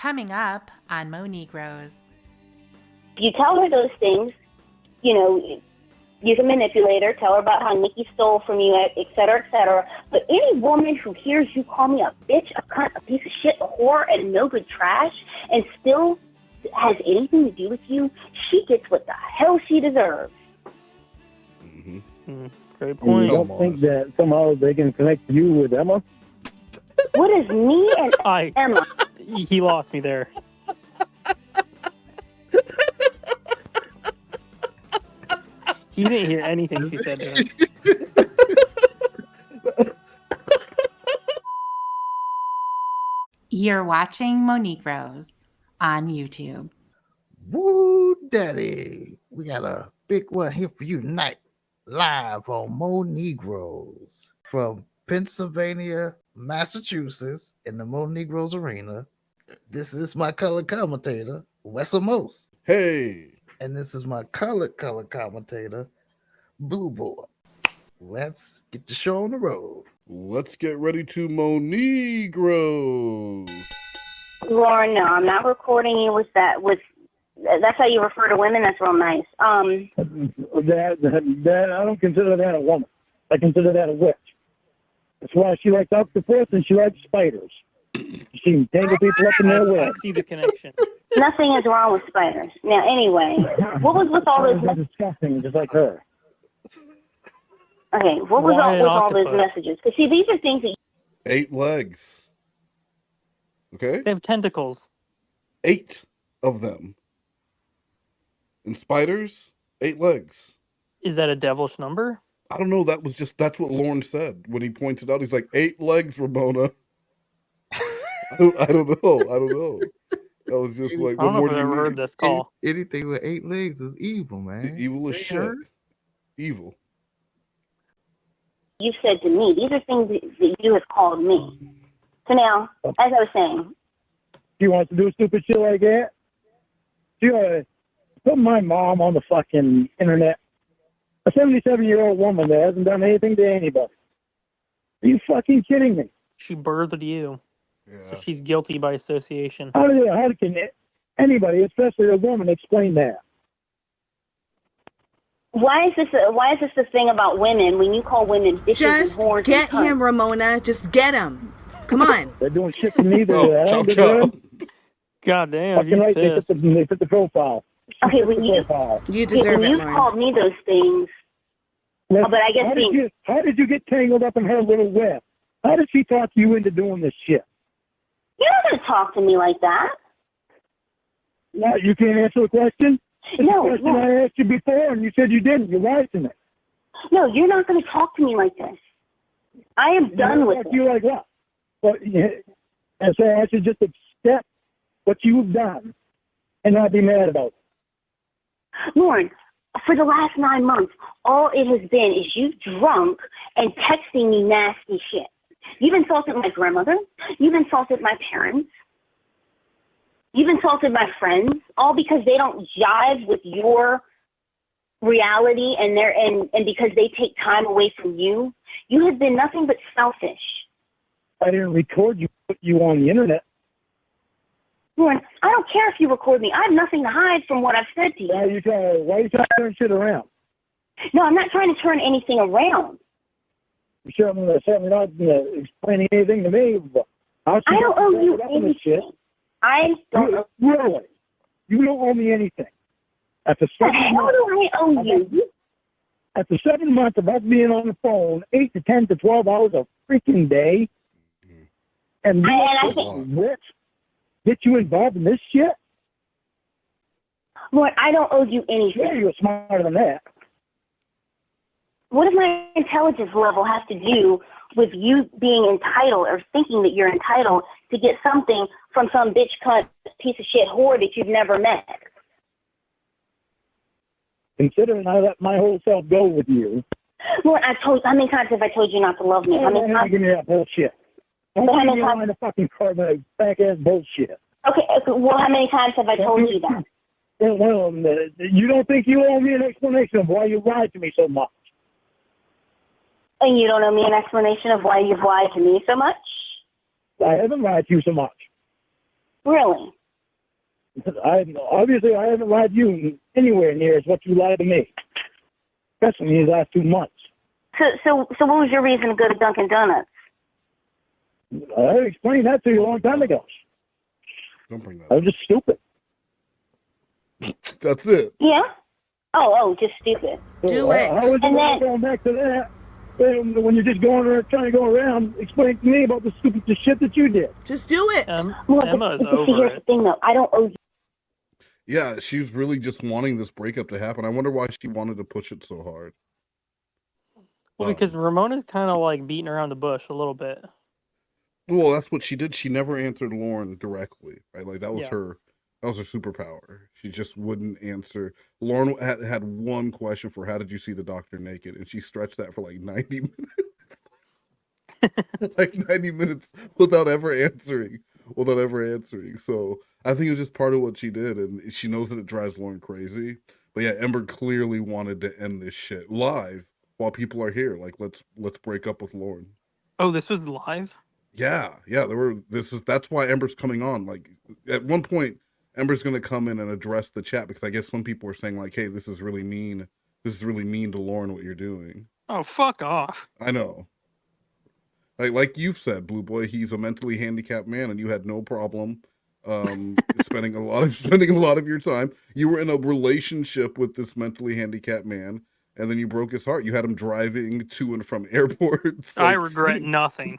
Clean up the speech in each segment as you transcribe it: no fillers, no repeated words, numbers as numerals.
Coming up on MoNegroes. You tell her those things, you know, you can manipulate her, tell her about how Nikki stole from you, et cetera, et cetera. But any woman who hears you call me a bitch, a cunt, a piece of shit, a whore, and no good trash, and still has anything to do with you, she gets what the hell she deserves. Mm-hmm. Great point. You don't think that somehow they can connect you with Emma? What is me and Emma? He lost me there. He didn't hear anything she said to him. You're watching MoNegroes on YouTube. Woo, daddy. We got a big one here for you tonight. Live on MoNegroes from Pennsylvania, Massachusetts, in the MoNegroes arena. This is my color commentator, Wessel Most. Hey. And this is my color commentator, Blue Boy. Let's get the show on the road. Let's get ready to MoNegroes. Lorne, no, I'm not recording you with that. That's how you refer to women. That's real nice. That I don't consider that a woman. I consider that a witch. That's why she likes octopus and she likes spiders. She can tangle people up in their web. I see the connection. Nothing is wrong with spiders. Now, anyway, what was with all those? They're disgusting, just like her. Okay, what was Why with all octopus? those messages? Because see, these are things that 8 legs. Okay? They have tentacles. 8 of them. And spiders, 8 legs. Is that a devilish number? I don't know. That's what Lorne said when he pointed out. He's like, 8 legs, Ramona. I don't know. That was just like, I don't what know more if do I've you ever heard need? this call. Anything with 8 legs is evil, man. Evil as shit. Evil. you've said to me. These are things that you have called me. So now, as I was saying, She wants to do stupid shit like that. She put my mom on the fucking internet. A 77-year-old woman that hasn't done anything to anybody. Are you fucking kidding me? She birthed you. Yeah. So she's guilty by association. How can anybody, especially a woman, explain that? why is this the thing about women when you call women bitches Just and whores? get and him, Ramona. Just get him. Come on. They're doing shit to me. Chop, chop. God damn, Fucking right, they pissed. fit the profile. Okay, when you deserve when it, you Lauren. called me those things, Well, but I guess how did you get tangled up in her little web? How did she talk you into doing this shit? you're not going to talk to me like that. No, you can't answer the question? It's No, a question no. I asked you before, and you said you didn't. You lied to me. No, you're not going to talk to me like this. I am done with You it. like what? But, and so I should just accept what you've done and not be mad about it. Lauren, for the last 9 months, all it has been is you drunk and texting me nasty shit. You've insulted my grandmother. You've insulted my parents. You've insulted my friends, all because they don't jive with your reality and because they take time away from you. You have been nothing but selfish. I didn't record you, put you on the internet. Lauren, I don't care if you record me. I have nothing to hide from what I've said to you. Why are you trying to turn shit around? No, I'm not trying to turn anything around. You're certainly not explaining anything to me. But I don't owe you anything. I don't owe you. Really? You don't owe me anything. After What 7 the hell months, do I owe you? after 7 months of us being on the phone, 8 to 10 to 12 hours a freaking day, and I what? Get you involved in this shit? Lord, I don't owe you anything. Yeah, you're smarter than that. What does my intelligence level have to do with you being entitled or thinking that you're entitled to get something from some bitch cunt piece of shit whore that you've never met? Considering I let my whole self go with you. Lord, how many times have I told you not to love me? How many times? Give me that bullshit. Don't How give many me times? line of fucking back ass bullshit. Okay, well, how many times have I told you that? Well, you don't think you owe me an explanation of why you lied to me so much? And you don't owe me an explanation of why you've lied to me so much? I haven't lied to you so much. Really? Obviously I haven't lied to you anywhere near as what you lied to me, especially in these last 2 months. So what was your reason to go to Dunkin' Donuts? I explained that to you a long time ago. Don't bring that I up. was just stupid. That's it. Yeah? Oh, just stupid. Do it. How was you And then- going back to that when you're just going around, trying to go around, explain to me about the stupid shit that you did? Just do it. Well, Emma's but see, over here's the it. thing, though. I don't owe you. Yeah, she's really just wanting this breakup to happen. I wonder why she wanted to push it so hard. Well, because Ramona's kind of like beating around the bush a little bit. Well, that's what she did. She never answered Lorne directly, right? Like that was Yeah. her superpower. She just wouldn't answer. Lorne had one question for how did you see the doctor naked? And she stretched that for like 90 minutes. Like 90 minutes without ever answering. So I think it was just part of what she did, and she knows that it drives Lorne crazy. But yeah, Ember clearly wanted to end this shit live while people are here. Like let's break up with Lorne. Oh, this was live? Yeah. That's why Ember's coming on. Like at one point, Ember's gonna come in and address the chat because I guess some people are saying like, hey, this is really mean. This is really mean to Lorne what you're doing. Oh, fuck off. I know. Like you've said, Blue Boy, he's a mentally handicapped man, and you had no problem spending a lot of your time. You were in a relationship with this mentally handicapped man, and then you broke his heart. You had him driving to and from airports. I regret nothing.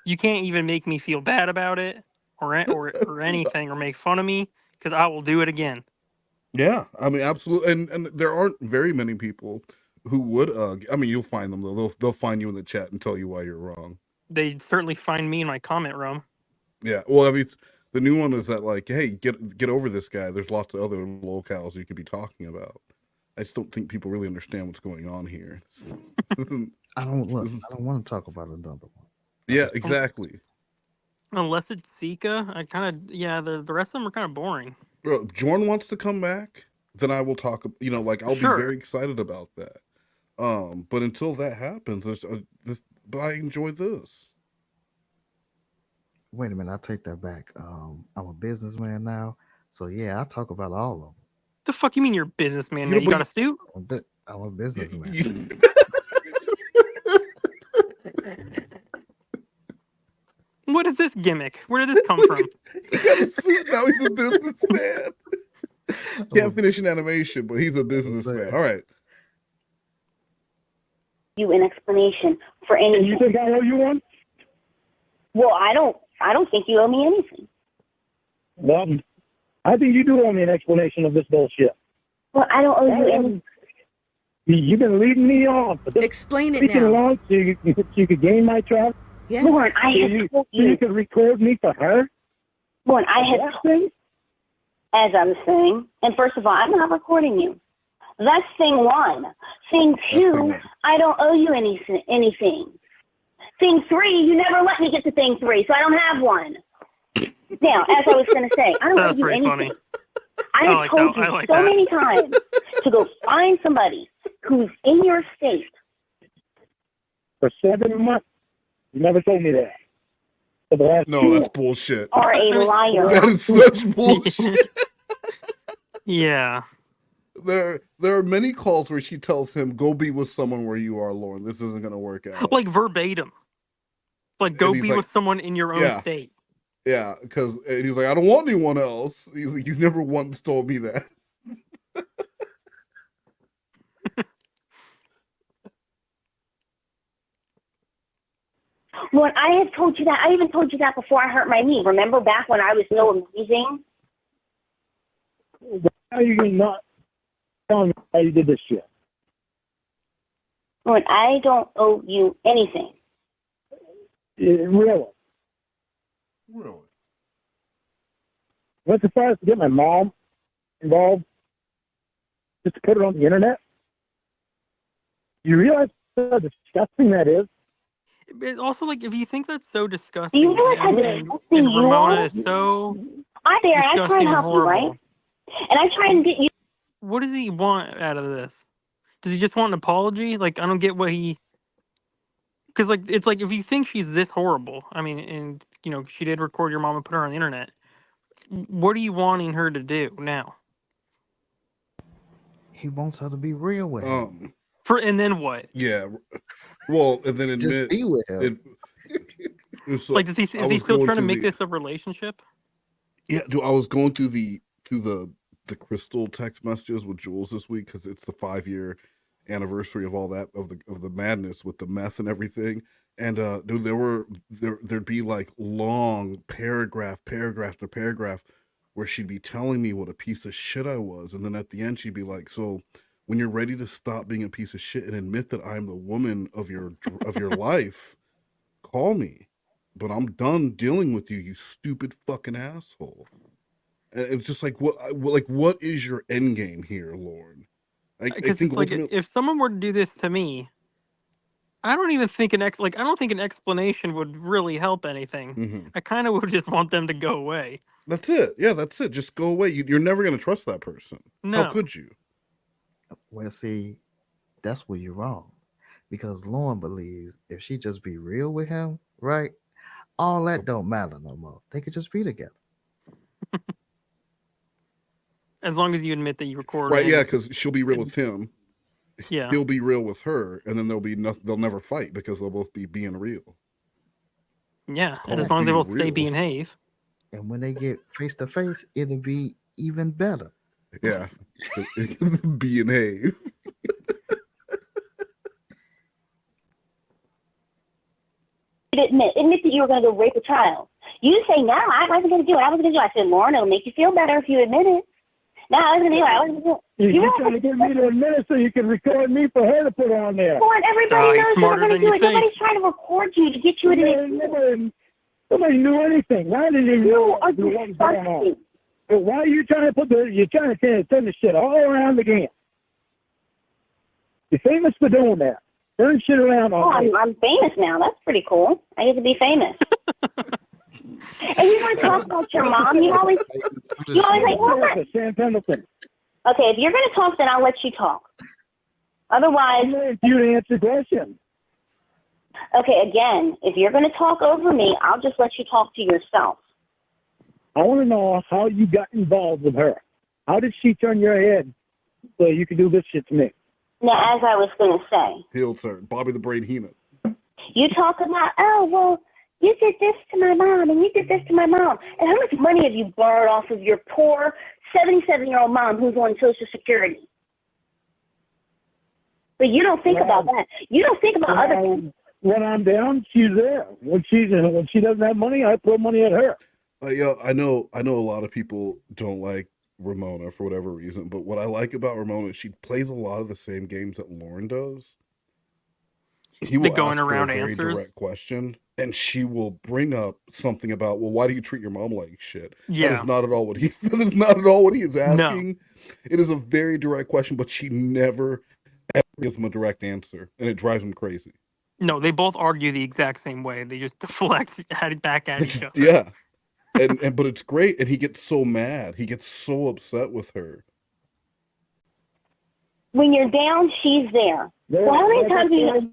You can't even make me feel bad about it or anything or make fun of me because I will do it again. Yeah, I mean, absolutely, and there aren't very many people who would. I mean, you'll find them though. They'll find you in the chat and tell you why you're wrong. They'd certainly find me in my comment room. Yeah, well, I mean, the new one is that like, hey, get over this guy. There's lots of other locales you could be talking about. I just don't think people really understand what's going on here. I don't want to talk about another one. Yeah, exactly. Unless it's Seekah, the rest of them are kind of boring. Bro, if Jorn wants to come back, then I will talk. I'll Sure. be very excited about that. But until that happens, but I enjoy this. Wait a minute, I take that back. I'm a businessman now, so yeah, I talk about all of them. The fuck you mean you're a businessman now? Yeah, You but got a suit? I'm a businessman. What is this gimmick? Where did this come from? He got a suit now. He's a businessman. Can't finish an animation, but he's a businessman. All right. You an explanation for And anything. you think I owe you one? Well, I don't think you owe me anything. Well, I think you do owe me an explanation of this bullshit. Well, I don't owe you anything. You've been leading me on. But this Explain it speaking now. along so you could gain my trust. Yes. Lauren, I So had you, told so you you. could record me for her. Lauren, I had That told thing? as I was saying, and first of all, I'm not recording you. That's thing one. Thing two, thing one. I don't owe you anything. Thing three, you never let me get to thing three, so I don't have one. Now, as I was going to say, I don't owe That's you pretty anything. funny. I have told you like so that. many times to go find somebody who's in your state. For 7 months. You never told me that. For the last No, that's bullshit. Are a liar. That is such bullshit. Yeah. There are many calls where she tells him, "Go be with someone where you are, Lauren. This isn't gonna work out." Like verbatim. Like go And he's be like- with someone in your own Yeah. state. Yeah, because he's like, "I don't want anyone else." He's like, "You never once told me that." Lauren, I have told you that. I even told you that before I hurt my knee. Remember back when I was so amazing? How are you not telling me how you did this shit? Lauren, I don't owe you anything. Really? Really? Went as far as to get my mom involved just to put it on the internet? You realize how disgusting that is? But also, like, if you think that's so Do disgusting, you realize how and disgusting you Ramona are? is so I try disgusting and and help you, right? horrible. And I try and get you. What does he want out of this? Does he just want an apology? Like, I don't get what he. Because, like, it's like if you think she's this horrible, I mean, and, you know, she did record your mom and put her on the internet. what are you wanting her to do now? He wants her to be real with him. And then what? Yeah. Well, and then Just admit be with him. So Like, is he still trying to make this a relationship? Yeah, dude, I was going through the crystal text messages with Jules this week because it's the 5-year anniversary of all that of the madness with the meth and everything. And dude, there'd be like long paragraph to paragraph where she'd be telling me what a piece of shit I was, and then at the end she'd be like, "So when you're ready to stop being a piece of shit and admit that I'm the woman of your life, call me. But I'm done dealing with you, you stupid fucking asshole." And it's just like, what is your end game here, Lorne? I Because think it's like, if someone were to do this to me, I don't even think I don't think an explanation would really help anything. Mhm. I kind of would just want them to go away. That's it. Yeah, that's it. Just go away. You're never going to trust that person. No. How could you? Well, see, that's where you're wrong. Because Lauren believes if she just be real with him, right, all that don't matter no more. They could just be together. As long as you admit that you recorded. Right, yeah, because she'll be real with him. Yeah. He'll be real with her, and then they'll never fight because they'll both be being real. Yeah, and as long as they both stay behave. And when they get face to face, it'll be even better. Yeah. behave. Admit that you were going to go rape a child. You say, no, I wasn't going to do it. I said, Lorne, it'll make you feel better if you admit it. No, I wasn't going to do it. I wasn't going to do it. You're trying to get me to admit it so you can record me for her to put on there. Come on, everybody knows you're going to do it. Think. Nobody's trying to record you to get you to Nobody knew anything. Why did you know what was going on? So why are you trying to you're trying to turn the shit all around again? You're famous for doing that. Turn shit around on me. I'm famous now. That's pretty cool. I get to be famous. And you want to talk about your mom? You always like, what? Sam Pendleton. Okay, if you're going to talk, then I'll let you talk. Otherwise, I'm waiting for you to answer questions. Okay, again, if you're going to talk over me, I'll just let you talk to yourself. I want to know how you got involved with her. How did she turn your head so you could do this shit to me? Now, as I was going to say, Healed, sir. Bobby the Brain Heenan. You talk about, oh, well, you did this to my mom, and you did this to my mom. And how much money have you borrowed off of your poor 77-year-old mom who's on Social Security? But you don't think about that. You don't think about other people. When I'm down, she's there. When she doesn't have money, I throw money at her. Yeah, I know a lot of people don't like Ramonuh for whatever reason, but what I like about Ramonuh, she plays a lot of the same games that Lorne does. He will going ask around her a very answers. direct question, and she will bring up something about, well, why do you treat your mom like shit? Yeah. That is not at all what he is asking. No. It is a very direct question, but she never ever gives him a direct answer, and it drives him crazy. No, they both argue the exact same way. They just deflect back at each other. Yeah. And but it's great, and he gets so mad. He gets so upset with her. When you're down, she's there. Well, how many times do you...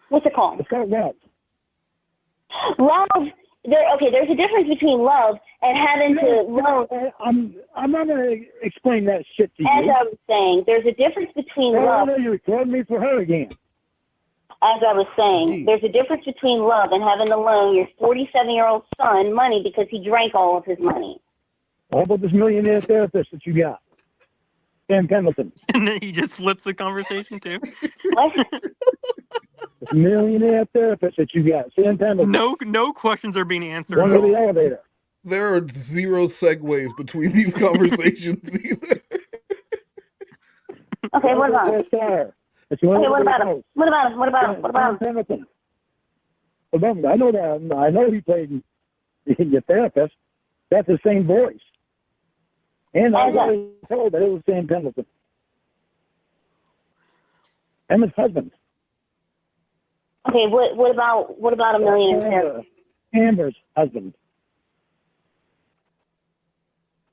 What's it called? It's called love. Love. There's a difference between love and having to love. I'm not going to explain that shit to you. As I was saying, there's a difference between love. You record me for her again. As I was saying, there's a difference between love and having to loan your 47-year-old son money because he drank all of his money. How about this millionaire therapist that you got? Sam Pendleton. And then he just flips the conversation too. What? This millionaire therapist that you got, Sam Pendleton. No questions are being answered. One of the elevator. There are zero segues between these conversations either. Okay, what about him? Okay, what about him? What about him? What about him? What about him? I know that. I know he played your therapist. That's the same voice. And I was told that it was Sam Pendleton. Emma's husband. Okay, what about a millionaire? Amber's husband.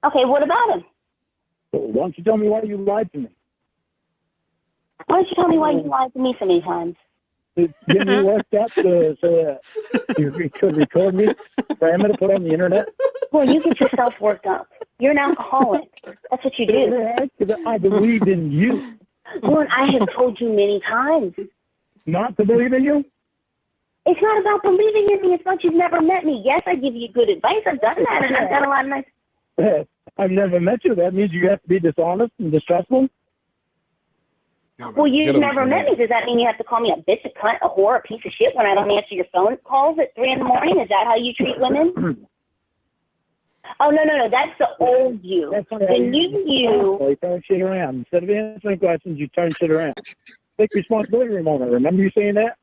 Okay, what about him? So why don't you tell me why you lied to me? Why don't you tell me why you lied to me so many times? To get me worked up so that you could record me for Emma to put on the internet? Well, you get yourself worked up. You're an alcoholic. That's what you do. Because I believed in you. Lorne, I have told you many times. Not to believe in you? It's not about believing in me. It's not you've never met me. Yes, I give you good advice. I've done that, and I've done a lot of nice. I've never met you. That means you have to be dishonest and distrustful? Well, you've never met me. Does that mean you have to call me a bitch, a cunt, a whore, a piece of shit when I don't answer your phone calls at 3 in the morning? Is that how you treat women? Oh, no. That's the old you. The new you. You turn shit around. Instead of answering questions, you turn shit around. Take responsibility, Ramona. Remember you saying that?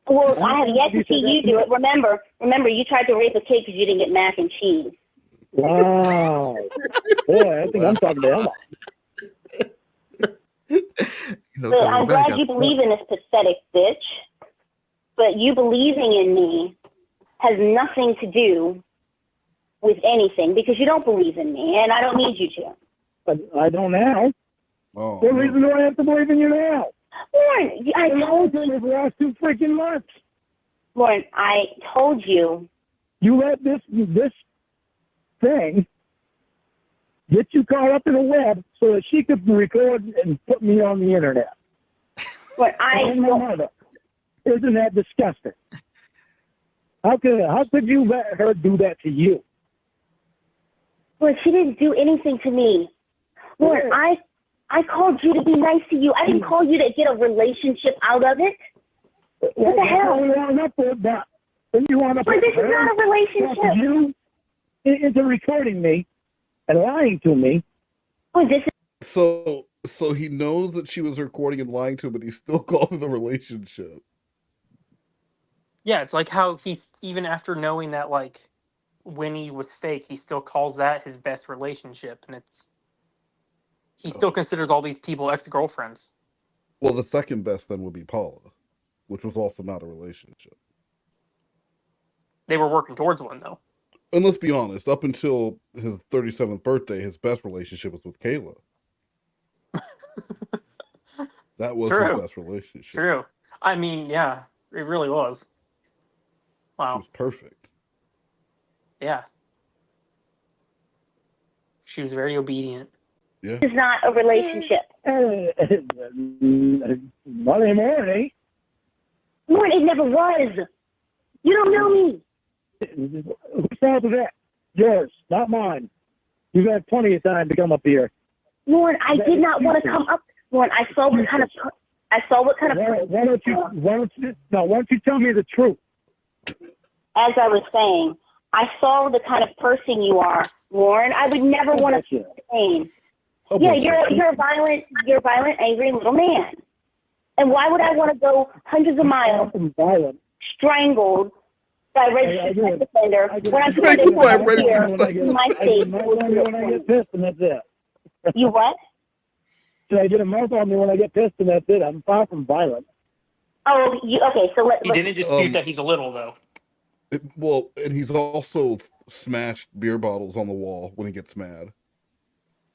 Well, I have yet to see you do it. Remember, you tried to rape a kid because you didn't get mac and cheese. Wow. Boy, I think I'm talking to Emma. So I'm glad you believe in this pathetic bitch, but you believing in me has nothing to do with anything because you don't believe in me, and I don't need you to. But I don't now. Oh, What reason do I have to believe in you now? Lorne, I told you. For the last 2 freaking months. Lorne, I told you. You let this thing get you caught up in the web so that she could record and put me on the internet. Lorne, my mother. Isn't that disgusting? How could you let her do that to you? Lorne, she didn't do anything to me. Lorne, I called you to be nice to you. I didn't call you to get a relationship out of it. What the hell? You want up with that? You want up But this is not a relationship. You into recording me and lying to me. Well, this is So he knows that she was recording and lying to him, but he still calls it a relationship. Yeah, it's like how he's even after knowing that like Winnie was fake, he still calls that his best relationship, and he still considers all these people ex-girlfriends. Well, the second best then would be Paula, which was also not a relationship. They were working towards one though. And let's be honest, up until his 37th birthday, his best relationship was with Kayla. That was his best relationship. True. I mean, yeah, it really was. Wow. She was perfect. Yeah. She was very obedient. Yeah. is not a relationship. Not anymore, eh? Lorne, it never was. You don't know me. Whose fault is that? Yours, not mine. You've had plenty of time to come up here. Lorne, I did not want to come up. Lorne, I saw what kind of. Why don't you tell me the truth? As I was saying, I saw the kind of person you are, Lorne. I would never want to explain. Yeah, you're a violent, angry little man. And why would I want to go hundreds of miles, strangled by a registered sex offender when I'm supposed to come here to my state? When I get pissed, and that's it. You what? So I get a mouth on me when I get pissed, and that's it. I'm far from violent. Oh, okay. So he didn't dispute that he's a little though. Well, and he's also smashed beer bottles on the wall when he gets mad.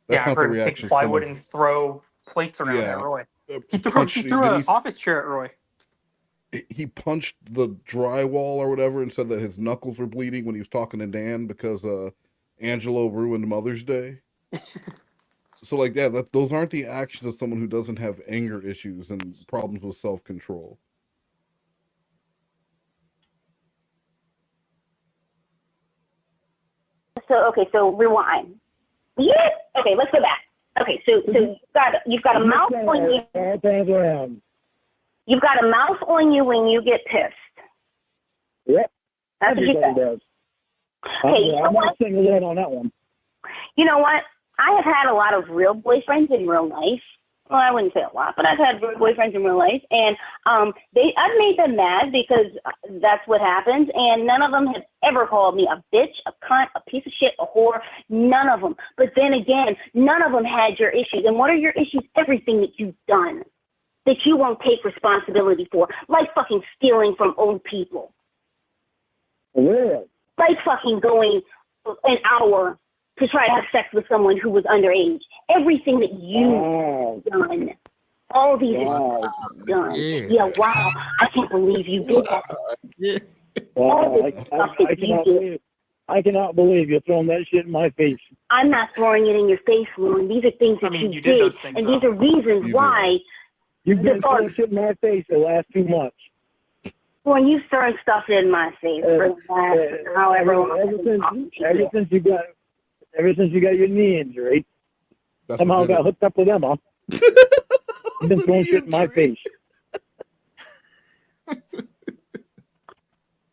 That's I've heard him take plywood and throw plates around at Roy. He threw an office chair at Roy. He punched the drywall or whatever and said that his knuckles were bleeding when he was talking to Dan because Angelo ruined Mother's Day. So like that those aren't the actions of someone who doesn't have anger issues and problems with self-control. So rewind. Yeah. Okay, let's go back. Okay, so you've got a mouth on you. You've got a mouth on you when you get pissed. Yep. That's what you said. Hey, I'm not single yet on that one. You know what? I have had a lot of real boyfriends in real life. Well, I wouldn't say a lot, but I've had real boyfriends in real life, and I've made them mad because that's what happens. And none of them have ever called me a bitch, a cunt, a piece of shit, a whore. None of them. But then again, none of them had your issues. And what are your issues? Everything that you've done that you won't take responsibility for, like fucking stealing from old people. Really? Like fucking going an hour to try to have sex with someone who was underage. Everything that you've done. All these you've done. Yeah, wow. I can't believe you did that. All the stuff that you did. I cannot believe you're throwing that shit in my face. I'm not throwing it in your face, Lorne. These are things that you you did those things, and though. these are reasons You why. You've been The throwing bugs. shit in my face the last 2 months. Lorne, you've thrown stuff in my face for the last however long. Ever since you got your knee injury, That's somehow what did got it. hooked up with Emma. You've been throwing shit in my face.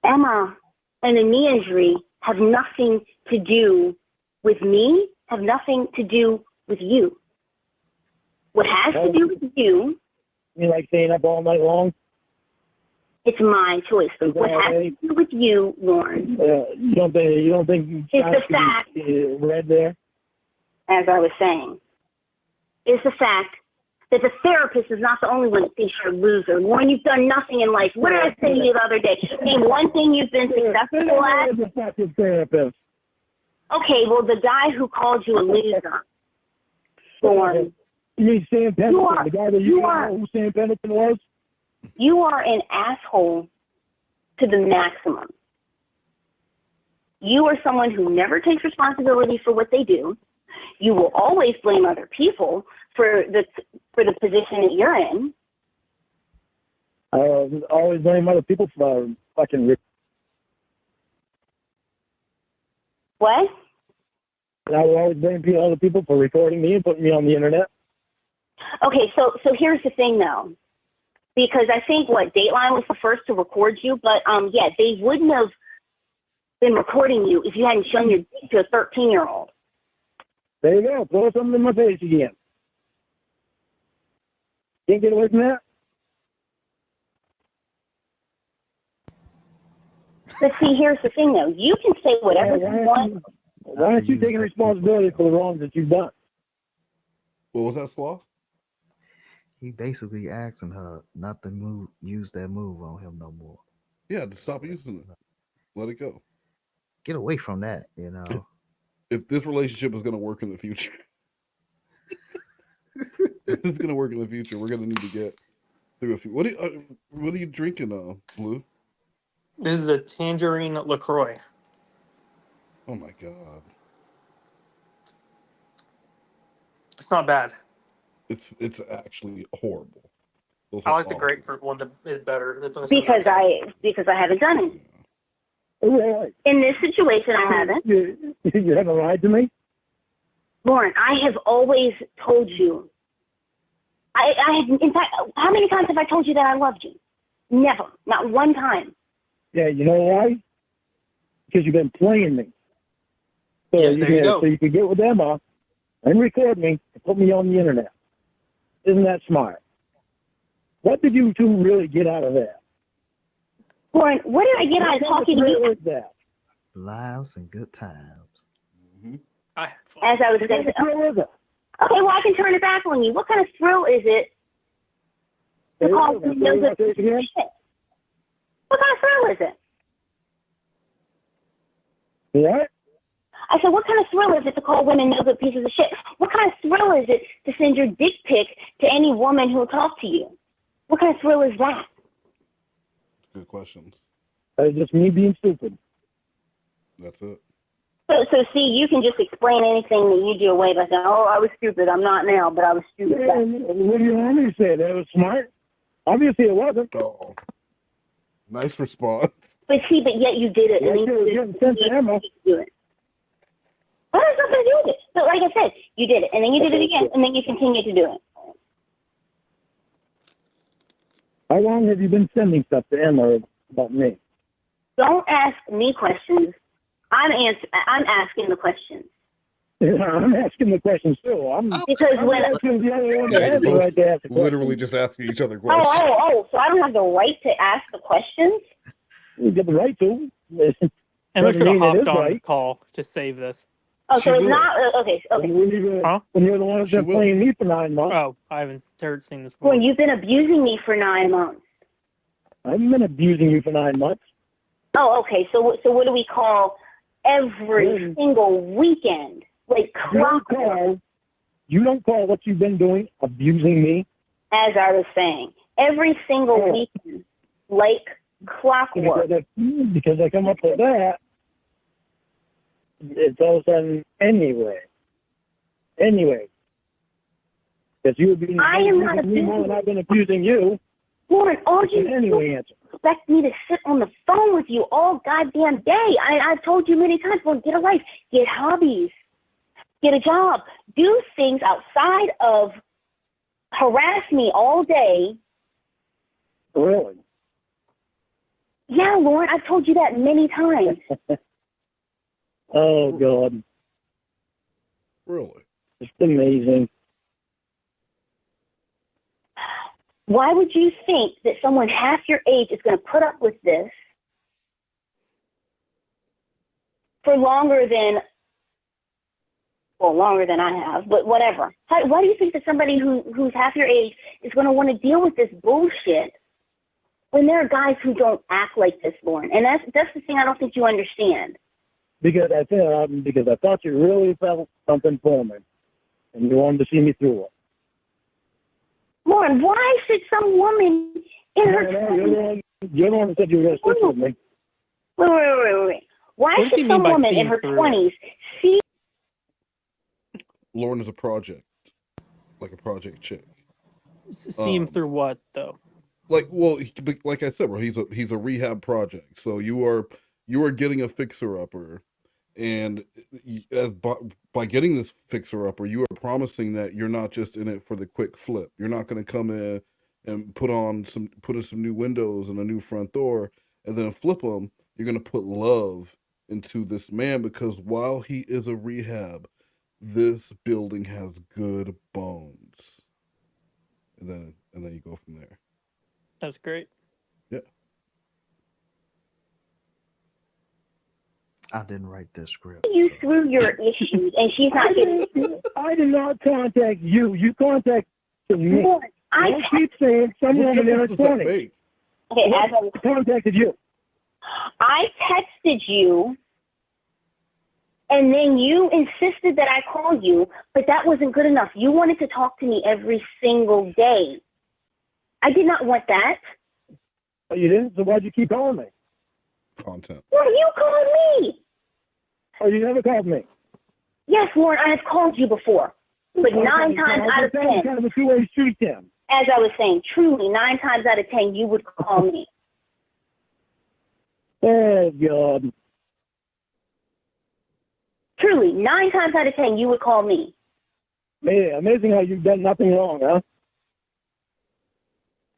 Emma and the knee injury have nothing to do with me, have nothing to do with you. What has to do with you, You like staying up all night long? it's my choice. But what has to do with you, Lorne, You don't think It's the fact. red there? as I was saying, is the fact that the therapist is not the only one that thinks you're a loser. Lorne, you've done nothing in life. What did I say to you the other day? Name one thing you've been successful at. Where's the fucking therapist? Okay, well, the guy who called you a loser, Lorne, You mean Sam Pennington, You are- the guy that you know are- who Sam Pennington was? you are an asshole to the maximum. You are someone who never takes responsibility for what they do. You will always blame other people for the position that you're in. I always blame other people for fucking. What? I will always blame other people for recording me and putting me on the internet. Okay, so here's the thing though, because I think Dateline was the first to record you, but yeah, they wouldn't have been recording you if you hadn't shown your dick to a 13-year-old. There you go. Throw something in my face again. Can't get away from that. But see, here's the thing though, you can say whatever you want. Why aren't you taking responsibility for the wrongs that you've done? What was that, Sloth? He basically asking her not to use that move on him no more. Yeah, to stop using it. Let it go. Get away from that, you know. If this relationship is going to work in the future, if it's going to work in the future, we're going to need to get through a few. What are you drinking, Blue? This is a tangerine LaCroix. Oh my god, It's not bad. it's actually horrible. Those I are like the awful. grapefruit one that is better. This one's Because okay. I haven't done it. Really? In this situation, I haven't. You haven't lied to me? Lauren, I have always told you. In fact, how many times have I told you that I loved you? Never. Not one time. Yeah, you know why? Because you've been playing me. So Yeah, there you go. So you can get with Emma and record me and put me on the internet. Isn't that smart? What did you two really get out of that? Lauren, what did I get out of talking to you? What that? Lives and good times. Mm-hmm. I had fun. As I was What saying, kind of thrill is it? okay, well, I can turn it back on you. What kind of thrill is it to call Say it no again. good piece of shit? What kind of thrill is it? What? I said, what kind of thrill is it to call women no good pieces of shit? What kind of thrill is it to send your dick pic to any woman who will talk to you? What kind of thrill is that? Good questions. It's just me being stupid. That's it. So see, you can just explain anything that you do away by saying, oh, I was stupid. I'm not now, but I was stupid. Yeah, what do you want me to say? That was smart? Obviously it wasn't. Oh, nice response. But yet you did it. Yeah, And then you're getting sent to Emma. do it. What has nothing to do with it? But like I said, you did it, and then you did it again, and then you continue to do it. How long have you been sending stuff to Emma about me? Don't ask me questions. I'm asking the questions. I'm asking the question still. Because I'm when asking the other one You that guys has the both right to ask the question. literally just asking each other questions. so I don't have the right to ask the questions? You get the right to. Emma Doesn't should have mean it hopped is on the right. call to save this. Oh, She so it's will. not okay. Okay. When you're the one that's She been will. playing me for 9 months, Oh, I haven't seen this before. Well, you've been abusing me for 9 months. I haven't been abusing you for 9 months. Oh, okay. So what do we call every single weekend? Like clockwork, You don't call what you've been doing abusing me. as I was saying. Every single weekend, like clockwork. Because I come up with that. it's all of a sudden anyway. Because you would be I am not abusing me more than abusing. I've been abusing you. Lauren, all you Anyway, answer. expect me to sit on the phone with you all goddamn day. I've told you many times, well, get a life, get hobbies, get a job, do things outside of harass me all day. Really? Yeah, Lauren, I've told you that many times. Oh, God. Really? It's amazing. Why would you think that someone half your age is going to put up with this for longer than I have, but whatever. Why do you think that somebody who's half your age is going to want to deal with this bullshit when there are guys who don't act like this, Lauren? And that's the thing I don't think you understand. Because I thought you really felt something for me, and you wanted to see me through it. Lauren, why should some woman in her You're the one that said you were going to stick with me. Wait. Why What does he should mean some by woman in seeing her through? 20s see? Lorne is a project, like a project chick. See him through what though? Like, well, like I said, bro, he's a rehab project. So you are getting a fixer upper, and by getting this fixer upper, you are promising that you're not just in it for the quick flip. You're not going to come in and put in some new windows and a new front door and then flip them. You're going to put love into this man, because while he is a rehab, this building has good bones. And then you go from there. That's great. Yeah. I didn't write this script. You through your issues, and she's not getting. I did not contact you. You contacted me. Lauren, I Don't keep saying some What woman in her difference does that 20s. make? okay, as I contacted you. I texted you, and then you insisted that I call you, but that wasn't good enough. You wanted to talk to me every single day. I did not want that. Oh, you didn't? So why'd you keep calling me? Content. Well, you called me. Oh, you never called me. Yes, Lauren, I have called you before, but 9 times out of 10, That was kind of a two-way street, Tim. as I was saying, truly, 9 times out of 10, you would call me. Oh, God. Truly, 9 times out of 10, you would call me. Man, amazing how you've done nothing wrong, huh?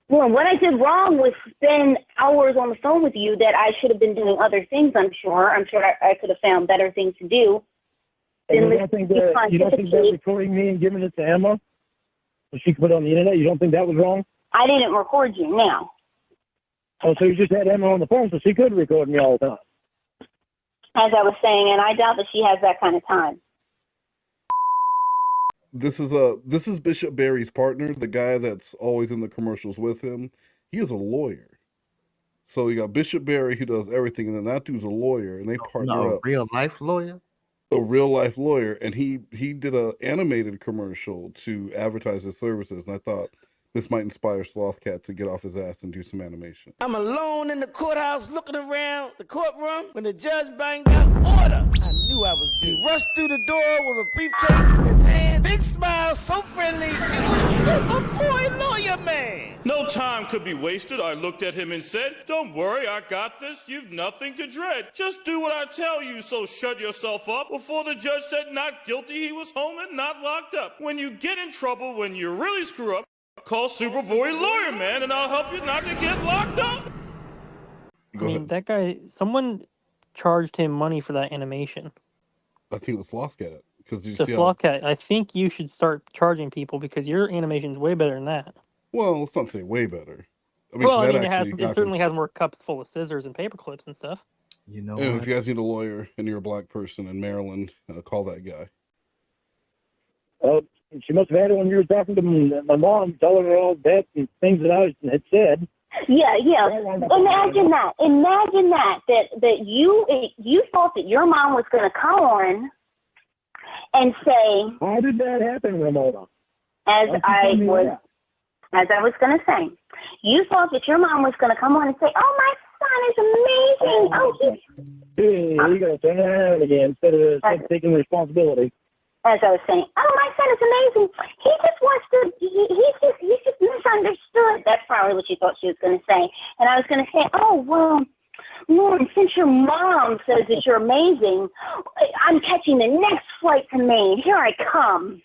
Well, what I did wrong was spend hours on the phone with you that I should have been doing other things, I'm sure. I'm sure I could have found better things to do. And you don't think that recording me and giving it to Emma, so she could put it on the internet, you don't think that was wrong? I didn't record you now. Oh, so you just had Emma on the phone so she could record me all the time. As I was saying, and I doubt that she has that kind of time. This is Bishop Barry's partner, the guy that's always in the commercials with him. He is a lawyer. So you got Bishop Barry, who does everything, and then that dude's a lawyer, and they partner up. Real life lawyer? A real life lawyer, and he did a animated commercial to advertise his services, and I thought this might inspire Slothcat to get off his ass and do some animation. I'm alone in the courthouse looking around the courtroom when the judge banged out order. I knew I was due. He rushed through the door with a briefcase in his hand. Big smile, so friendly. It was Super Boy Lawyer Man. No time could be wasted. I looked at him and said, "Don't worry, I got this. You've nothing to dread. Just do what I tell you, so shut yourself up." Before the judge said not guilty, he was home and not locked up. When you get in trouble, when you really screw up, call Superboy Lawyer Man, and I'll help you not to get locked up. I mean, that guy, someone charged him money for that animation. I think the Slothcat, because you So see Slothcat, I think you should start charging people because your animation's way better than that. Well, let's not say way better. I mean, Well, I that mean, actually it certainly has more cups full of scissors and paper clips and stuff. You know And what? if you guys need a lawyer and you're a black person in Maryland, call that guy. Oh, she must have had it when you were talking to my mom, telling her all that and things that I had said. Yeah. Imagine that you thought that your mom was going to come on and say, How did that happen, Ramona? as I was going to say, you thought that your mom was going to come on and say, "Oh, my son is amazing. Oh, You gotta turn around again instead of taking responsibility. As I was saying, oh, my son is amazing. He just wants to, he's just misunderstood. That's probably what she thought she was going to say. And I was going to say, oh, well, Lorne, since your mom says that you're amazing, I'm catching the next flight to Maine. Here I come.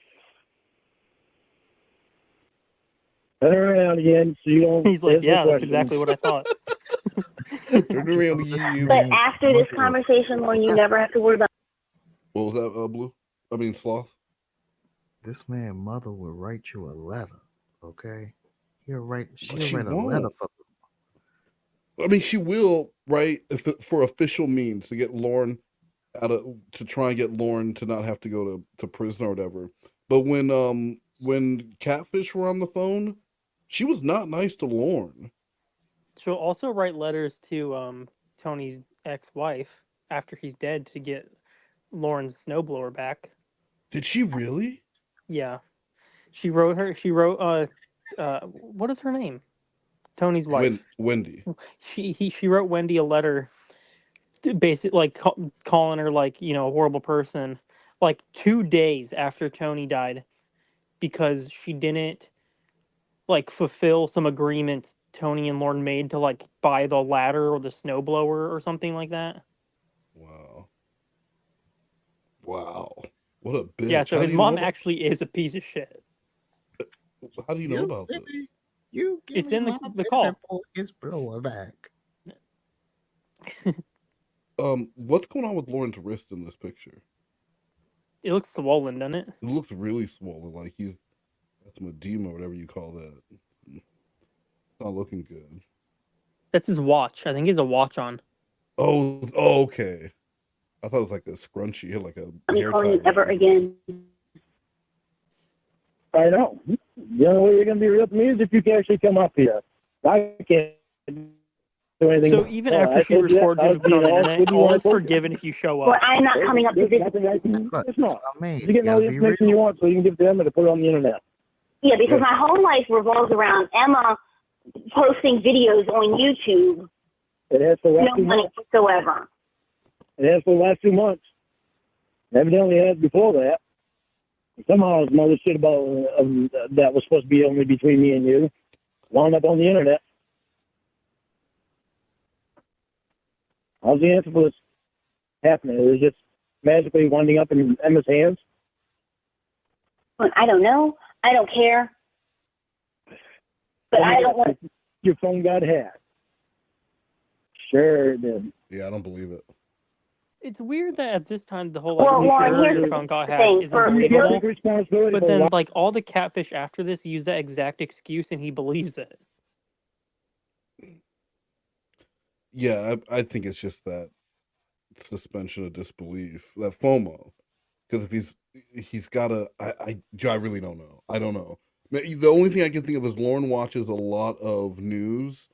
Turn around again so you don't. He's like, yeah, that's questions. exactly what I thought. Turn around again. But after this conversation, Lorne, you never have to worry about. What was that, Blue? I mean, Sloth? This man mother will write you a letter, okay? She'll write a won't. letter for. I mean, she will, right? For official means to get Lorne to try and get Lorne to not have to go to prison or whatever. But when Catfish were on the phone, she was not nice to Lorne. She'll also write letters to Tony's ex-wife after he's dead to get Lorne's snowblower back. Did she really? Yeah. She wrote what is her name? Tony's wife. Wendy. She wrote Wendy a letter, basically like calling her like, you know, a horrible person, like 2 days after Tony died, because she didn't like fulfill some agreement Tony and Lorne made to like buy the ladder or the snowblower or something like that. Wow. What a bitch. Yeah, so his mom actually is a piece of shit. How do you know about this? It's in the call. It's blower back. What's going on with Lorne's wrist in this picture? It looks swollen, doesn't it? It looks really swollen, like he's got some edema, whatever you call that. It's not looking good. That's his watch. I think he has a watch on. Oh, okay. I thought it was like a scrunchie, like a hair tie. Ever again. I know. The only way you're going to be real to me is if you can actually come up here. I can't do anything. So even after she records you on the internet, all is forgiven if you show up. Well, I'm not coming up to visit. It's not. You're getting all the information you want so you can give it to them and put it on the internet. Yeah, because my whole life revolves around Emma posting videos on YouTube. It has for the last 2 No money months. whatsoever. It has for the last 2 months. Evidently it has before that. Somehow some other shit about that was supposed to be only between me and you wound up on the internet. How's the answer for this happening? Is it just magically winding up in Emma's hands? I don't know. I don't care. But I don't want. Your phone got hacked. Sure it did. Yeah, I don't believe it. It's weird that at this time the whole your phone got hacked is unbelievable. But then like all the catfish after this use that exact excuse and he believes it. Yeah, I think it's just that suspension of disbelief, that FOMO. Because if he's got a, I really don't know. I don't know. The only thing I can think of is Lorne watches a lot of news,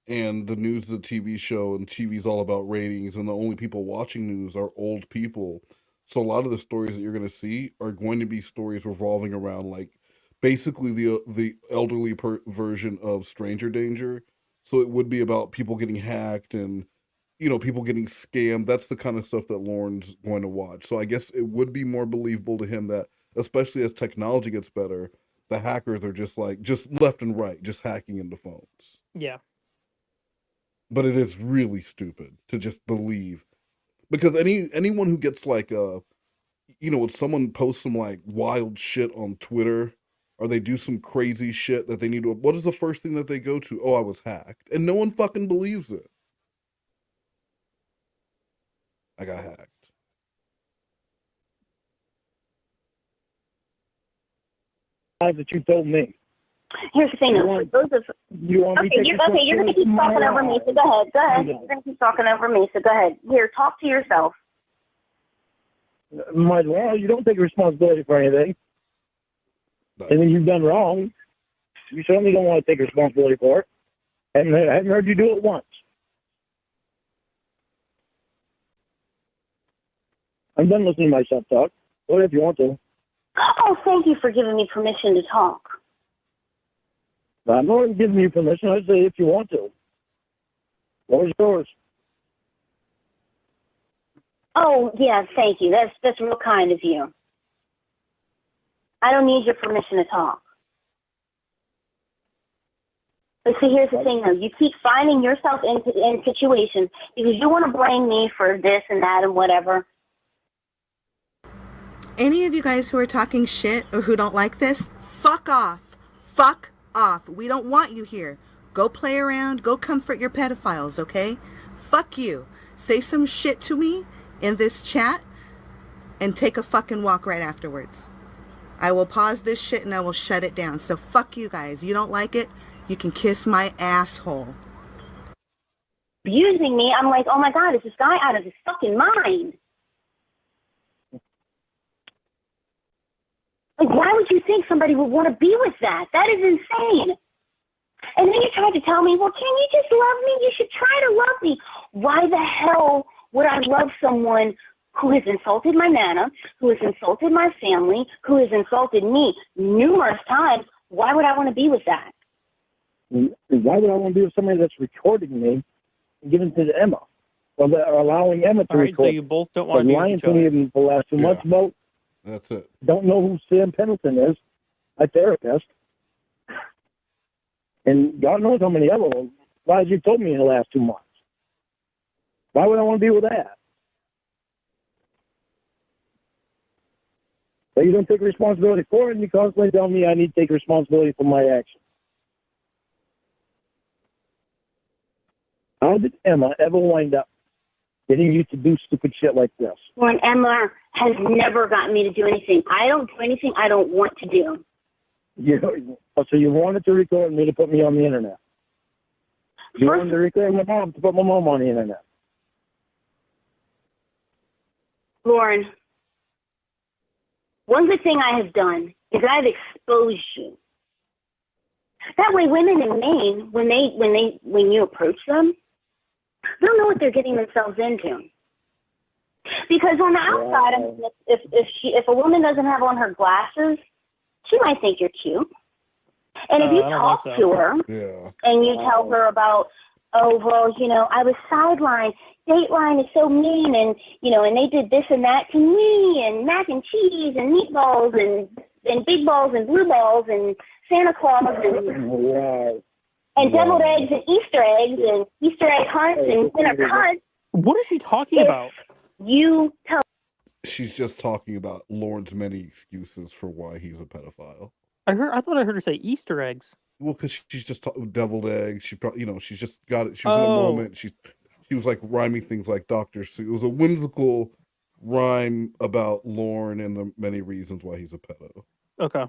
and the news is a TV show, and TV's all about ratings, and the only people watching news are old people. So a lot of the stories that you're going to see are going to be stories revolving around like basically the elderly version of Stranger Danger. So it would be about people getting hacked and, you know, people getting scammed. That's the kind of stuff that Lorne's going to watch. So I guess it would be more believable to him that, especially as technology gets better, the hackers are just left and right, just hacking into phones. Yeah. But it is really stupid to just believe, because anyone who gets like when someone posts some like wild shit on Twitter, or they do some crazy shit that they need to, what is the first thing that they go to? Oh, I was hacked. And no one fucking believes it. I got hacked. That you told me. Here's the thing, though. You want me you're going to keep talking over me, so go ahead. Go ahead. You're going to keep talking over me, so go ahead. Here, talk to yourself. Might as well. You don't take responsibility for anything. Nice. Anything you've done wrong, you certainly don't want to take responsibility for it. I haven't heard you do it once. I'm done listening to myself talk. Go ahead if you want to. Oh, thank you for giving me permission to talk. I'm not giving you permission. I say if you want to. What was yours? Oh, yeah, thank you. That's real kind of you. I don't need your permission to talk. But see, here's the thing, though. You keep finding yourself in situations because you want to blame me for this and that and whatever. Any of you guys who are talking shit or who don't like this, fuck off. Fuck off. We don't want you here. Go play around. Go comfort your pedophiles, okay? Fuck you. Say some shit to me in this chat and take a fucking walk right afterwards. I will pause this shit and I will shut it down. So fuck you guys. You don't like it? You can kiss my asshole. Abusing me, I'm like, oh my God, is this guy out of his fucking mind? Like, why would you think somebody would want to be with that? That is insane. And then you tried to tell me, well, can you just love me? You should try to love me. Why the hell would I love someone who has insulted my nana, who has insulted my family, who has insulted me numerous times? Why would I want to be with that? Why would I want to be with somebody that's recording me and giving it to Emma? Or allowing Emma to All right, record. so you both don't want to be with lying each to me other. in the last 2 months about. That's it. Don't know who Sam Pendleton is. My therapist. And God knows how many other lies you told me in the last 2 months. Why would I want to be with that? But you don't take responsibility for it, and you constantly tell me I need to take responsibility for my actions. How did Emma ever wind up getting you to do stupid shit like this? Well, and Emma has never gotten me to do anything. I don't do anything I don't want to do. So you wanted to record me to put me on the internet. You wanted to record my mom to put my mom on the internet. Lorne, one good thing I have done is I've exposed you. That way women in Maine, when you approach them, they'll know what they're getting themselves into. Because on the outside, I mean, if a woman doesn't have on her glasses, she might think you're cute. And if you talk to her and you tell her about, oh, well, I was sidelined. Dateline is so mean, and and they did this and that to me, and mac and cheese and meatballs and big balls and blue balls and Santa Claus and deviled eggs and Easter egg hunts and dinner hunts. What is she talking about? You tell. She's just talking about Lorne's many excuses for why he's a pedophile. I thought I heard her say Easter eggs. Well, because she's just deviled eggs. She probably, she's just got it. She was in a moment. She was like rhyming things like Dr. Seuss. It was a whimsical rhyme about Lorne and the many reasons why he's a pedo. Okay.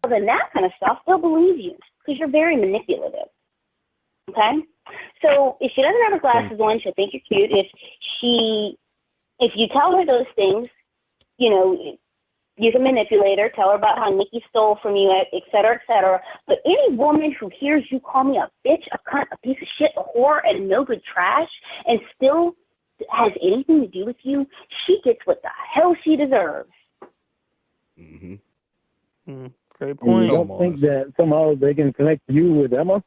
And that kind of stuff, they'll believe you because you're very manipulative. Okay? So if she doesn't have her glasses on, she'll think you're cute. If you tell her those things, you can manipulate her, tell her about how Nikki stole from you, et cetera, et cetera. But any woman who hears you call me a bitch, a cunt, a piece of shit, a whore, and no good trash, and still has anything to do with you, she gets what the hell she deserves. Mm-hmm. Great point. And you don't think that somehow they can connect you with Emma?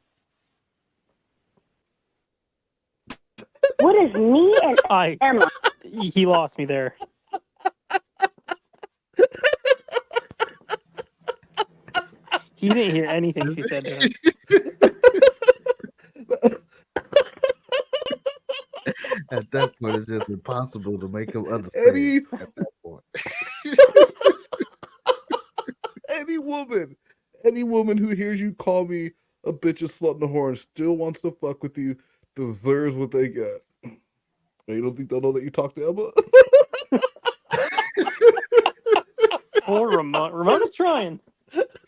What is me and Emma? He lost me there. He didn't hear anything she said to him. At that point, it's just impossible to make him understand. At that point. Any woman who hears you call me a bitch, a slut, and a whore, and still wants to fuck with you deserves what they get. You don't think they'll know that you talk to Emma? Poor Ramon. Ramona's trying.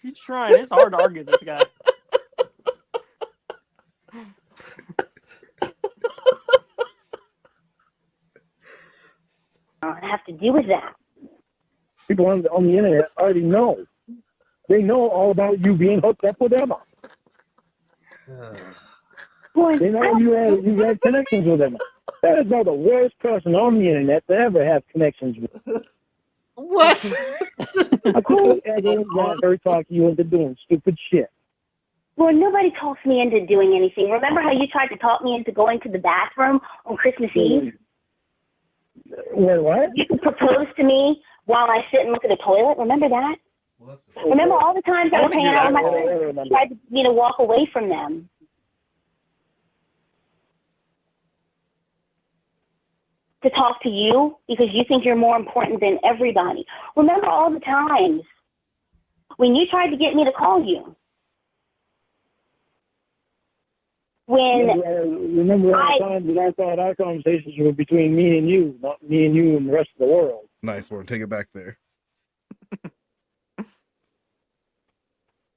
He's trying. It's hard to argue with this guy. I don't have to do with that. People on the internet already know. They know all about you being hooked up with Emma. They know you had connections with Emma. That is not the worst person on the internet to ever have connections with. What? I couldn't ever let her talk you into doing stupid shit. Well, nobody talks me into doing anything. Remember how you tried to talk me into going to the bathroom on Christmas Eve? Wait, what? You proposed to me while I sit and look at the toilet. Remember that? Remember all the times I was hanging out with my friends? You tried to, walk away from them. To talk to you because you think you're more important than everybody. Remember all the times when you tried to get me to call you. Remember all the times that I thought our conversations were between me and you, not me and you and the rest of the world. Nice, Lorne. Take it back there.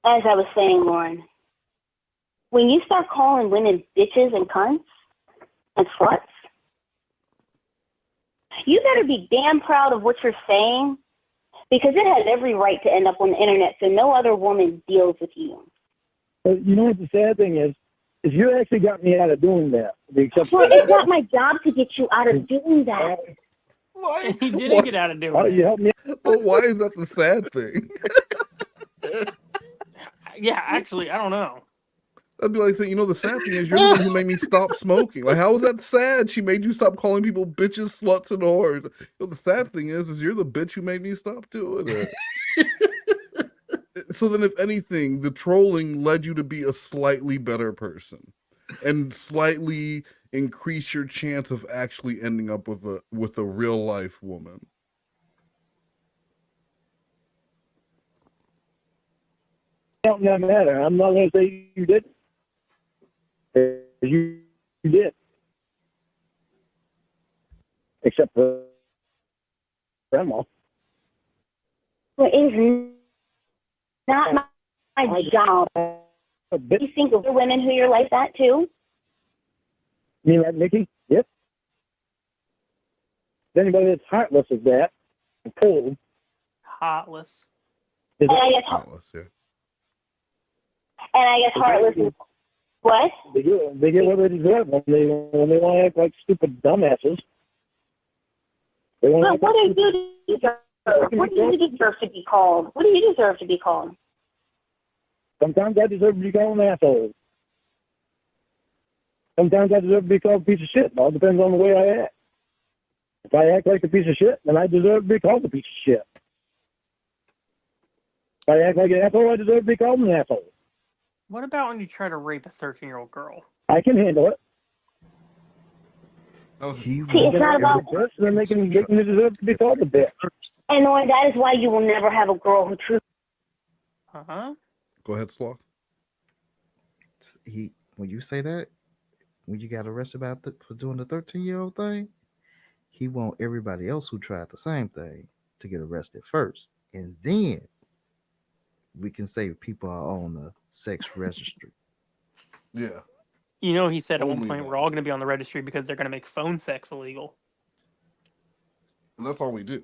As I was saying, Lauren, when you start calling women bitches and cunts and sluts, you better be damn proud of what you're saying because it has every right to end up on the internet so no other woman deals with you. But you know what the sad thing is you actually got me out of doing that. Well, it's not my job to get you out of doing that. Why? He didn't get out of doing it. You helped me. Well, why is that the sad thing? Yeah, actually, I don't know. That'd be like saying, the sad thing is you're the one who made me stop smoking. Like, how is that sad? She made you stop calling people bitches, sluts, and whores. The sad thing is you're the bitch who made me stop doing it. So then, if anything, the trolling led you to be a slightly better person and slightly increase your chance of actually ending up with a real life woman. It doesn't matter. I'm not going to say you did. You did. Except for Grandma. Well, it is not my job. You think of women who you're like that too? You mean like Nikki? Yep. Anybody that's heartless is that. And cold. Heartless. And I guess Heartless, yeah. And I guess heartless is what? They get what they deserve when they want to act like stupid dumbasses. Well, what do you deserve? What do you deserve to be called? What do you deserve to be called? Sometimes I deserve to be called an asshole. Sometimes I deserve to be called a piece of shit. It all depends on the way I act. If I act like a piece of shit, then I deserve to be called a piece of shit. If I act like an asshole, I deserve to be called an asshole. What about when you try to rape a 13-year-old girl? I can handle it. See, it's not about... Then they deserve to be called a bitch. And Lorne, that is why you will never have a girl who truly... Uh-huh. Go ahead, Sloth. When you say that, when you got arrested for doing the 13-year-old thing, he want everybody else who tried the same thing to get arrested first. And then we can say people are on the sex registry. Yeah. He said at one Only point that. we're all going to be on the registry because they're going to make phone sex illegal. And that's all we do.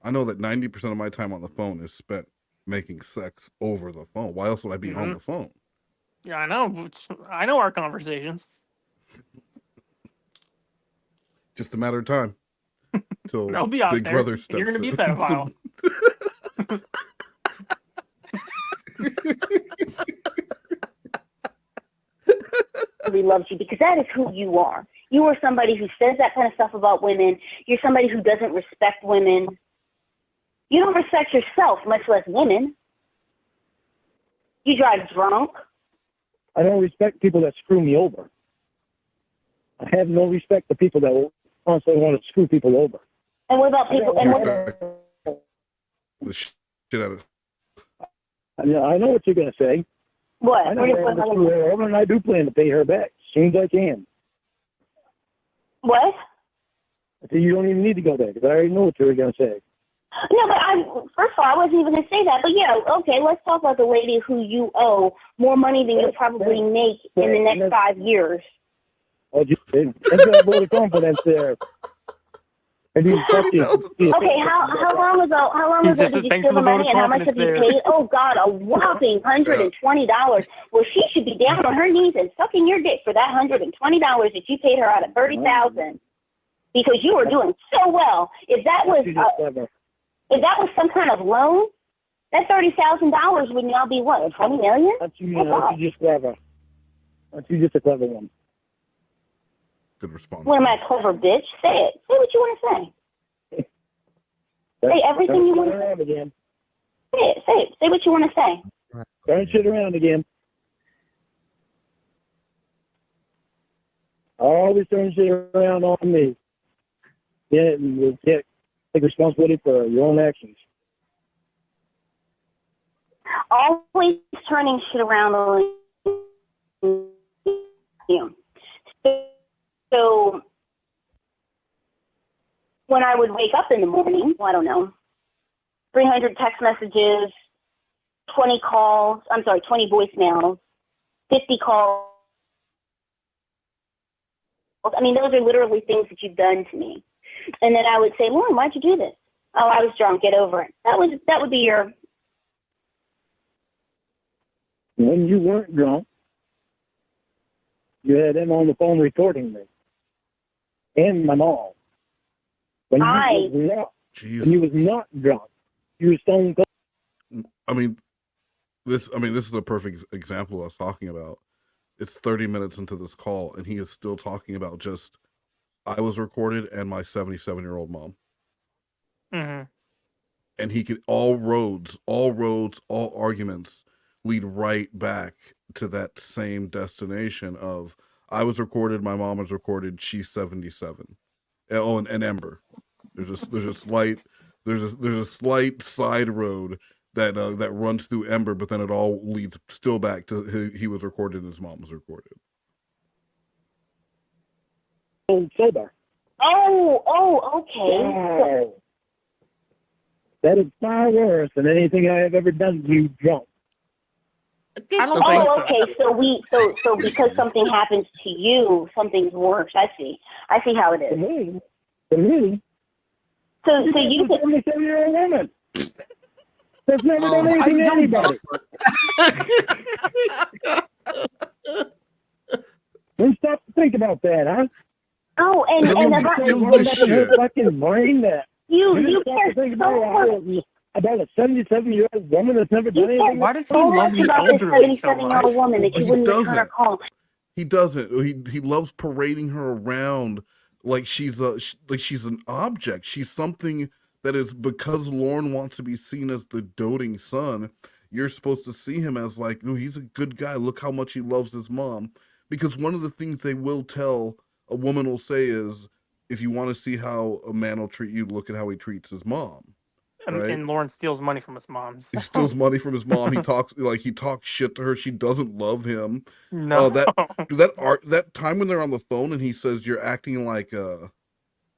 I know that 90% of my time on the phone is spent making sex over the phone. Why else would I be on the phone? Yeah, I know. I know our conversations. Just a matter of time. Till I'll be out Big there. Brother And steps you're going to be a in. pedophile. loves you because that is who you are. You are somebody who says that kind of stuff about women. You're somebody who doesn't respect women. You don't respect yourself, much less women. You drive drunk. I don't respect people that screw me over. I have no respect for people that will constantly want to screw people over. And what about people? The shit out of. I know what you're going to say. What? I know I want to screw her over, and I do plan to pay her back as soon as I can. What? I said, you don't even need to go there because I already know what you're going to say. No, but first of all, I wasn't even going to say that. But yeah, okay, let's talk about the lady who you owe more money than you'll probably make in the next 5 years. Oh, just there's a vote of confidence there. Okay, how long ago did you steal the money and how much have you paid? Oh God, a whopping $120. Well, she should be down on her knees and sucking your dick for that $120 that you paid her out of $30,000 because you were doing so well. If that was some kind of loan, That $30,000 would now be what? $20 million? Aren't you just clever? Aren't you just a clever one? Good response. What am I, a clever bitch? Say it. Say what you want to say. Say everything you want to say. Again. Say it. Say it. Say what you want to say. Turn shit around again. Always turn shit around on me. Yeah, you can't take responsibility for your own actions. Always turning shit around on you. So when I would wake up in the morning, well, I don't know, 300 text messages, 20 voicemails, 50 calls. I mean, those are literally things that you've done to me. And then I would say, Lorne, why'd you do this? Oh, I was drunk. Get over it. That would be your. When you weren't drunk, you had him on the phone recording me. And my mom. When you was not drunk, you were stone cold. I mean, this is a perfect example of what I was talking about. It's 30 minutes into this call, and he is still talking about just, I was recorded and my 77-year-old mom. Mm-hmm. And he could, all roads, all arguments lead right back to that same destination of, I was recorded, my mom was recorded, she's 77. Oh, and Ember. There's a slight side road that runs through Ember, but then it all leads still back to he was recorded and his mom was recorded. Sober. Oh, okay. Wow. That is far worse than anything I have ever done to you drunk. I don't think so. Okay. So because something happens to you, something's worse. I see how it is. For me. So you a 77-year-old woman. That's never done anything to anybody. Then stop to think about that, huh? Oh, and about her fucking brain that you care so much about a 77-year-old woman that's never done anything. Why does he love the elderly so much? 77-year-old woman that you wouldn't return her call. He doesn't. He loves parading her around like she's an object. She's something that is, because Lorne wants to be seen as the doting son, you're supposed to see him as like, oh, he's a good guy. Look how much he loves his mom. Because one of the things they will tell, a woman will say is, if you want to see how a man will treat you, look at how he treats his mom. Right? And Lorne steals money from his mom. So. He steals money from his mom. He talks shit to her. She doesn't love him. No. That time when they're on the phone and he says, you're acting like what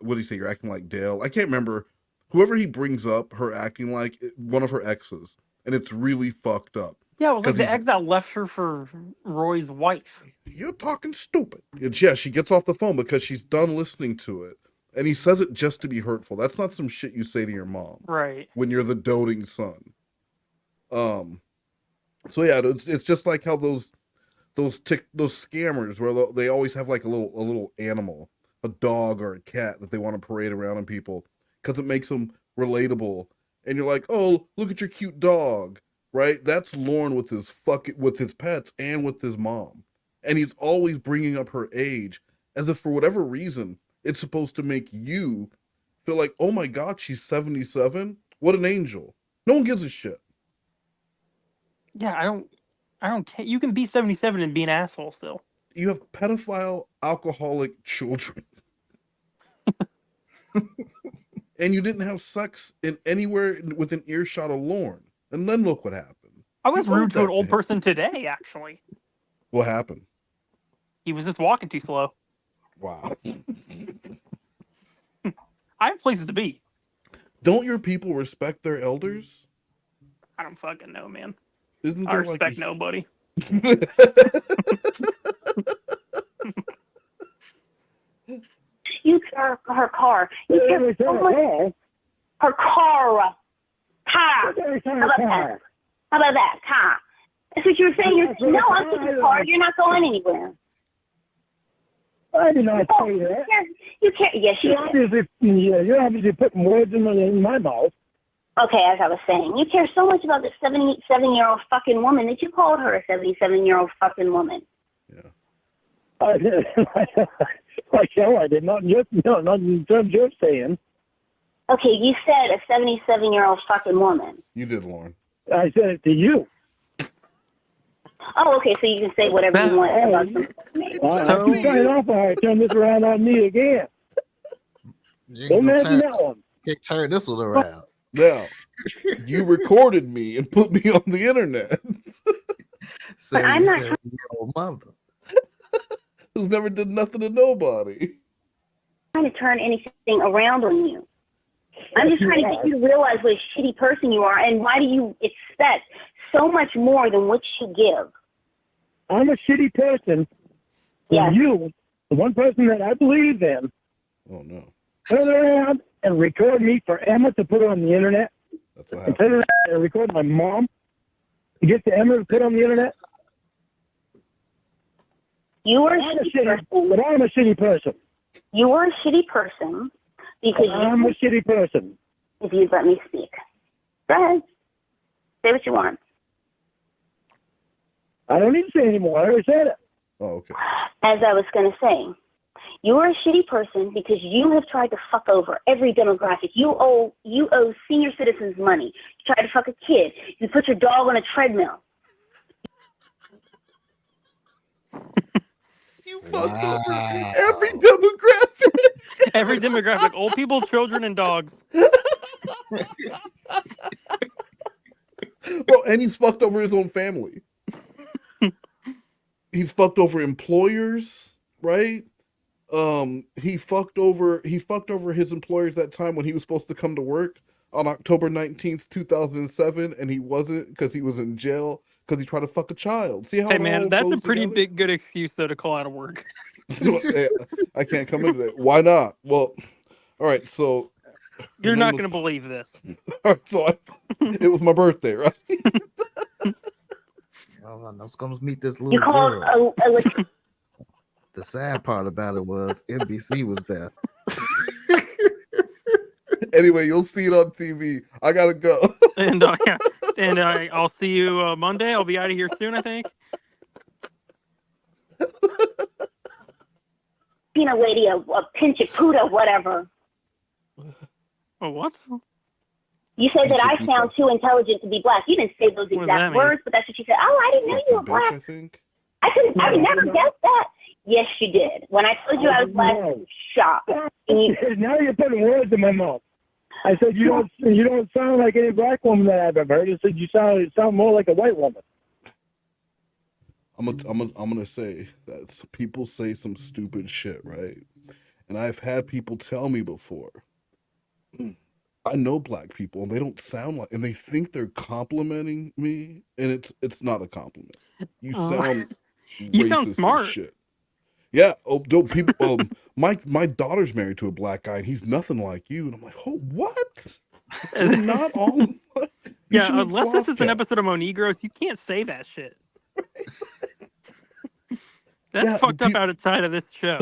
did he say? You're acting like Dale. I can't remember. Whoever he brings up, her acting like one of her exes, and it's really fucked up. Yeah, well, like the ex that left her for Roy's wife. You're talking stupid. Yeah, she gets off the phone because she's done listening to it. And he says it just to be hurtful. That's not some shit you say to your mom. Right. When you're the doting son. So yeah, it's just like how those scammers where they always have like a little animal, a dog or a cat that they want to parade around on people because it makes them relatable. And you're like, oh, look at your cute dog, right? That's Lorne with his pets and with his mom. And he's always bringing up her age as if for whatever reason, it's supposed to make you feel like, oh my God, she's 77? What an angel. No one gives a shit. Yeah, I don't care. You can be 77 and be an asshole still. You have pedophile, alcoholic children. And you didn't have sex in anywhere within earshot of Lorne. And then look what happened. I was rude to an old person today, actually. What happened? He was just walking too slow. Wow. I have places to be. Don't your people respect their elders? I don't fucking know, man. Isn't I there respect nobody. You her car. You care so much. Her car. Car. How about that? How about that? Car. That's what you were saying. No, I'm taking the car. You're not going anywhere. I did not say that. You can't. Yes, you You're obviously putting words in my mouth. Okay, as I was saying, you care so much about this 77-year-old fucking woman that you called her a 77-year-old fucking woman. Yeah. I did. I did not just not in terms you're saying. Okay, you said a 77-year-old fucking woman. You did, Lorne. I said it to you. Oh, okay, so you can say whatever you want about something. I keep trying off on her. Turn this around on me again. Don't mention that one. Can't turn this one around. Now, you recorded me and put me on the internet. But I'm not Your mother. Who's never did nothing to nobody. trying to turn anything around on you. I'm just trying to get you to realize what a shitty person you are, and why do you expect so much more than what you give? I'm a shitty person. Yes. You, the one person that I believe in, Oh, no. turn around and record me for Emma to put on the internet. That's what And turn happened. around and record my mom to get to Emma to put on the internet. You are a I'm a shitty person. But I'm a shitty person. You are a shitty person because I'm a shitty person. if you'd let me speak. Go ahead. Say what you want. I don't need to say anymore. I already said it. Oh, okay. As I was going to say, you are a shitty person because you have tried to fuck over every demographic. You owe senior citizens money. You tried to fuck a kid. You put your dog on a treadmill. You fucked over every demographic. Every demographic, old people, children, and dogs. Bro, and he's fucked over his own family. He's fucked over employers, right? He fucked over his employers that time when he was supposed to come to work on October 19th, 2007, and he wasn't because he was in jail because he tried to fuck a child. See how Hey it man, all that's a goes pretty together? good excuse though to call out of work. I can't come into that. Why not? Well, all right, so You're name not was- going to believe this. all right, so it was my birthday, right? Oh, I was going to meet this You little called girl. a The sad part about it was NBC was there. Anyway, you'll see it on TV. I gotta go. And yeah, and I'll see you Monday. I'll be out of here soon, I think. Latina lady, a pinch of puta, whatever. Oh, what? You said that I Pinch of sound puta. too intelligent to be black. You didn't say those What does that exact mean? words, but that's what you said. Oh, I didn't know you were Fucking bitch, black. I think. I would never guess that. Yes, you did. When I told you I was black, you were shocked. And you, Now you're putting words in my mouth. I said you don't sound like any black woman that I've ever heard. I said you sound more like a white woman. I'm gonna say that people say some stupid shit, right? And I've had people tell me before. I know black people, and they don't sound like, and they think they're complimenting me, and it's not a compliment. You sound You sound racist smart. as shit. Yeah. Oh, don't people. My daughter's married to a black guy, and he's nothing like you. And I'm like, oh, what? We're not all. You Yeah, should meet unless this is an Slothcat. episode of MoNegroes, you can't say that shit. That's Yeah, fucked up outside of this show.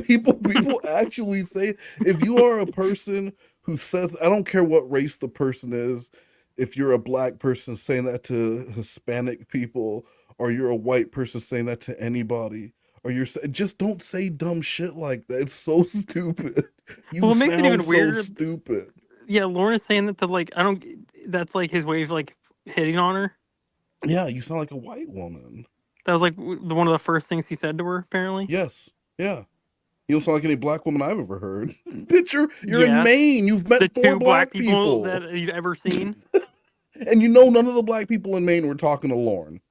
people actually say, if you are a person who says, I don't care what race the person is, if you're a black person saying that to Hispanic people, or you're a white person saying that to anybody, or just don't say dumb shit like that. It's so stupid. You Well, it makes it sound even so weirder. stupid. Yeah, Lorne is saying that to like that's like his way of like hitting on her. Yeah, you sound like a white woman. That was like one of the first things he said to her, apparently. Yes. Yeah. You don't sound like any black woman I've ever heard. Bitch, you're Yeah. in Maine. You've met The 4 two black people people. that you've ever seen. And you know none of the black people in Maine were talking to Lorne.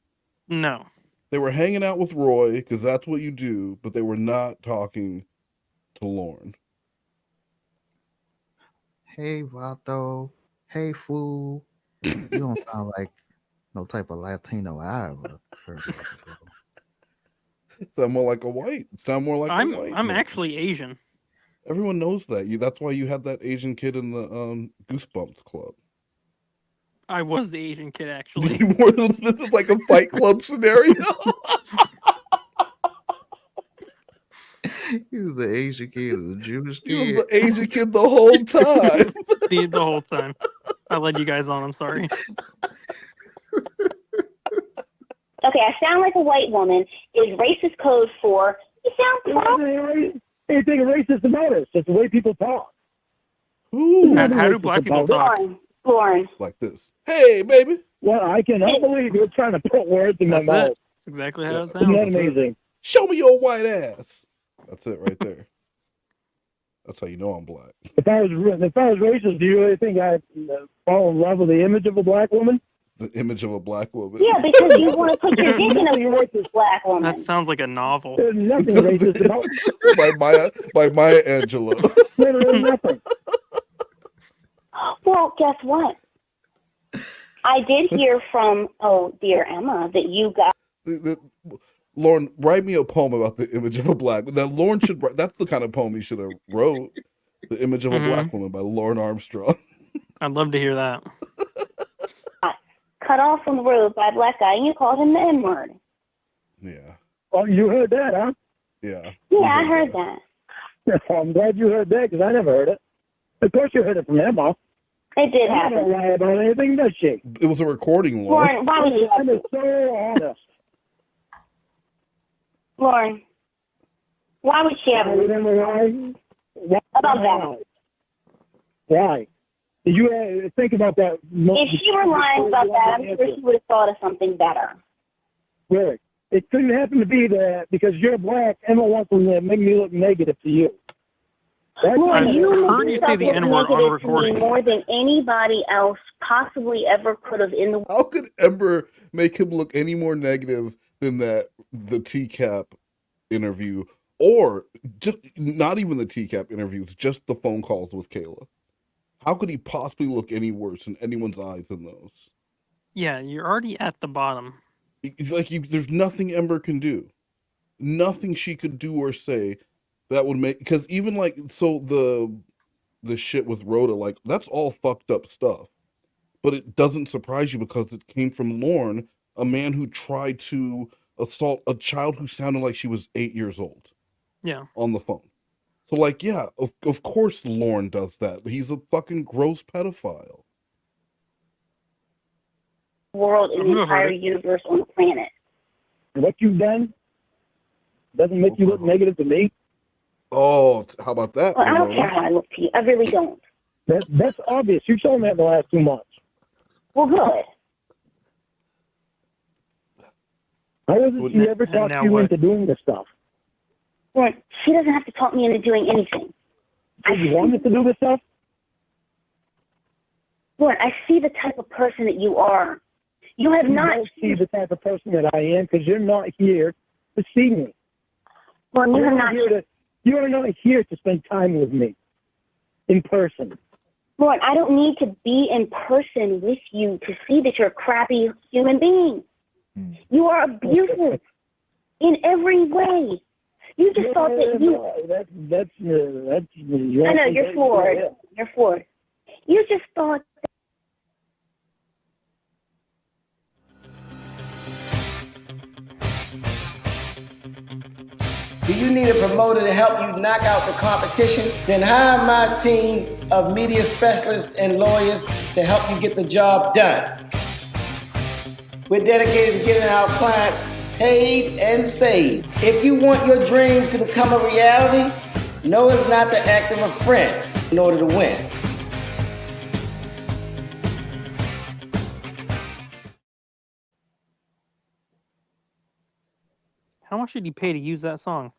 No. They were hanging out with Roy, because that's what you do, but they were not talking to Lorne. Hey, Vato. Hey, fool. You don't sound like no type of Latino I ever heard of. Sound more like a white. Sound more like a white. I'm man. actually Asian. Everyone knows that. That's why you had that Asian kid in the Goosebumps club. I was the Asian kid, actually. This is like a Fight Club scenario. He was an Asian kid, a Jewish He was kid. the Asian kid the whole time. The whole time. I led you guys on. I'm sorry. Okay, I sound like a white woman is racist code for you sound broke. Anything racist about us? It's the way people talk. Ooh. How do black people talk? Lauren. Like this. Hey, baby. Well, I cannot believe you're trying to put words in my That's mouth. it. That's exactly how it Isn't that sounds. amazing? Show me your white ass. That's it right there. That's how you know I'm black. If I was racist, do you really think I'd fall in love with the image of a black woman? The image of a black woman. Yeah, because you want to put your dick in a racist black woman. That sounds like a novel. There's nothing racist about it. by Maya Angelou. Literally nothing. Well, guess what? I did hear from, dear Emma, that you got... Lorne, write me a poem about the image of a black woman. Now, Lorne should write, that's the kind of poem he should have wrote. The Image of a Black Woman by Lorne Armstrong. I'd love to hear that. Cut off on the road by a black guy, and you called him the N-word. Yeah. Oh, you heard that, huh? Yeah. Yeah, I heard that. I'm glad you heard that, because I never heard it. Of course you heard it from Emma. It did She don't happen. lie about anything, does she? It was a recording, Lorne. Lauren, why would you have I'm to? so honest. Lauren, why would she have I to? remember why? About that. Why? Did you think about that? If she were lying about that, I'm sure she would have thought of something better. Really? It couldn't happen to be that because you're black, Emma wants to make me look negative to you. Lauren, I've you heard make you say the yourself N-word look on negative to me recording. more than anybody else possibly ever could have in the... How could Ember make him look any more negative than the TCAP interview, or just not even the TCAP interviews, just the phone calls with Kayla? How could he possibly look any worse in anyone's eyes than those? Yeah, you're already at the bottom. It's like there's nothing Ember can do, nothing she could do or say that would make, because even like, so the shit with Rhoda, like that's all fucked up stuff, but it doesn't surprise you because it came from Lorne, a man who tried to assault a child who sounded like she was 8 years old. Yeah. On the phone. So like, yeah, of course Lorne does that. He's a fucking gross pedophile. world in the entire universe on the planet. What you've done doesn't make you look negative to me. Oh, how about that? Well, I don't care how I look to you. I really don't. That's obvious. You've shown that in the last 2 months. Well, good. How wasn't she ever talked you into doing this stuff? Well, she doesn't have to talk me into doing anything. So you wanted to do this stuff? Well, I see the type of person that you are. You have not don't see the type of person that I am because you're not here to see me. Well, you have not. You are not here to spend time with me in person. Lord, I don't need to be in person with you to see that you're a crappy human being. You are abusive in every way. You just thought that you... That's I know, you're floored. You're floored. You just thought... Do you need a promoter to help you knock out the competition? Then hire my team of media specialists and lawyers to help you get the job done. We're dedicated to getting our clients paid and saved. If you want your dream to become a reality, know it's not the act of a friend in order to win. How much did he pay to use that song?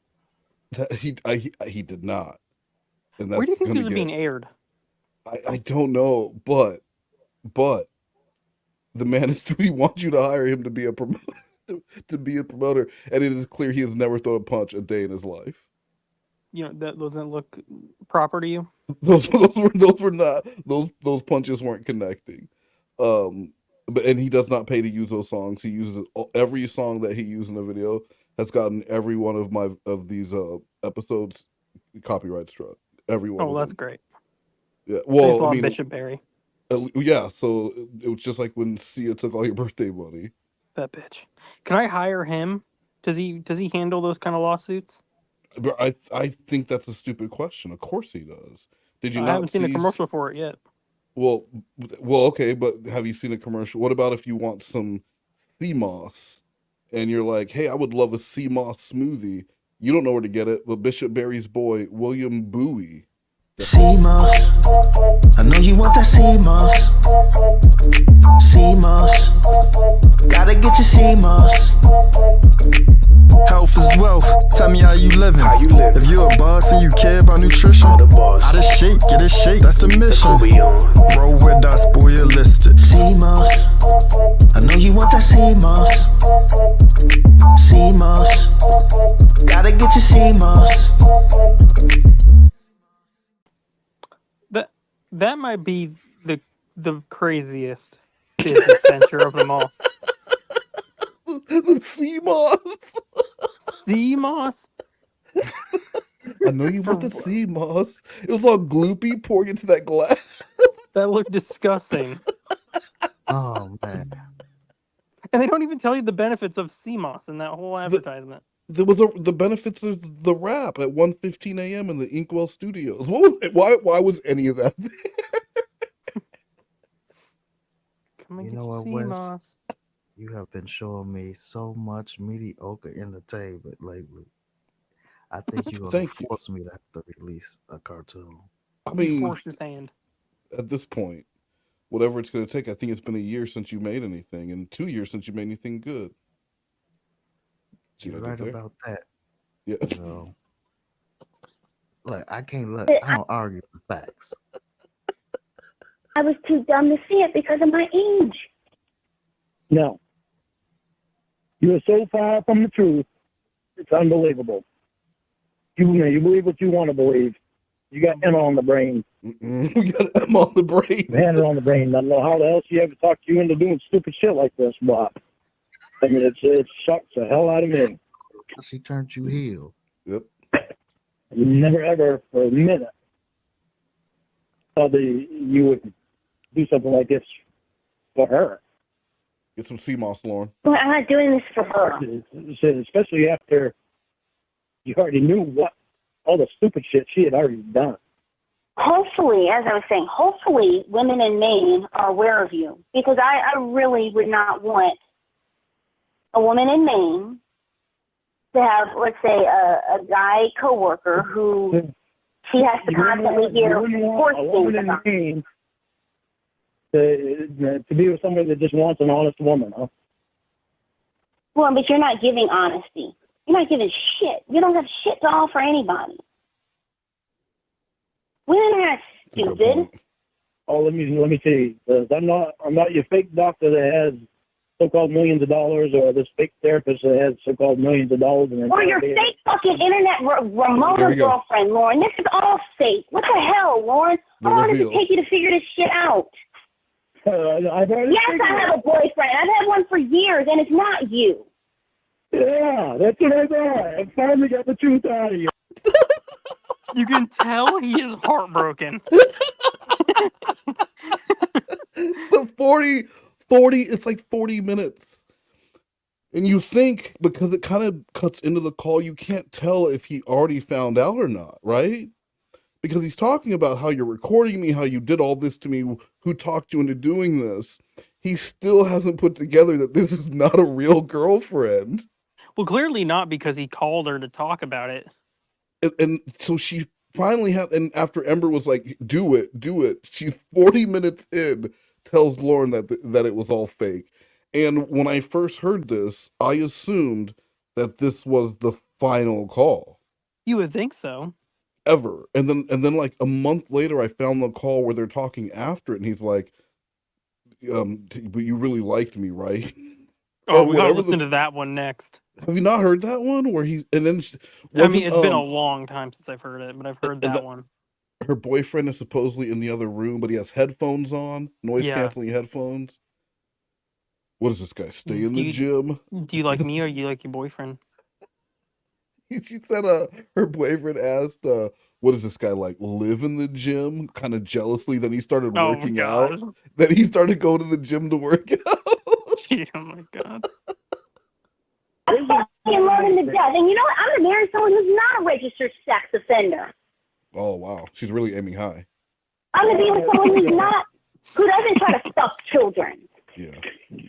He did not. And that's Where do you think gonna these are being aired? I don't know, but the man is he wants you to hire him to be a promoter, to be a promoter, and it is clear he has never thrown a punch a day in his life. You know, that doesn't look proper to you? Those were not those punches weren't connecting. But he does not pay to use those songs. He uses every song that he used in the video has gotten every one of these episodes copyright struck. Every one. Oh, that's great. Yeah. Well, I mean, Bishop Barry. Yeah. So it was just like when Sia took all your birthday money. That bitch. Can I hire him? Does he handle those kind of lawsuits? But I think that's a stupid question. Of course he does. Did you not? I haven't seen a commercial for it yet. Well, okay, but have you seen a commercial? What about if you want some sea moss, and you're like, "Hey, I would love a sea moss smoothie." You don't know where to get it, but Bishop Barry's boy William Bowie. Sea moss. I know you want that sea moss. Sea moss. Gotta get your sea moss. Health is wealth. Tell me how you living. If you're a boss and you care about nutrition, out of shape, get a shake. That's the mission. Roll with us, boy, you're listed. Sea moss. I know you want that sea moss. Sea moss. Gotta get your sea moss. That might be the craziest business venture of them all. The sea moss. Sea moss? I know you want the sea moss. It was all gloopy pouring into that glass. That looked disgusting. Oh man. And they don't even tell you the benefits of sea moss in that whole advertisement. There was the benefits of the rap at 1:15 a.m. in the Inkwell Studios. What was why was any of that there? Come and You get know your what, sea Wes? moss. You have been showing me so much mediocre entertainment lately. I think you're gonna Thank you. force me to have to release a cartoon. I He mean, forced his hand. at this point, whatever it's going to take, I think it's been a year since you made anything, and 2 years since you made anything good. See You're what I right did there? about that. Yeah. You know, look, I don't argue with facts. I was too dumb to see it because of my age. No. You are so far from the truth. It's unbelievable. You believe what you want to believe. You got Emma on the brain. We got Emma on the brain. Hannah on the brain. I don't know how the hell she ever talked you into doing stupid shit like this, but I mean, it shocks the hell out of me. She turned you heel. Yep. Never ever for a minute thought that you would do something like this for her. Get some sea moss, Lorne. Well, I'm not doing this for her. Especially after you already knew what all the stupid shit she had already done. Hopefully, as I was saying, hopefully women in Maine are aware of you. Because I really would not want a woman in Maine to have, let's say, a guy coworker who she has to constantly hear horse a woman things in about. Maine to be with somebody that just wants an honest woman, huh? Well, but you're not giving honesty. You're not giving shit. You don't have shit to offer anybody. Women are not stupid. Oh, let me see. I'm not your fake doctor that has so-called millions of dollars, or this fake therapist that has so-called millions of dollars. Or your fake fucking internet Ramonuh girlfriend, Lauren. This is all fake. What the hell, Lauren? How long does it take you to figure this shit out? Yes, I have a boyfriend. I've had one for years, and it's not you. Yeah, that's what I thought. I finally got the truth out of you. You can tell he is heartbroken. The 40, it's like 40 minutes. And you think, because it kind of cuts into the call, you can't tell if he already found out or not, right? Because he's talking about how you're recording me, how you did all this to me, who talked you into doing this. He still hasn't put together that this is not a real girlfriend. Well, clearly not, because he called her to talk about it. And so she finally and after Ember was like, do it. She's 40 minutes in, tells Lorne that it was all fake. And when I first heard this, I assumed that this was the final call. You would think so. Ever. And then like a month later, I found the call where they're talking after it, and he's like, but you really liked me, right? Oh, we gotta listen to that one next. Have you not heard that one? Where I mean, it's been a long time since I've heard it, but I've heard that one. Her boyfriend is supposedly in the other room, but he has headphones on, noise-canceling headphones. What does this guy stay in the gym? Do you like me or you like your boyfriend? She said her boyfriend asked, what does this guy like, live in the gym? Kind of jealously. Then he started working out. Then he started going to the gym to work out. Oh my God. I'm fucking loving to death. And you know what? I'm going to marry someone who's not a registered sex offender. Oh, wow. She's really aiming high. I'm going to be with someone who's not Who doesn't try to stuff children? Yeah.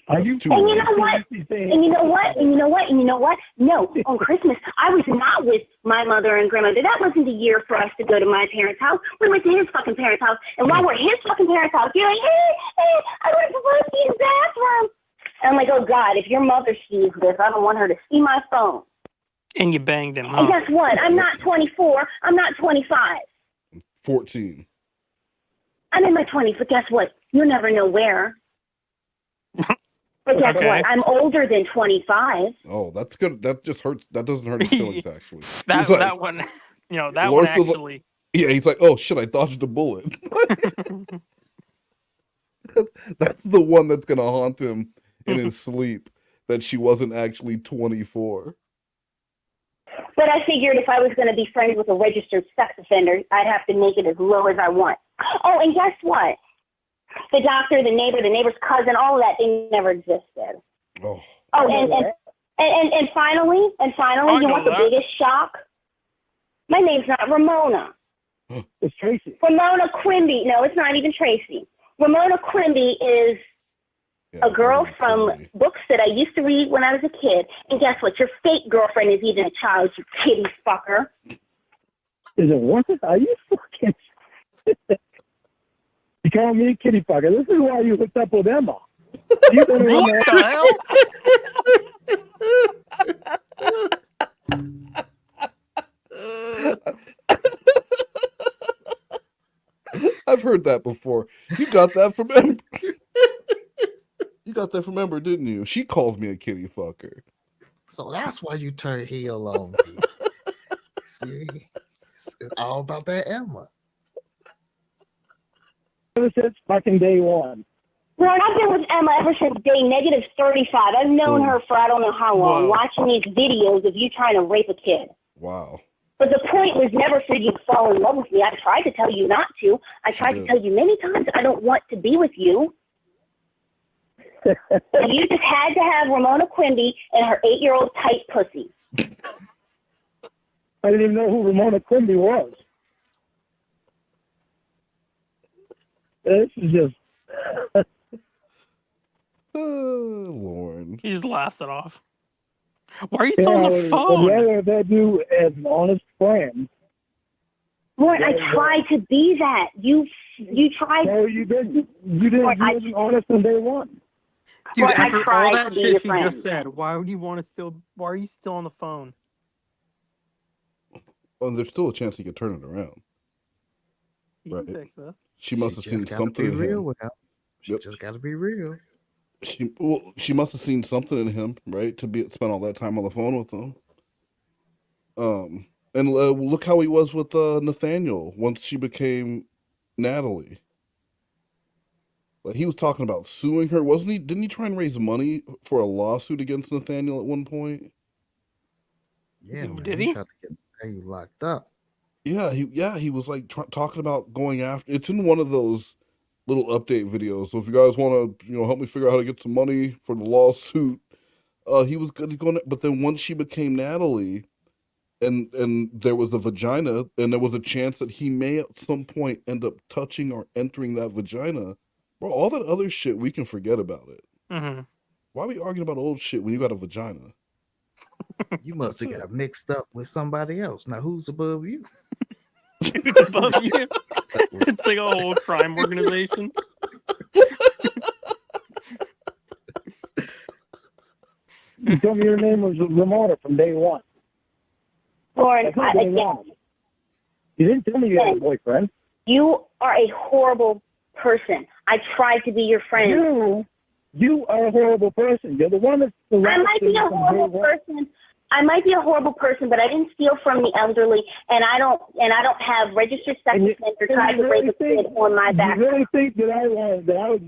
And you know what? And you know what? And you know what? And you know what? No, on Christmas, I was not with my mother and grandmother. That wasn't the year for us to go to my parents' house. We went to his fucking parents' house. And while we're at his fucking parents' house, you're like, hey, I went to the bathroom. And I'm like, oh, God, if your mother sees this, I don't want her to see my phone. And you banged him, huh? And guess what? I'm not 24. I'm not 25. 14. I'm in my 20s, but guess what? You'll never know where. But guess what? I'm older than 25. Oh, that's good. That just hurts. That doesn't hurt his feelings, actually. That one, you know, that one actually. Yeah, he's like, oh shit, I dodged a bullet. That's the one that's gonna haunt him in his sleep. That she wasn't actually 24. But I figured if I was going to be friends with a registered sex offender, I'd have to make it as low as I want. Oh, and guess what? The doctor, the neighbor's cousin, all of that, they never existed. Oh. Oh, and finally, you want the biggest shock? My name's not Ramona. It's Tracy. Ramona Quimby. No, it's not even Tracy. Ramona Quimby is a girl from books that I used to read when I was a kid. And guess what? Your fake girlfriend is even a child, you kitty fucker. Is it what? Are you fucking... You call me kitty fucker. This is why you hooked up with Emma. You better what the hell? I've heard that before. You got that from Ember. You got that from Ember, didn't you? She called me a kitty fucker. So that's why you turned heel on me. See? It's all about that Emma. Ever since fucking day one. Lorne, I've been with Emma ever since day -35. I've known her for I don't know how long, watching these videos of you trying to rape a kid. Wow. But the point was never for you to fall in love with me. I tried to tell you not to. I tried to tell you many times I don't want to be with you. So you just had to have Ramona Quimby and her 8-year-old tight pussy. I didn't even know who Ramona Quimby was. This is just... Lorne. He just laughs it off. Why are you still on the phone? I'd rather have had you as an honest friend. Lorne, I tried to be that. You tried. No, you didn't. You didn't. Lorne, you wasn't honest from day one. Dude, Lorne, after I tried all that to be shit your she friend. just said, why would you want to still? Why are you still on the phone? Oh, there's still a chance he could turn it around. You can text us. She must have seen something in real him. with him. She just got to be real. She must have seen something in him, right? To spend all that time on the phone with him. And look how he was with Nathaniel once she became Natalie. Like he was talking about suing her, wasn't he? Didn't he try and raise money for a lawsuit against Nathaniel at one point? Yeah, man, did he? Tried to get you locked up. Yeah, he was like talking about going after. It's in one of those little update videos. So if you guys want to, help me figure out how to get some money for the lawsuit, he was going. But then once she became Natalie, and there was a vagina, and there was a chance that he may at some point end up touching or entering that vagina. Bro, all that other shit, we can forget about it. Mm-hmm. Why are we arguing about old shit when you got a vagina? You must have got mixed up with somebody else. Now, who's above you? Above you? It's like a whole crime organization. You told me your name was Ramona from day one. Lorne, you didn't tell me you had a boyfriend. You are a horrible person. I tried to be your friend. You are a horrible person. You're the one that's... I might be a horrible person. I might be a horrible person, but I didn't steal from the elderly, and I don't have registered sex offender trying to rape a kid on my back. You really think that I was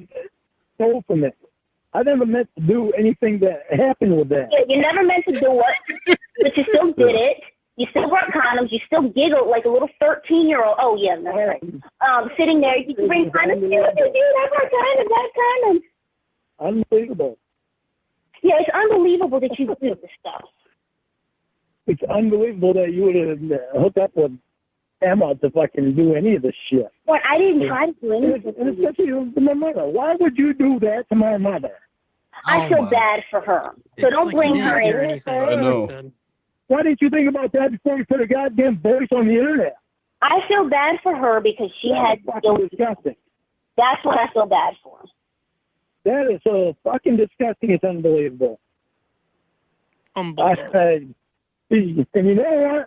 stole from it? I never meant to do anything that happened with that. Yeah, you never meant to do it, but you still did it. You still brought condoms. You still giggled like a little 13-year-old. Oh, yeah, that's right. Sitting there, you can bring condoms. Dude, I brought condoms. Unbelievable. Yeah, it's unbelievable that you do this stuff. It's unbelievable that you would have hooked up with Emma to fucking do any of this shit. What? I didn't try to do anything. And especially to my mother. Why would you do that to my mother? I feel bad for her. So don't bring her in. I know. Why didn't you think about that before you put a goddamn voice on the internet? I feel bad for her because she had fucking disgusting. That's what I feel bad for. That is so fucking disgusting. It's unbelievable. And you know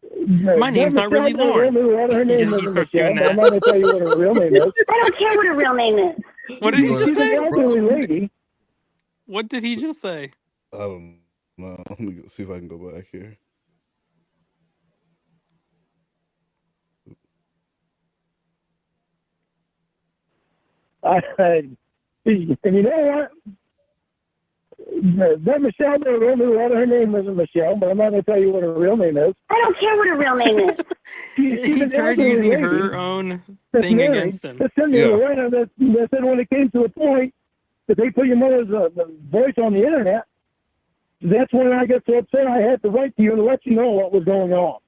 what? My name's not really Lorne. Her name You isn't start Michelle, doing but I'm that. not going to tell you what her real name is. I don't care what her real name is. What did he just She's say? an elderly lady. What did he just say? I don't know. Let me see if I can go back here. And you know what? That Michelle, her name isn't Michelle, but I'm not going to tell you what her real name is. I don't care what her real name is. She's He an tried elderly using lady her own that's thing married. against him. That's in there, right on that said when it came to a point that they put your mother's voice on the internet, that's when I got so upset I had to write to you to let you know what was going on.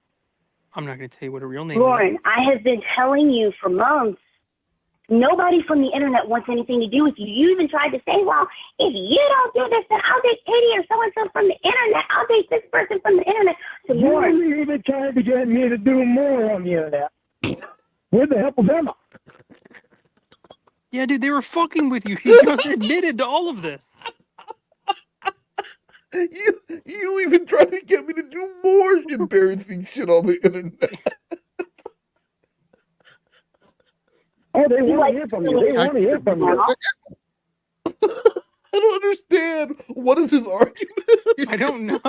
I'm not going to tell you what her real name Lorne, is. I have been telling you for months. Nobody from the internet wants anything to do with you. You even tried to say, well, if you don't do this, then I'll date Katie or so-and-so from the internet. I'll date this person from the internet. So, Lorne, You even tried to get me to do more on the internet. Where the hell was Emma? Yeah, dude, they were fucking with you. She just admitted to all of this. You even tried to get me to do more embarrassing shit on the internet. Oh, they want to hear from you. They want to hear from you. I don't understand. What is his argument? I don't know.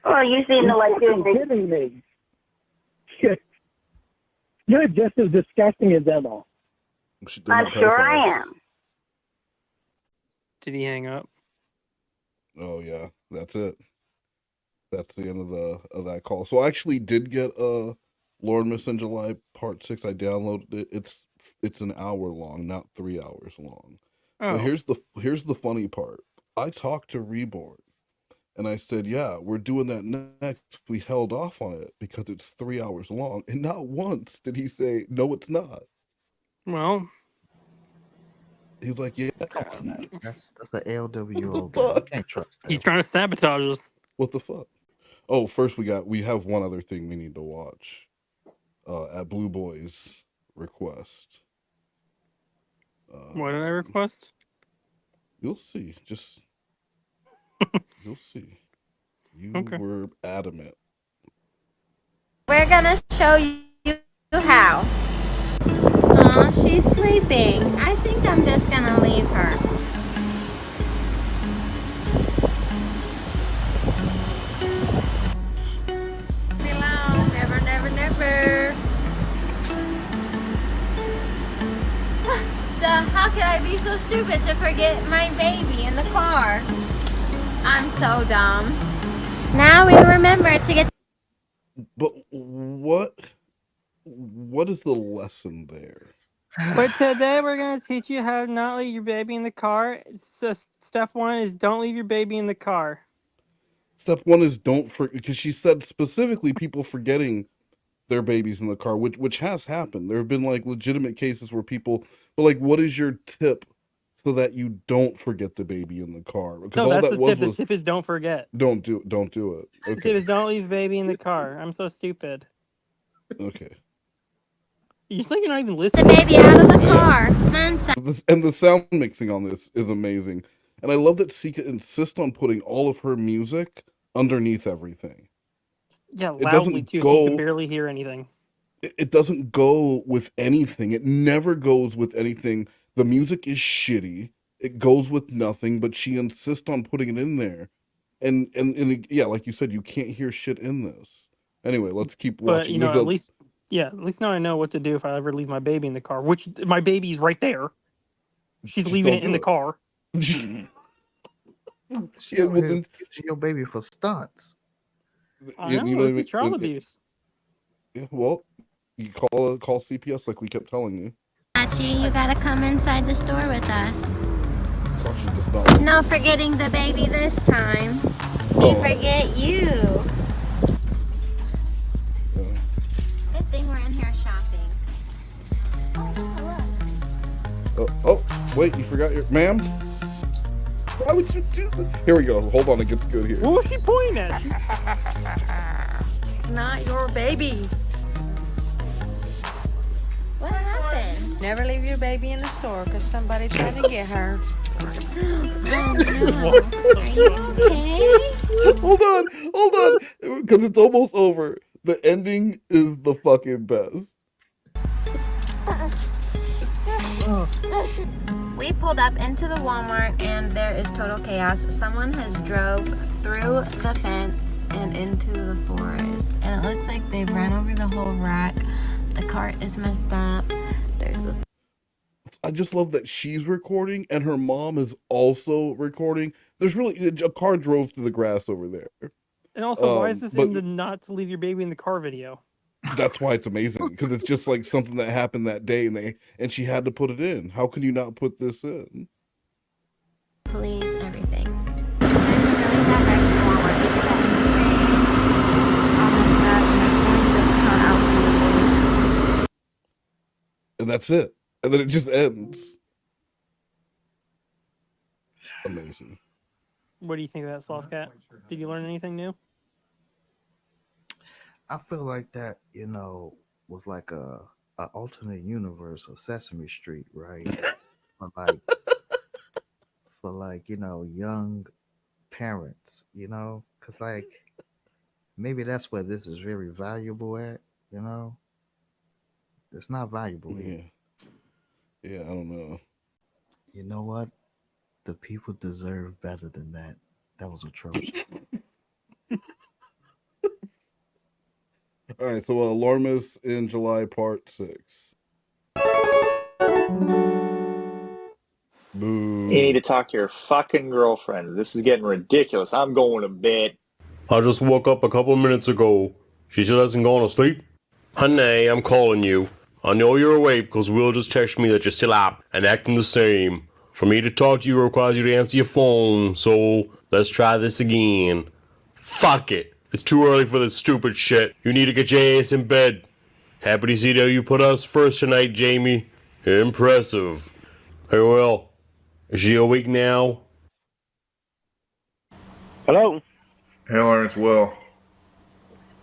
oh, you seem to like doing You're things. kidding me. You're just as disgusting as Emma. I'm sure I am. Did he hang up? Oh yeah, that's it. That's the end of that call. So I actually did get Lornemas in July Part 6. I downloaded it. It's an hour long, not 3 hours long. Oh. But here's the funny part. I talked to Reborn, and I said, "Yeah, we're doing that next." We held off on it because it's 3 hours long, and not once did he say, "No, it's not." Well, he was like, "Yeah." That's an LWO guy. You can't trust that. He's trying to sabotage us. What the fuck? Oh, first we have one other thing we need to watch. At Blue Boy's request. What did I request? You'll see. You'll see. You were adamant. We're gonna show you how. Aw, she's sleeping. I think I'm just gonna leave her. Leave me alone. Never, never, never. Duh, how could I be so stupid to forget my baby in the car? I'm so dumb. Now we remember to get. But what is the lesson there? But today we're going to teach you how to not leave your baby in the car. So step 1 is don't leave your baby in the car. Step 1 is don't forget, because she said specifically people forgetting their babies in the car, which has happened. There have been like legitimate cases where people, but like, what is your tip so that you don't forget the baby in the car? Because No, all that's that the was tip. The tip is don't forget. Don't do it. The Okay. tip is don't leave baby in the car. I'm so stupid. Okay. You think you're not even listening? The baby out of the car. And the sound mixing on this is amazing. And I love that Seekah insists on putting all of her music underneath everything. Yeah, It loudly doesn't too. go- So you can barely hear anything. It doesn't go with anything. It never goes with anything. The music is shitty. It goes with nothing, but she insists on putting it in there. And yeah, like you said, you can't hear shit in this. Anyway, let's keep But watching. you know, There's at least now I know what to do if I ever leave my baby in the car. Which my baby's right there. She's Just leaving don't it in do the it. car. She over here using your baby for stunts. I know, this is child abuse. Yeah, well, you call CPS like we kept telling you. Archie, you gotta come inside the store with us. She's just not. No forgetting the baby this time. me forget you. Good thing we're in here shopping. Oh, wait, you forgot your... Ma'am? Why would you do that? Here we go. Hold on, it gets good here. What was she pointing at? Not your baby. What happened? Never leave your baby in the store because somebody tried to get her. Oh no. Are you okay? Hold on. Because it's almost over. The ending is the fucking best. We pulled up into the Walmart and there is total chaos. Someone has drove through the fence and into the forest. And it looks like they've ran over the whole rack. The cart is messed up. I just love that she's recording and her mom is also recording. There's really... A car drove through the grass over there. And also, why is this in the not to leave your baby in the car video? That's why it's amazing, because it's just like something that happened that day, and she had to put it in. How can you not put this in? Police, everything. And that's it. And then it just ends. Amazing. What do you think of that, Sloth Cat? Did you learn anything new? I feel like that, was like a alternate universe of Sesame Street, right? for young parents, because maybe that's where this is very valuable at, It's not valuable here. Yeah, I don't know. You know what? The people deserve better than that. That was atrocious. All right, so Lornemas in July, part 6. Boo. You need to talk to your fucking girlfriend. This is getting ridiculous. I'm going to bed. I just woke up a couple minutes ago. She still hasn't gone to sleep? Honey, I'm calling you. I know you're awake because Will just texted me that you're still up and acting the same. For me to talk to you requires you to answer your phone, so let's try this again. Fuck it. It's too early for this stupid shit. You need to get your ass in bed. Happy to see that you put us first tonight, Jamie. Impressive. Hey, Will. Is she awake now? Hello? Hey, Lawrence, Will.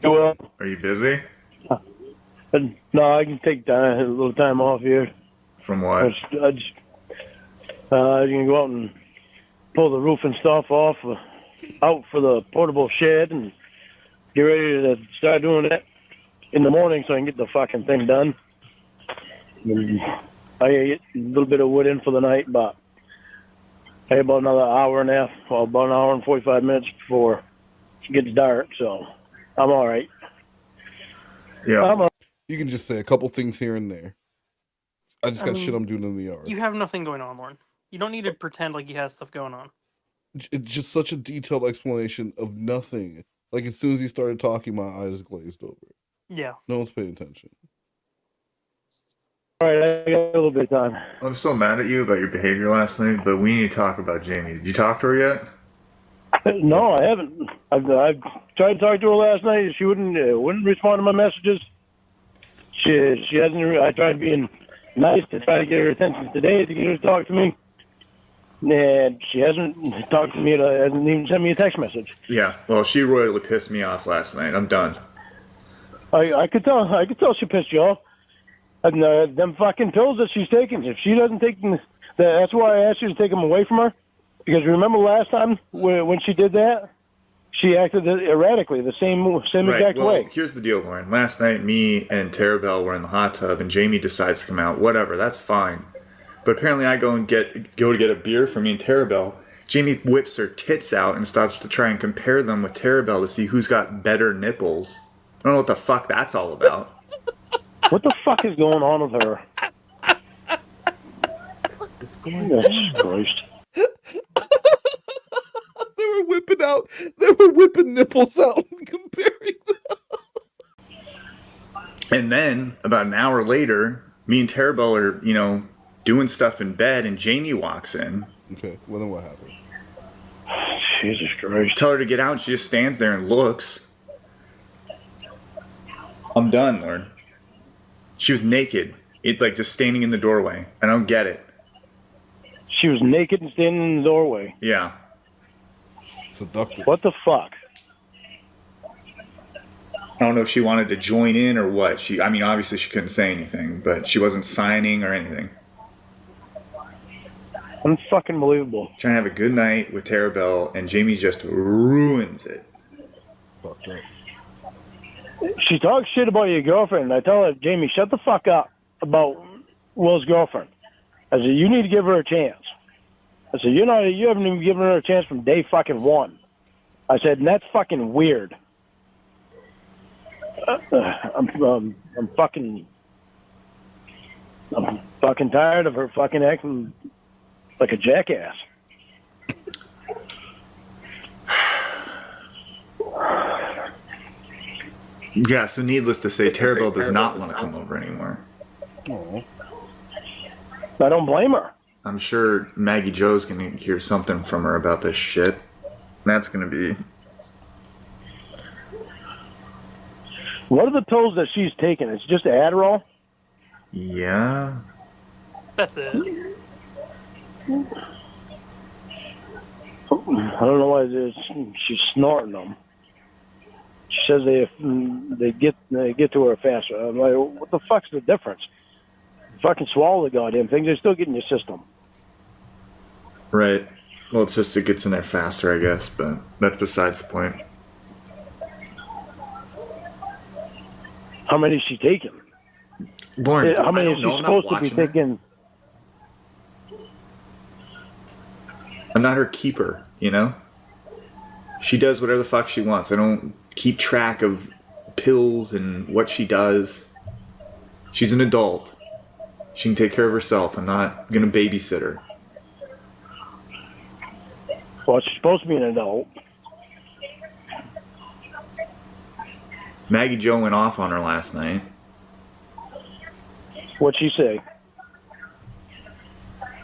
Hey, Will. Are you busy? No, I can take a little time off here. From what? You can go out and pull the roof and stuff off, out for the portable shed, and get ready to start doing that in the morning so I can get the fucking thing done. And I get a little bit of wood in for the night, but I have about another hour and a half, well, about an hour and 45 minutes before it gets dark, so I'm all right. Yeah. You can just say a couple things here and there. I just got shit I'm doing in the yard. You have nothing going on, Lorne. You don't need to pretend like you have stuff going on. It's just such a detailed explanation of nothing. Like, as soon as he started talking, my eyes glazed over. Yeah. No one's paying attention. All right, I got a little bit of time. I'm so mad at you about your behavior last night, but we need to talk about Jamie. Did you talk to her yet? No, I haven't. I've tried to talk to her last night. She wouldn't respond to my messages. She hasn't. I tried being nice to try to get her attention today to get her to talk to me, and she hasn't talked to me. Hasn't even sent me a text message. Yeah. Well, she royally pissed me off last night. I'm done. I could tell. I could tell she pissed you off. And them fucking pills that she's taking. If she doesn't take them, that's why I asked you to take them away from her. Because remember last time when she did that, she acted erratically, the same Right. exact Well, way. here's the deal, Lauren. Last night, me and Tarabelle were in the hot tub, and Jamie decides to come out. Whatever, that's fine. But apparently, I go to get a beer for me and Tarabelle. Jamie whips her tits out and starts to try and compare them with Tarabelle to see who's got better nipples. I don't know what the fuck that's all about. What the fuck is going on with her? What is going on? Christ. They were whipping nipples out and comparing them. And then, about an hour later, me and Tarabelle are, doing stuff in bed, and Jamie walks in. Okay, well then what happened? Jesus Christ. Tell her to get out, and she just stands there and looks. I'm done, Lorne. She was naked. Like just standing in the doorway. I don't get it. She was naked and standing in the doorway. Yeah. Seductive. What the fuck? I don't know if she wanted to join in or what. I mean, obviously she couldn't say anything, but she wasn't signing or anything. Unfucking believable. Trying to have a good night with Tara Bell, and Jamie just ruins it. Fucked up. She talks shit about your girlfriend. I tell her, Jamie, shut the fuck up about Will's girlfriend. I said, you need to give her a chance. I said, you haven't even given her a chance from day fucking one. I said, and that's fucking weird. I'm fucking tired of her fucking acting like a jackass. Yeah, so needless to say, Tara Bell does not want to come over anymore. Aww. I don't blame her. I'm sure Maggie Joe's going to hear something from her about this shit. That's going to be... What are the pills that she's taking? It's just Adderall? Yeah. That's it. I don't know why she's snorting them. She says they get to her faster. I'm like, what the fuck's the difference? Fucking swallow the goddamn thing. They're still getting your system. Right. Well, it's just it gets in there faster, I guess, but that's besides the point. How many is she taking? Lorne, how many is she supposed to be taking? I'm not her keeper, you know? She does whatever the fuck she wants. I don't keep track of pills and what she does. She's an adult. She can take care of herself. I'm not going to babysit her. Well, she's supposed to be an adult. Maggie Joe went off on her last night. What'd she say?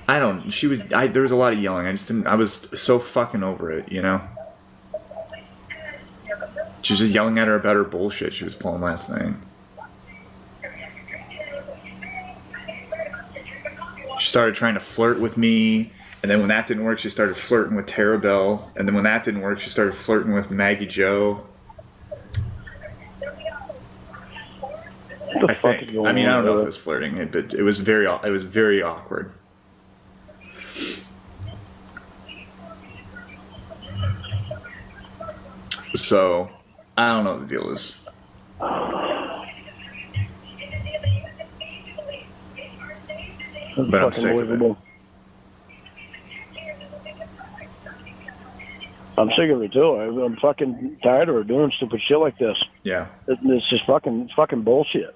There was a lot of yelling. I was so fucking over it, you know? She was just yelling at her about her bullshit she was pulling last night. She started trying to flirt with me, and then when that didn't work, she started flirting with Tara Bell, and then when that didn't work, she started flirting with Maggie Joe. I think. I mean, I don't know if it was flirting, but it was very awkward. So, I don't know what the deal is. But I'm sick of it. I'm sick of it too. I'm fucking tired of her doing stupid shit like this. Yeah. It's just fucking bullshit.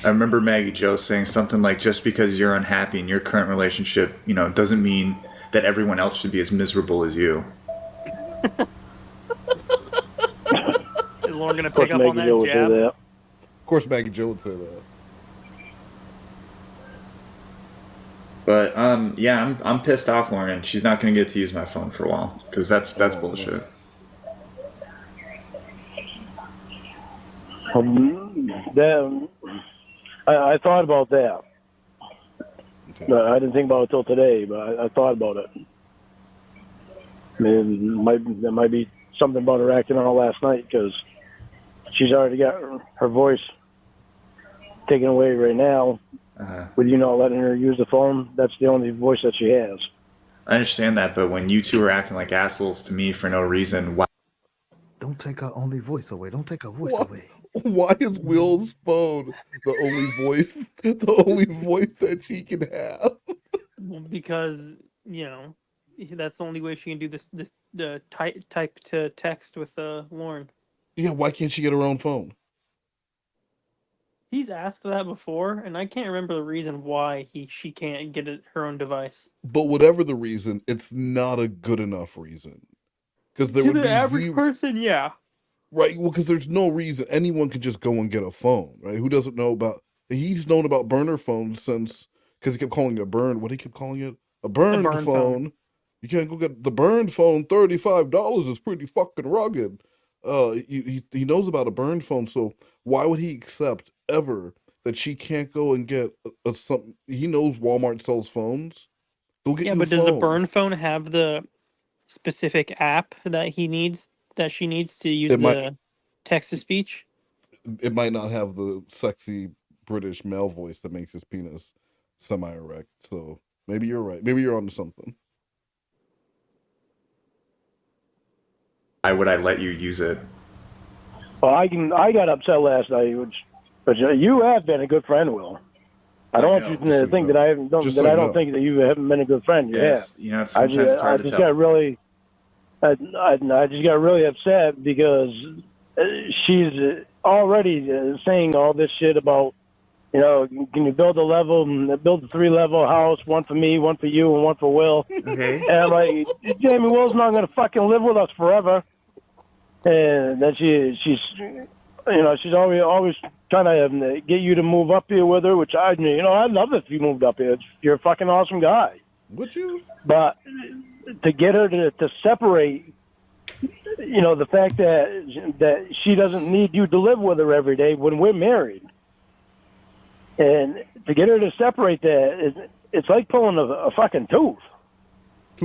I remember Maggie Joe saying something like, just because you're unhappy in your current relationship, doesn't mean that everyone else should be as miserable as you. Is Lorne going to pick up on that jab? Of course Maggie Joe would say that. But, yeah, I'm pissed off, Lorne. She's not going to get to use my phone for a while, because that's bullshit. I thought about that. Okay. I didn't think about it till today, but I thought about it. I mean, there might be something about her acting out last night, because she's already got her voice taken away right now. With you not letting her use the phone, that's the only voice that she has. I understand that, but when you two are acting like assholes to me for no reason, why? Don't take her only voice away. Don't take her voice away. Why is Will's phone the only voice that she can have? Because that's the only way she can do the type to text with Lorne. Yeah, why can't she get her own phone? He's asked that before, and I can't remember the reason why she can't get her own device. But whatever the reason, it's not a good enough reason. Because there would be average person, yeah. Right, well, because there's no reason anyone could just go and get a phone, right? Who doesn't know about? He's known about burner phones since, because he kept calling it a burn. What did he keep calling it? A burned burn phone. You can't go get the burned phone. $35 is pretty fucking rugged. He knows about a burned phone, so why would he accept ever that she can't go and get something? He knows Walmart sells phones. Go get Yeah, you a but does the phone. burn phone have the specific app that she needs to use It might. the text to speech? It might not have the sexy British male voice that makes his penis semi-erect. So maybe you're right. Maybe you're onto something. Why would I let you use it? Well, I got upset last night, but you have been a good friend, Will. I don't want you to think that I haven't done, that I don't think that you haven't been a good friend. You Yes, have. you know, sometimes it's hard to just tell. got really, I just got really upset because she's already saying all this shit about, you know, can you build a 3-level house, one for me, one for you, and one for Will. Okay. And I'm like, Jamie, Will's not going to fucking live with us forever. And then she's, you know, she's always trying to get you to move up here with her, which I'd love if you moved up here. You're a fucking awesome guy. Would you? But to get her to separate, you know, the fact that she doesn't need you to live with her every day when we're married, and to get her to separate that, it's like pulling a fucking tooth.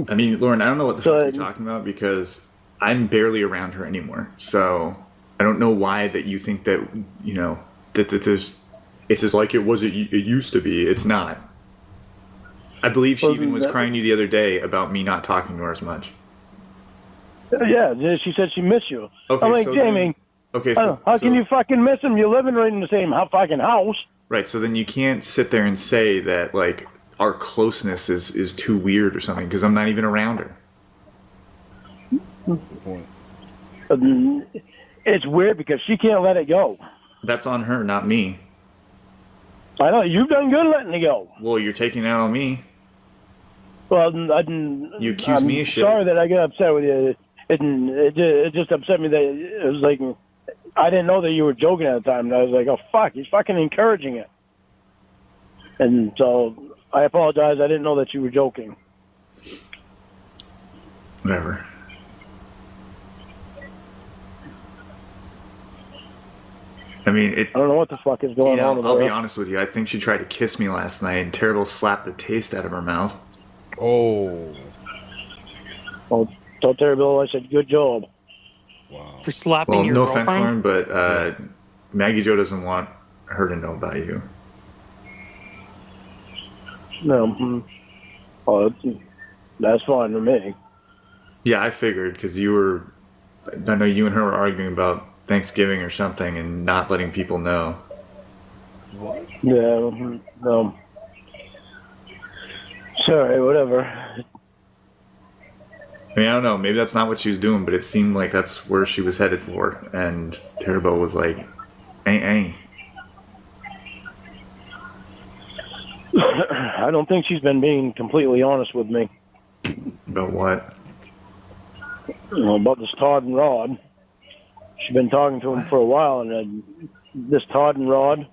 I mean, Lauren, I don't know what the fuck you're talking about because I'm barely around her anymore. So I don't know why that you think that, you know, that it's as like it used to be. It's not. I believe she even was crying to you the other day about me not talking to her as much. Yeah, she said she missed you. Okay, I'm like, so Jamie, how can you fucking miss him? You're living right in the same fucking house. Right, so then you can't sit there and say that, like, our closeness is too weird or something, because I'm not even around her. Good point. It's weird because she can't let it go. That's on her, not me. I know, you've done good letting it go. Well, you're taking it out on me. Well, you accuse me of shit. Sorry that I got upset with you. It just upset me that it was like, I didn't know that you were joking at the time. And I was like, oh, fuck, he's fucking encouraging it. And so I apologize. I didn't know that you were joking. Whatever. I mean, I don't know what the fuck is going on. I'll be honest with you. I think she tried to kiss me last night, and Terrible slapped the taste out of her mouth. Oh. Well, tell Terrible I said good job. Wow. For slapping your no girlfriend? offense, Lauren, but Maggie Jo doesn't want her to know about you. No. Oh, that's fine with me. Yeah, I figured, because I know you and her were arguing about Thanksgiving or something and not letting people know. What? Yeah, no. Sorry, whatever. I mean, I don't know. Maybe that's not what she was doing, but it seemed like that's where she was headed for. And Terrible was like, "Hey." I don't think she's been being completely honest with me. About what? About this Todd and Rod. She's been talking to him for a while, and this Todd and Rod,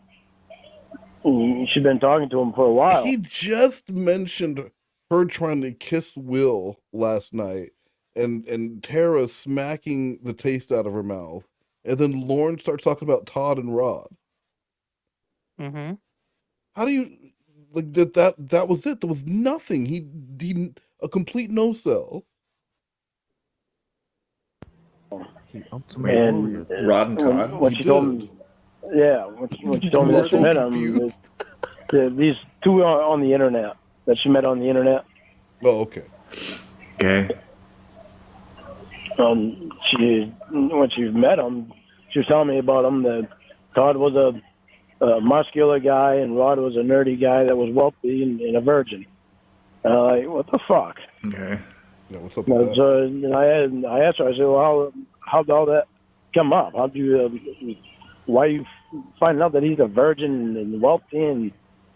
she's been talking to him for a while. He just mentioned her trying to kiss Will last night, and Tara smacking the taste out of her mouth, and then Lorne starts talking about Todd and Rod. Mm-hmm. How do you like that was it? There was nothing. He a complete no sell. And Rod and Todd. When she told me, yeah, when she told me that she met him, these two are on the internet. That she met on the internet. Oh, okay. Okay. When she met him, she was telling me about him. That Todd was a muscular guy, and Rod was a nerdy guy that was wealthy and a virgin. Like, what the fuck? Okay. Yeah, what's up with that? So, and I asked her. I said, "Well, how did all that come up? How do you? Why you find out that he's a virgin and wealthy? And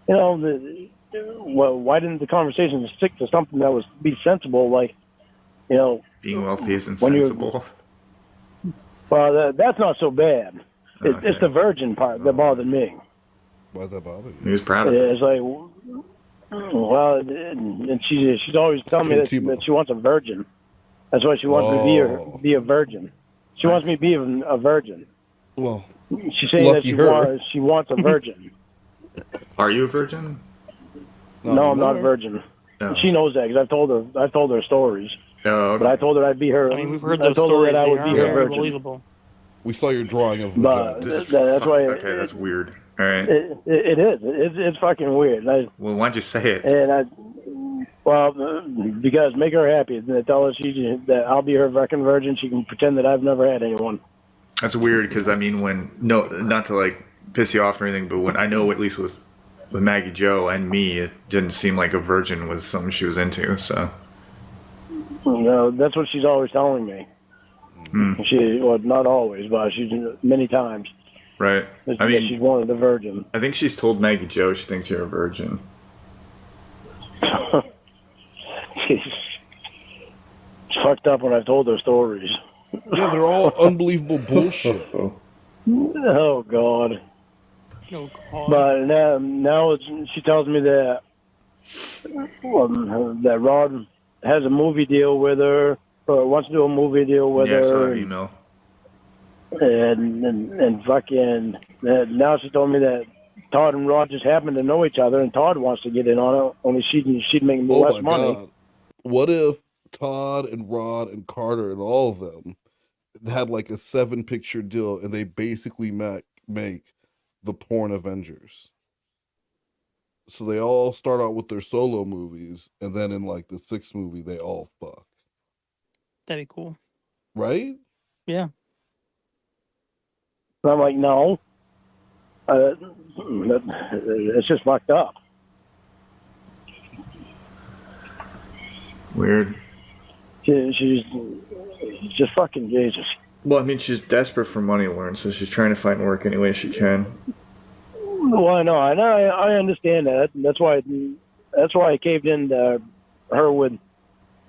you know, well, why didn't the conversation stick to something that was be sensible? Like, you know, being wealthy isn't sensible. Well, that's not so bad. It's the virgin part that bothered me. Why that bother you? He was proud of it. It's like, Well, and she's always telling me that she wants a virgin. That's why she wants me to be a virgin. She wants me to be a virgin. Well, she's saying that she wants a virgin. Are you a virgin? No, I'm not a virgin. No. She knows that because I've told her stories. Oh, okay. But I told her I'd be her. I mean, we've heard I those told her stories. that I They would be are her very virgin. believable. We saw your drawing of But that's why. Okay, that's weird. All right. It is. It's fucking weird. Well, why'd you say it? And because make her happy. Tell her that I'll be her fucking virgin. She can pretend that I've never had anyone. That's weird because I mean, not to like piss you off or anything, but when I know at least with Maggie Joe and me, it didn't seem like a virgin was something she was into. So. No, that's what she's always telling me. Not always, but she's many times. Right. I mean, she's wanted a virgin. I think she's told Maggie Joe she thinks you're a virgin. It's fucked up when I've told her stories. Yeah, they're all unbelievable bullshit. Oh God. Oh, God. But now she tells me that that Rod has a movie deal with her, or wants to do a movie deal with her. Yeah, I saw that email. And fucking now she told me that Todd and Rod just happen to know each other, and Todd wants to get in on it. Only she'd make me less money. God. What if Todd and Rod and Carter and all of them had like a 7-picture deal, and they basically make the Porn Avengers? So they all start out with their solo movies, and then in like the 6th movie, they all fuck. That'd be cool. Right? Yeah. And I'm like, no. It's just fucked up. Weird. She's just fucking Jesus. Well, I mean, she's desperate for money, Lorne, so she's trying to find work any way she can. Well, I know. I understand that. That's why I caved in to her with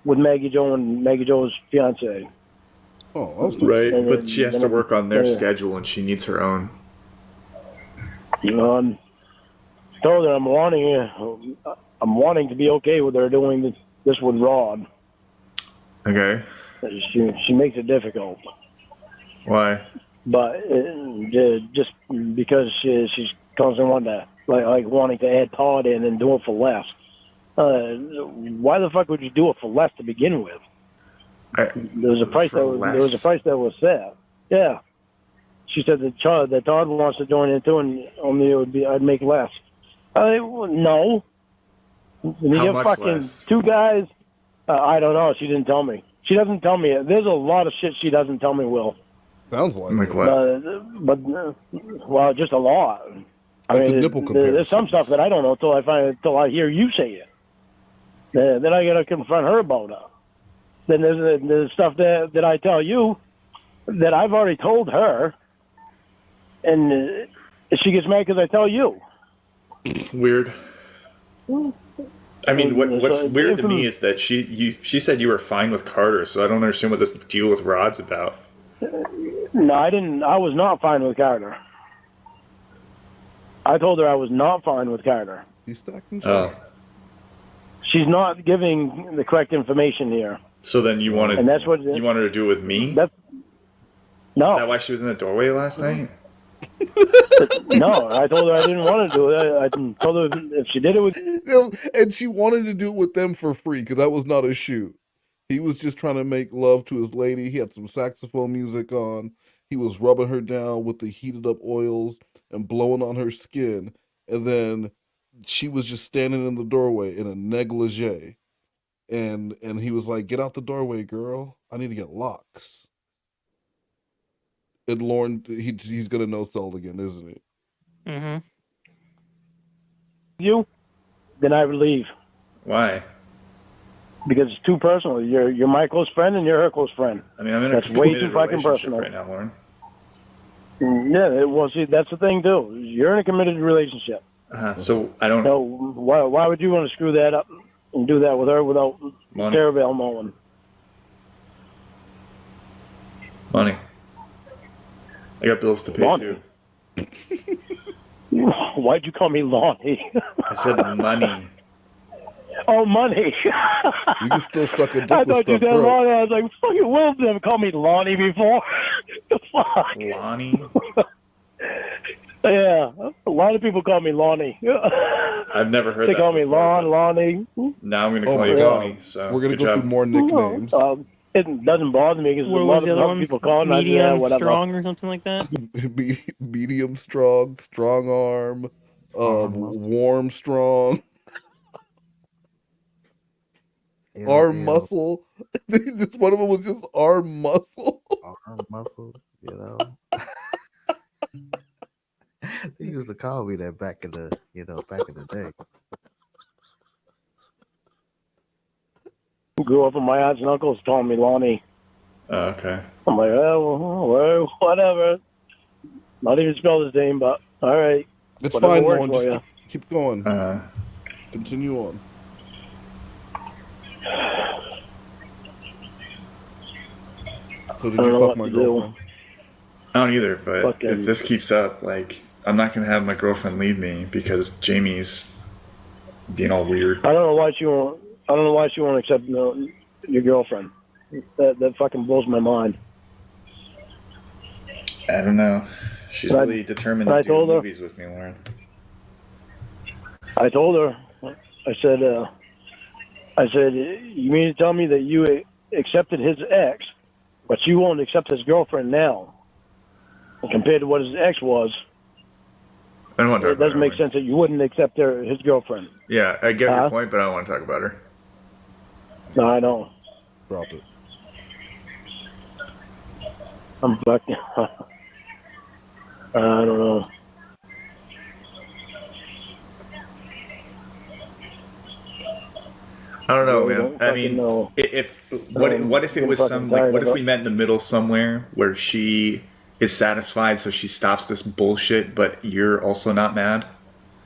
Maggie Joe and Maggie Joe's fiance. Oh, that's right. But she has to work on their schedule, and she needs her own. Told her I'm wanting to be okay with her doing this with Rod. Okay. She makes it difficult. Why? But just because she's constantly wanting to wanting to add Todd in and do it for less. Why the fuck would you do it for less to begin with? There was a price that was set. Yeah. She said that Todd wants to join in too, and only I'd make less. No. You have fucking less? 2 guys. I don't know. She didn't tell me. She doesn't tell me. There's a lot of shit she doesn't tell me, Will. Sounds like what? Well, just a lot. I mean, there's some stuff that I don't know until I hear you say it. Then I gotta confront her about it. Then there's stuff that I tell you that I've already told her, and she gets mad because I tell you. Weird. I mean, what's weird to me is that she said you were fine with Carter, so I don't understand what this deal with Rod's about. No, I didn't. I was not fine with Carter. I told her I was not fine with Carter. He's stacking. She's not giving the correct information here. So then you wanted, and that's what you wanted her to do with me? No. Is that why she was in the doorway last night? No, I told her I didn't want to do it. I told her if she did it with... And she wanted to do it with them for free, because that was not a shoot. He was just trying to make love to his lady. He had some saxophone music on. He was rubbing her down with the heated up oils and blowing on her skin. And then she was just standing in the doorway in a negligee. And he was like, "Get out the doorway, girl. I need to get locks." And Lorne, he's gonna no-sell again, isn't he? Mm-hmm. Then I would leave. Why? Because it's too personal. You're my close friend and you're her close friend. I mean, I'm in that's a way too fucking personal right now, Lorne. Yeah, well, see, that's the thing too. You're in a committed relationship. So I don't. So why would you want to screw that up and do that with her without Carabelle knowing? Money. I got bills to pay Lonnie. too. Why'd you call me Lonnie? I said money. Oh, money. You can still suck a dick I with thought you stuffed said throat. Lonnie. I was like, fucking Will never called me Lonnie before. The fuck? Lonnie? Yeah, a lot of people call me Lonnie. I've never heard they that call me before, Lonnie. Now I'm going to Oh call my you God. Lonnie. So We're gonna good go job. through more nicknames. It doesn't bother me because a What lot was the of other other ones? people call me. Medium, whatever. strong, or something like that? Medium strong, strong arm, warm strong, arm muscle. This one of them was just arm muscle. Arm muscle, you know. They used to call me that back in the day. Grew up with my aunts and uncles calling me Lonnie. Oh, okay. I'm like, oh, well, whatever. Not even spelled the same, but all right. It's Whatever fine, works Lorne. for Just you. keep going. Continue on. So did I don't you know fuck what my to do. girlfriend? I don't either, but Fucking- if this keeps up, like, I'm not going to have my girlfriend leave me because Jamie's being all weird. I don't know why she won't. I don't know why she won't accept your girlfriend. That fucking blows my mind. I don't know. She's And I- really determined and to I do told her- movies with me, Lauren. I told her. I said, you mean to tell me that you accepted his ex, but you won't accept his girlfriend now? And compared to what his ex was, I don't want to talk it about doesn't her. make sense that you wouldn't accept his girlfriend. Yeah, I get your point, but I don't want to talk about her. No, I don't. Drop it. I'm fucking. I don't know. I don't know, Really man. don't I fucking mean, know. what if it was fucking some like tired what of if it. we met in the middle somewhere where she is satisfied, so she stops this bullshit, but you're also not mad?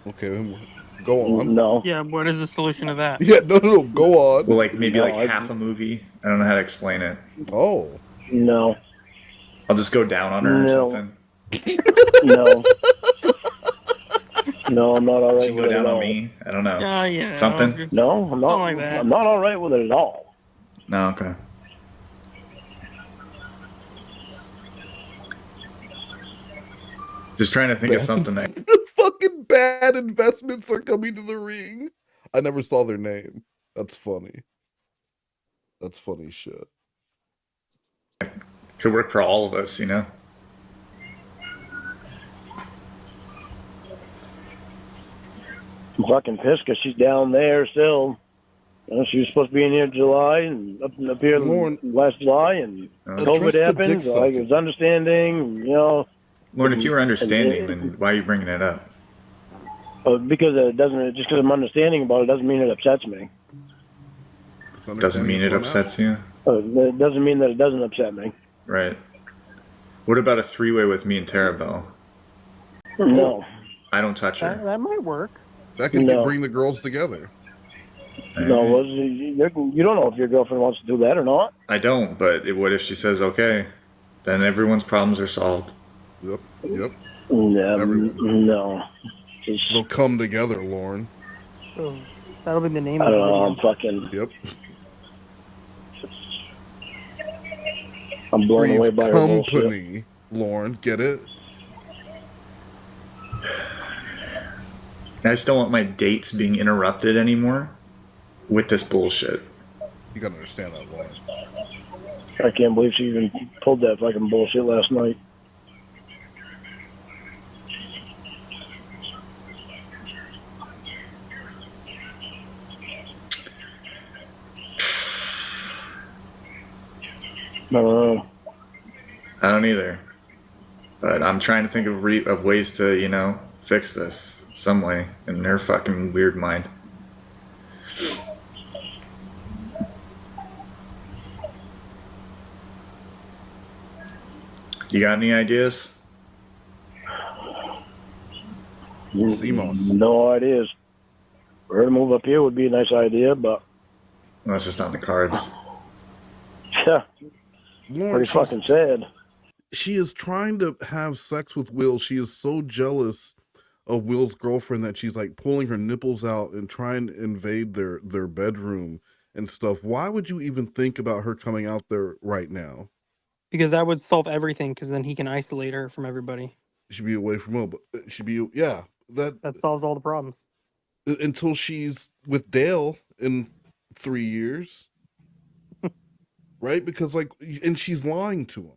Okay, go on. No. Yeah, what is the solution to that? Yeah, no, go on. Well, like maybe No, like half a movie. I don't know how to explain it. Oh. No. I'll just go down on her No. or something. No. No, I'm not all right She with go it down at on all. me. I don't know. Yeah, yeah. Something. No, I'm not. Something like that. I'm not all right with it at all. No, okay. Just trying to think of something that. Fucking bad investments are coming to the ring. I never saw their name. That's funny. That's funny shit. Could work for all of us, you know? I'm fucking pissed because she's down there still. You know, she was supposed to be in here in July and up here Lauren, last July, and address COVID the happened. dick So I sucking. was understanding, you know. Lauren, if you were understanding, then why are you bringing it up? Because it doesn't. Just because I'm understanding about it doesn't mean it upsets me. Doesn't mean it upsets you? It doesn't mean that it doesn't upset me. Right. What about a three-way with me and Tarabelle? No. I don't touch her. That might work. That could No. bring the girls together. No, well, you don't know if your girlfriend wants to do that or not. I don't, but what if she says okay? Then everyone's problems are solved. Yep, yep. No. They'll come together, Lauren. So that'll be the name I of the don't know. I'm video. fucking. Yep. I'm blown away Three's by her bullshit. company, Lauren. Get it? I just don't want my dates being interrupted anymore with this bullshit. You gotta understand that, Lauren. I can't believe she even pulled that fucking bullshit last night. I don't know. I don't either. But I'm trying to think of ways to, you know, fix this some way in her fucking weird mind. You got any ideas? CMOS. No ideas. For her to move up here would be a nice idea, but Well, that's just not in the cards. yeah, Lauren, pretty she's- fucking sad. She is trying to have sex with Will. She is so jealous Will's girlfriend that she's like pulling her nipples out and trying to invade their bedroom and stuff. Why would you even think about her coming out there right now? Because that would solve everything, because then he can isolate her from everybody. She'd be away from Will, but she'd be, yeah, That solves all the problems. until she's with Dale in 3 years. Right? Because like, and she's lying to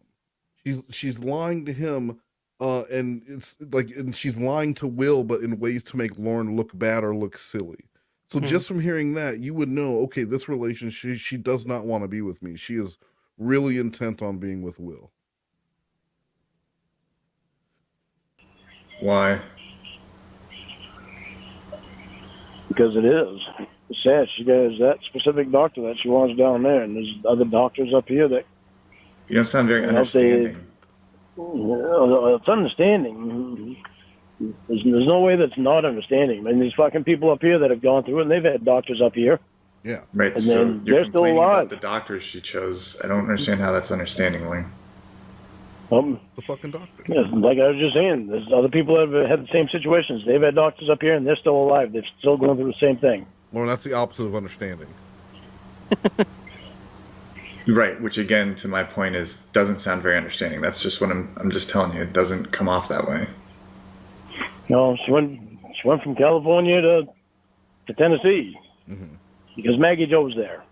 him. She's lying to him, and it's like, and she's lying to Will, but in ways to make Lorne look bad or look silly. So just from hearing that, you would know, okay, this relationship, she does not want to be with me. She is really intent on being with Will. Why? Because it is. It's sad. She has that specific doctor that she wants down there, and there's other doctors up here that. You don't sound very understanding. It's understanding. There's no way that's not understanding. I mean, these fucking people up here that have gone through it, and they've had doctors up here. Yeah. Right. And So then you're they're still complaining alive. about the doctors she chose. I don't understand how that's understanding, Lane. The fucking doctor. Yeah, like I was just saying, there's other people that have had the same situations. They've had doctors up here, and they're still alive. They're still going through the same thing. Well, that's the opposite of understanding. Right, which again, to my point, is doesn't sound very understanding. That's just what I'm just telling you. It doesn't come off that way. No, she went from California to Tennessee because Maggie Jo was there.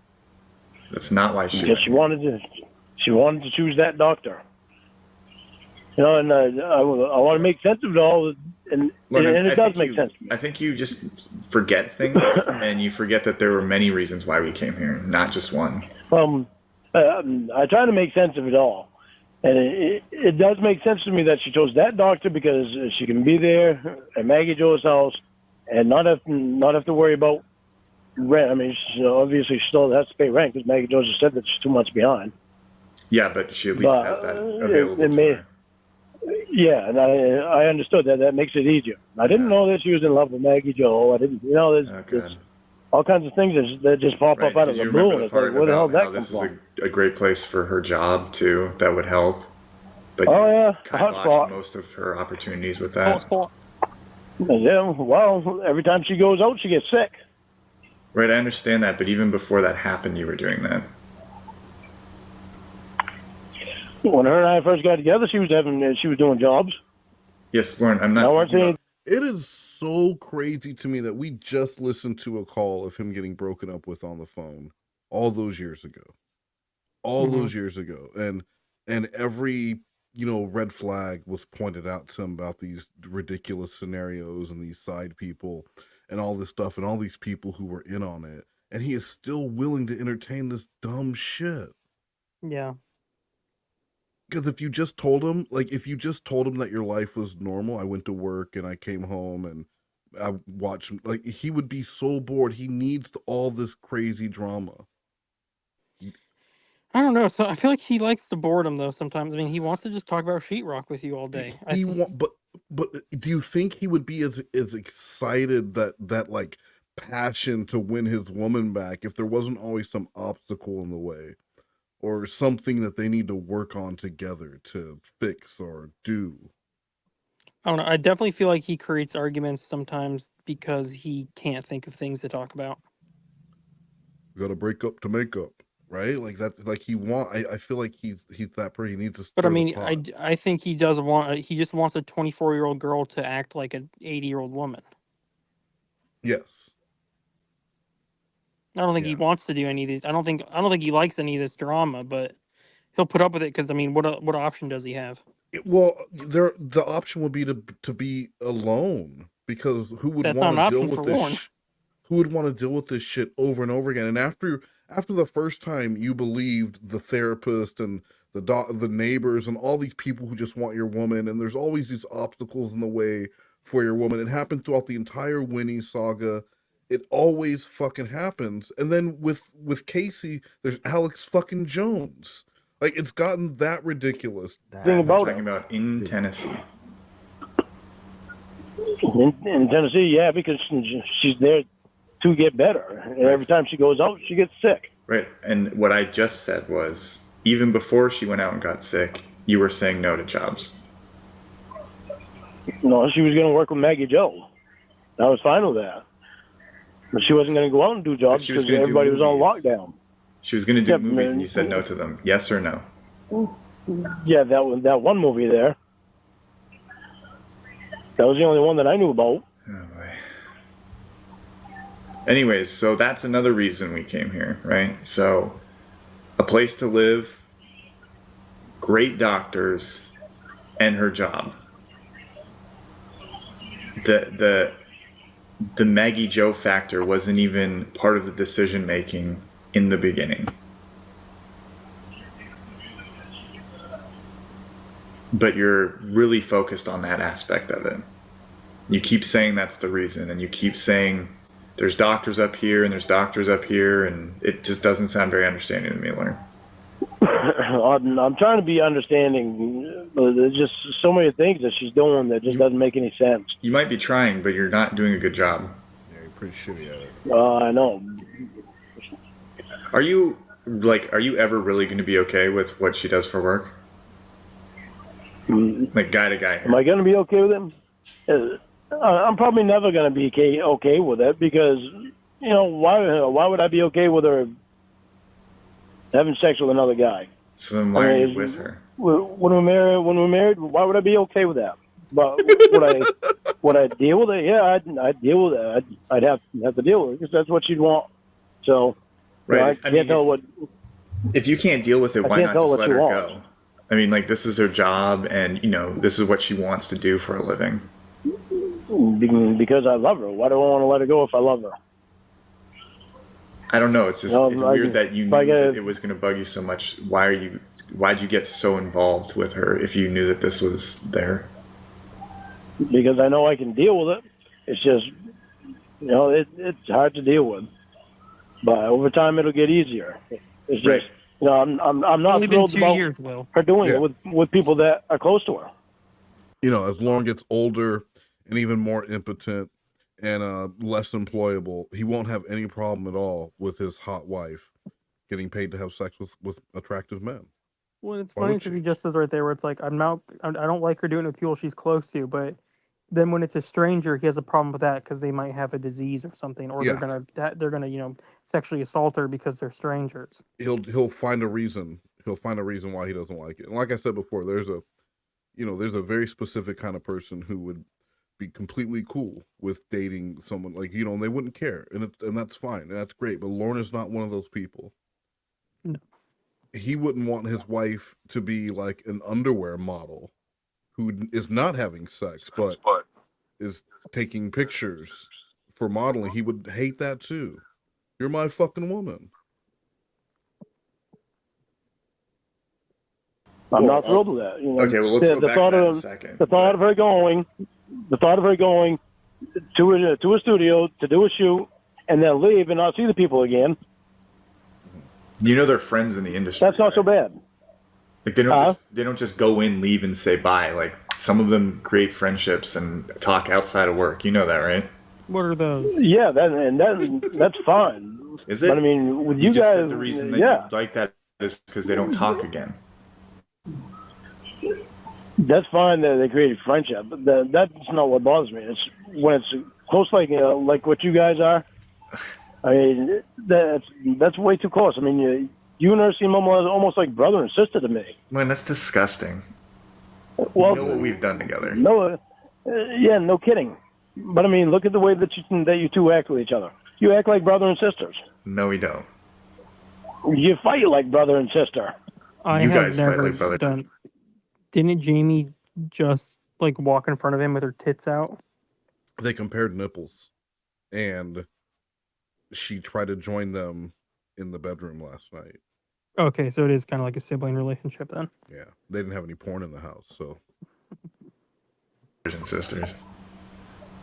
That's not why she. Because she wanted to choose that doctor. You know, and I want to make sense of it all, and it does make sense. I think you just forget things, and you forget that there were many reasons why we came here, not just one. I try to make sense of it all, and it does make sense to me that she chose that doctor because she can be there at Maggie Jo's house and not have to worry about rent. I mean, obviously she still has to pay rent because Maggie Jo just said that she's 2 months behind. Yeah, but she at least has that available to her. Yeah, and I understood that. That makes it easier. I didn't know that she was in love with Maggie Jo. I didn't, there's all kinds of things that just pop up out of the blue. And it's like, where the hell did that come this from? is a great place for her job too. That would help. But hotspot. Most of her opportunities with that. Yeah, well, every time she goes out, she gets sick. Right, I understand that, but even before that happened, you were doing that. When her and I first got together, she was doing jobs. Yes, Lorne, I'm not. It is so crazy to me that we just listened to a call of him getting broken up with on the phone all those years ago. Those years ago. And every, red flag was pointed out to him about these ridiculous scenarios and these side people and all this stuff and all these people who were in on it. And he is still willing to entertain this dumb shit. Yeah. Because if you just told him that your life was normal, I went to work and I came home and I watched, he would be so bored. He needs all this crazy drama. I don't know. So I feel like he likes the boredom though. Sometimes, I mean, he wants to just talk about sheetrock with you all day. But do you think he would be as excited that like passion to win his woman back if there wasn't always some obstacle in the way? Or something that they need to work on together to fix or do? I don't know. I definitely feel like he creates arguments sometimes because he can't think of things to talk about. You got to break up to make up, right? Like that. Like I feel like he's that person. He needs to. But I mean, I think he does want. He just wants a 24-year-old girl to act like an 80-year-old woman. Yes. I don't think he wants to do any of these. I don't think he likes any of this drama, but he'll put up with it because I mean, what option does he have? The option would be to be alone because who would want to deal with this? Who would want to deal with this shit over and over again? And after the first time you believed the therapist and the neighbors and all these people who just want your woman, and there's always these obstacles in the way for your woman. It happened throughout the entire Winnie saga. It always fucking happens. And then with Casey, there's Alex fucking Jones. Like, it's gotten that ridiculous. We're talking about in Tennessee. In Tennessee, yeah, because she's there to get better. And every time she goes out, she gets sick. Right. And what I just said was, even before she went out and got sick, you were saying no to jobs. No, she was going to work with Maggie Joe. I was fine with that. But she wasn't going to go out and do jobs She was because gonna do everybody was on movies. lockdown. She was going to do Yeah, movies, man. and you said no to them. Yes or no? Yeah, that one movie there. That was the only one that I knew about. Oh boy. Anyways, so that's another reason we came here, right? So, a place to live, great doctors, and her job. The Maggie Joe factor wasn't even part of the decision making in the beginning. But you're really focused on that aspect of it. You keep saying that's the reason, and you keep saying there's doctors up here and there's doctors up here, and it just doesn't sound very understanding to me, Lorne. I'm trying to be understanding, but there's just so many things that she's doing that just doesn't make any sense. You might be trying, but you're not doing a good job. Yeah, you're pretty shitty at it. I know. Are you ever really going to be okay with what she does for work? Like guy to guy. Am I going to be okay with him? I'm probably never going to be okay with it because, why would I be okay with her having sex with another guy? So then why are you with her? When we're married, why would I be okay with that? But would I deal with it? Yeah, I'd deal with it. I'd have to deal with it because that's what she'd want. So, right. I can't tell what. If you can't deal with it, why not just let her wants. go? I mean, like, this is her job, and this is what she wants to do for a living. Because I love her. Why do I want to let her go if I love her? I don't know. It's just it's weird that you knew that it was going to bug you so much. Why'd you get so involved with her if you knew that this was there? Because I know I can deal with it. It's just, it's hard to deal with. But over time, it'll get easier. It's just, I'm not thrilled about her doing it with people that are close to her. As Lorne gets older and even more impotent and less employable, he won't have any problem at all with his hot wife getting paid to have sex with attractive men. Well, it's funny because he just says right there where it's like, I don't like her doing it with people she's close to, but then when it's a stranger, he has a problem with that because they might have a disease or something, or they're gonna sexually assault her because they're strangers. He'll find a reason. He'll find a reason why he doesn't like it. And like I said before, there's a very specific kind of person who would be completely cool with dating someone like, and they wouldn't care, and that's fine, and that's great. But Lorne is not one of those people. No. He wouldn't want his wife to be like an underwear model who is not having sex but is taking pictures for modeling. He would hate that too. You're my fucking woman. I'm not thrilled with that. Okay, well, let's go back to that in a second. The thought of her going to a studio to do a shoot and then leave and not see the people again. They're friends in the industry. That's not so bad. Like they don't just go in, leave, and say bye. Like some of them create friendships and talk outside of work. You know that, right? What are those? Yeah, that's fine. Is it? But I mean, with you just guys, said the reason that you like that is because they don't talk again. That's fine that they created friendship, but that's not what bothers me. It's when it's close, like what you guys are. I mean, that's way too close. I mean, you and her seem almost like brother and sister to me. Man, that's disgusting. Well, you know what we've done together. No, yeah, no kidding. But I mean, look at the way that you two act with each other. You act like brother and sisters. No, we don't. You fight like brother and sister. You guys fight like brother. Didn't Jamie just walk in front of him with her tits out? They compared nipples, and she tried to join them in the bedroom last night. Okay, so it is kind of like a sibling relationship then. Yeah, they didn't have any porn in the house, so. Brothers and sisters.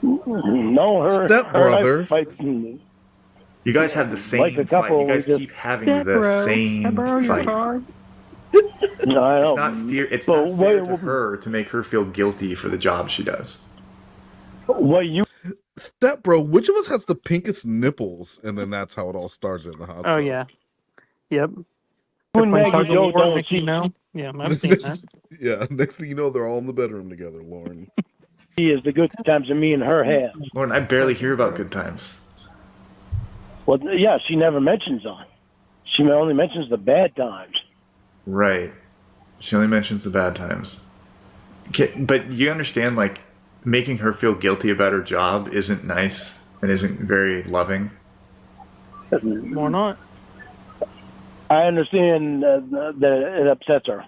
No, her stepbrother. You guys have the same fight. You guys keep having the same fight. No, it's not fair. It's not fair to her to make her feel guilty for the job she does. Stepbro, which of us has the pinkest nipples? And then that's how it all started in the hot tub. Oh yeah, yep. When Maggie Joe don't know. Yeah, I've seen that. Yeah, next thing you know, they're all in the bedroom together, Lorne. is the good times that me and her have. Lorne, I barely hear about good times. Well, yeah, she never mentions them. She only mentions the bad times. Right. She only mentions the bad times. Okay, but you understand, like, making her feel guilty about her job isn't nice and isn't very loving. Or not. I understand that it upsets her,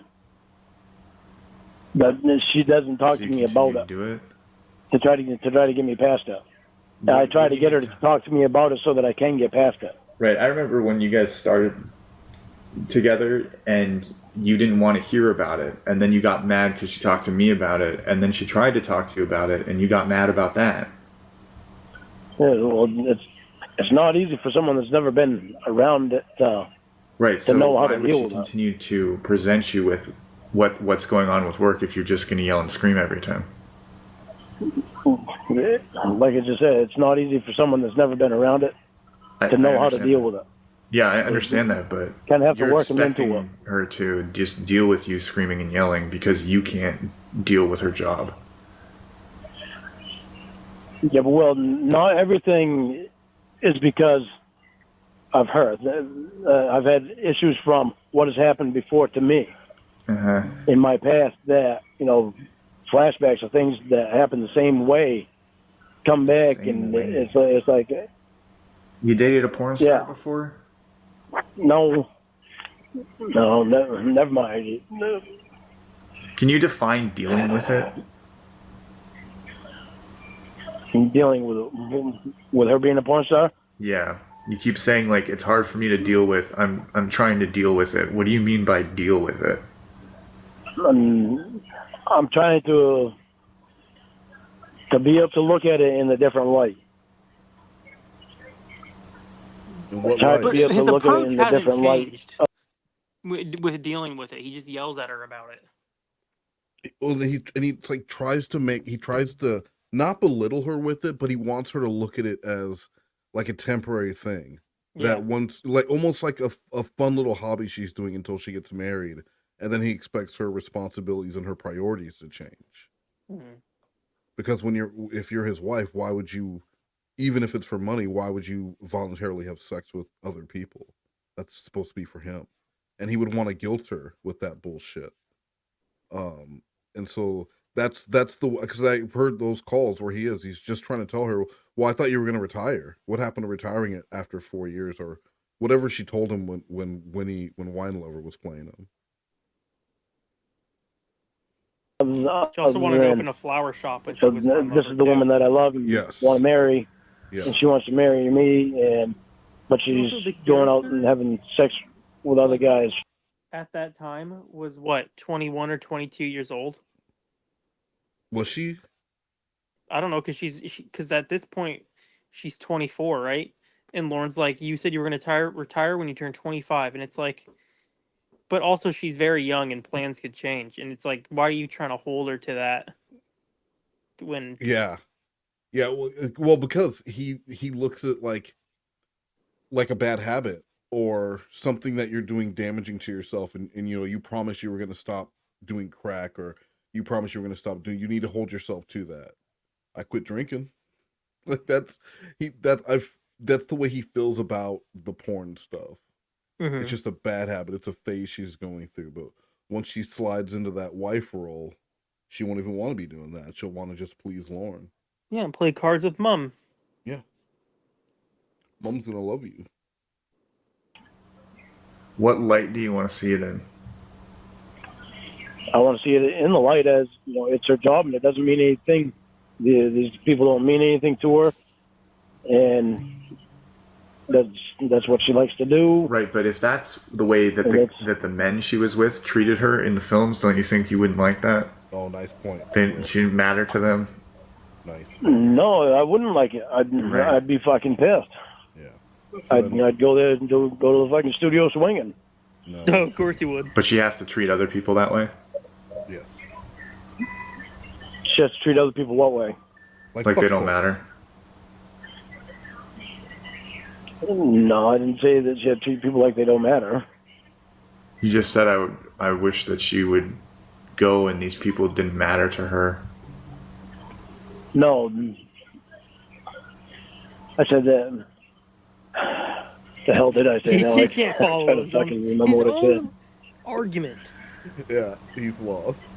but she doesn't talk to me about it. Do it to try to get me past it. And I try to get her to talk to me about it so that I can get past it. Right. I remember when you guys started together and you didn't want to hear about it, and then you got mad because she talked to me about it, and then she tried to talk to you about it, and you got mad about that. Yeah, well, it's not easy for someone that's never been around it right. to So know how why to would deal she with it. continue to present you with what's going on with work if you're just going to yell and scream every time? Like I just said, it's not easy for someone that's never been around it to know how to deal with it. Yeah, I understand that, but Kind of have to you're work them into expecting it. her to just deal with you screaming and yelling because you can't deal with her job. Yeah, but well, not everything is because of her. I've had issues from what has happened before to me in my past that, flashbacks of things that happen the same way come back, it's like... You dated a porn star Yeah. before? No, never mind. No. Can you define dealing with it? Dealing with her being a porn star? Yeah. You keep saying, like, it's hard for me to deal with. I'm trying to deal with it. What do you mean by deal with it? I'm trying to be able to look at it in a different light. Try to be able to His look at it approach in a hasn't different light. changed with dealing with it. He just yells at her about it. Well, he like tries to not belittle her with it, but he wants her to look at it as like a temporary thing. Yeah. That once, like almost like a fun little hobby she's doing until she gets married, and then he expects her responsibilities and her priorities to change. Mhm. Because if you're his wife, why would you, even if it's for money, why would you voluntarily have sex with other people? That's supposed to be for him, and he would want to guilt her with that bullshit. And so that's because I've heard those calls where he's just trying to tell her, well, I thought you were going to retire. What happened to retiring it after 4 years, or whatever she told him when Wine Lover was playing him. She also wanted to open a flower shop, but she was this is the woman that I love and want to marry, and she wants to marry me, but she's going out and having sex with other guys. At that time was what, 21 or 22 years old? Was she? I don't know, because at this point she's 24, right? And Lorne's like, you said you were going to retire when you turn 25, and it's like, but also she's very young and plans could change, and it's like, why are you trying to hold her to that? When Well, because he looks at like a bad habit or something that you're doing damaging to yourself, and you promised you were going to stop doing crack, or you promised you were going to stop doing. You need to hold yourself to that. I quit drinking. Like that's the way he feels about the porn stuff. Mhm. It's just a bad habit. It's a phase she's going through. But once she slides into that wife role, she won't even want to be doing that. She'll want to just please Lorne. Yeah, and play cards with Mom. Yeah. Mom's gonna love you. What light do you want to see it in? I want to see it in the light as, it's her job and it doesn't mean anything. These people don't mean anything to her, and that's what she likes to do. Right, but if that's the way that the men she was with treated her in the films, don't you think you wouldn't like that? Oh, nice point. She didn't matter to them? Nice. No, I wouldn't like it. I'd be fucking pissed. Yeah. I'd go there and go to the fucking studio swinging. No. Oh, of course you would. But she has to treat other people that way? Yes. She has to treat other people what way? Like they don't matter? No, I didn't say that she had to treat people like they don't matter. You just said I wish that she would go and these people didn't matter to her. No, I said that. The hell did I say? Now He I can't try follow to his fucking remember his what I said. own argument. Yeah, he's lost.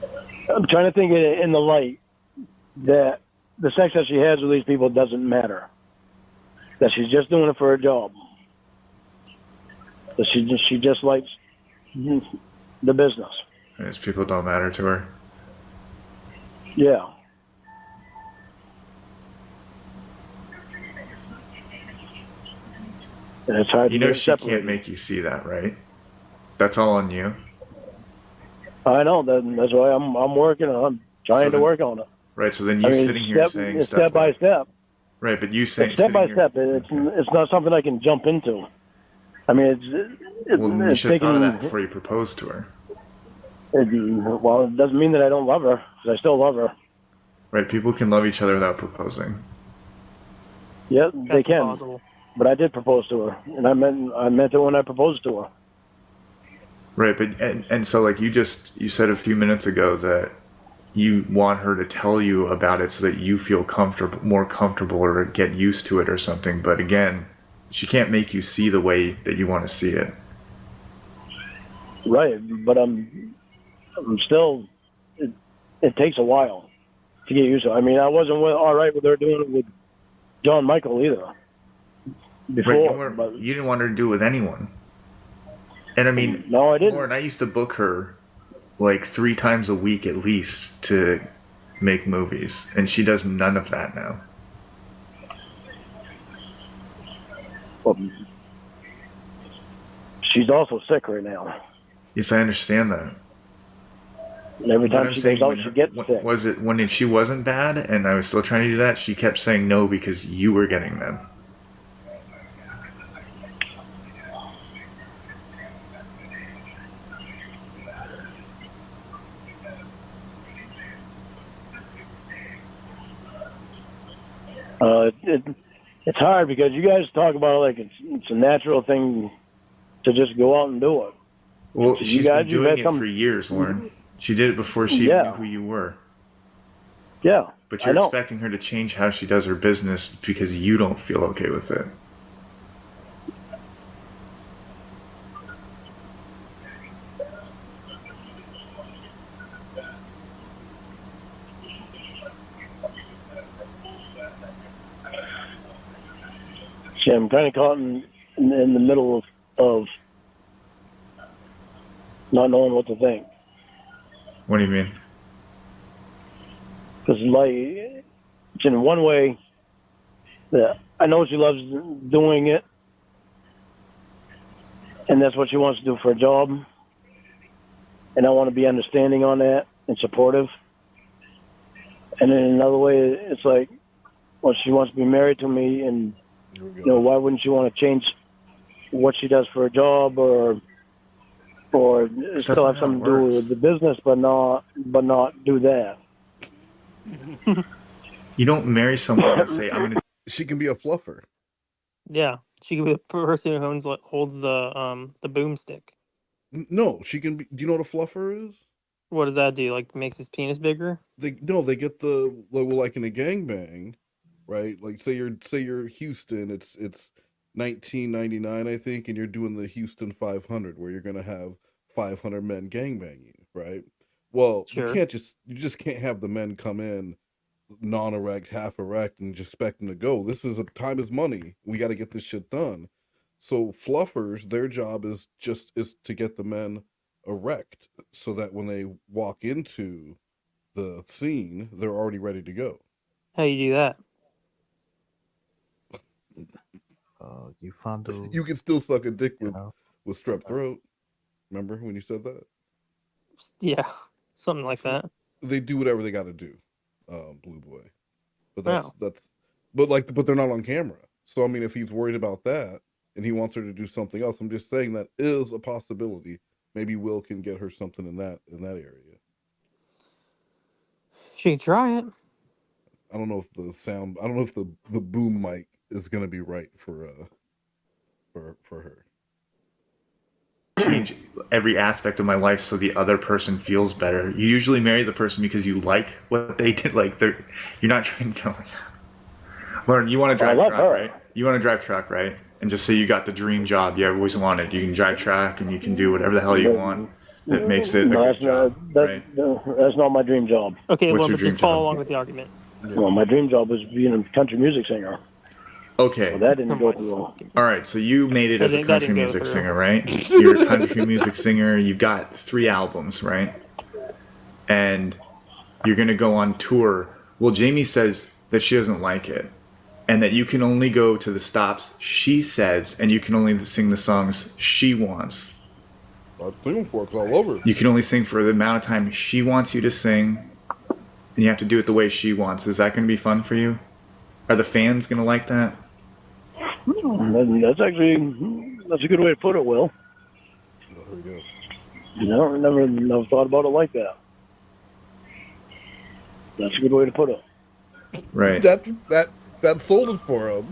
I'm trying to think in the light that the sex that she has with these people doesn't matter. That she's just doing it for her job. That she just likes the business. These people don't matter to her. Yeah. And it's hard You to know get she separated. can't make you see that, right? That's all on you. I know that's why I'm working on. I'm trying to work on it. Right. So then you sitting here saying it's stuff step by like, step. right, but you saying It's step by sitting here- step. It's not something I can jump into. I mean, Well, you it's should have thought of taking. that before you proposed to her. Well, it doesn't mean that I don't love her, because I still love her. Right. People can love each other without proposing. Yeah, they That's can. possible. But I did propose to her, and I meant it when I proposed to her. Right, but and so like you said a few minutes ago that you want her to tell you about it so that you feel more comfortable or get used to it or something. But again, she can't make you see the way that you want to see it. Right, but I'm still. It takes a while to get used to it. I mean, I wasn't all right with her doing it with John Michael either. Before, Right, you didn't want her to do it with anyone. And I mean, no, I didn't. Lauren, I used to book her like 3 times a week at least to make movies, and she does none of that now. Well, she's also sick right now. Yes, I understand that. And every But time I'm she saying goes out, when she gets sick. Was it when she wasn't bad and I was still trying to do that, she kept saying no because you were getting them. It's hard because you guys talk about it like it's a natural thing to just go out and do it. Well, You she's guys- been you've doing had it some- for years, Lauren. She did it before she Yeah. knew who you were. Yeah, But I you're know. expecting her to change how she does her business because you don't feel okay with it. See, I'm kind of caught in the middle of not knowing what to think. What do you mean? Because like, it's in one way that I know she loves doing it, and that's what she wants to do for a job. And I want to be understanding on that and supportive. And in another way, it's like, well, she wants to be married to me, and why wouldn't she want to change what she does for a job, or still have something to do with the business, but not do that. You don't marry someone and say, I'm going to... She can be a fluffer. Yeah, she could be the person who holds the boomstick. No, she can be... Do you know what a fluffer is? What does that do? Like, makes his penis bigger? They get like in a gangbang, right? Like say you're Houston, it's 1999, I think, and you're doing the Houston 500 where you're gonna have 500 men gangbang you, right? Well, Sure. you just can't have the men come in non-erect, half erect, and just expect them to go. Time is money. We got to get this shit done. So fluffers, their job is to get the men erect so that when they walk into the scene, they're already ready to go. How you do that? You fondle. You can still suck a dick with strep throat. Remember when you said that? Yeah, something like that. They do whatever they got to do, Blue Boy. But Wow. but they're not on camera. So I mean, if he's worried about that and he wants her to do something else, I'm just saying that is a possibility. Maybe Will can get her something in that area. She can try it. I don't know if the boom mic is gonna be right for her. change every aspect of my life so the other person feels better. You usually marry the person because you like what they did. Like you're not trying to. Lorne, you want to drive truck, right? You want to drive truck, right? And just say you got the dream job you always wanted. You can drive truck and you can do whatever the hell you want. That makes it a good job, right? That's not my dream job. Okay, What's well, your but dream just follow job? along with the argument. Well, my dream job was being a country music singer. Okay. Well, that didn't go too well. All right, so you made it as a That country didn't go music through. singer, right? You're a country music singer. You've got 3 albums, right? And you're going to go on tour. Well, Jamie says that she doesn't like it and that you can only go to the stops she says and you can only sing the songs she wants. I'm singing for it 'cause I love her. You can only sing for the amount of time she wants you to sing, and you have to do it the way she wants. Is that going to be fun for you? Are the fans going to like that? That's a good way to put it, Will. There we go. You know, I never thought about it like that. That's a good way to put it. Right. That sold it for him.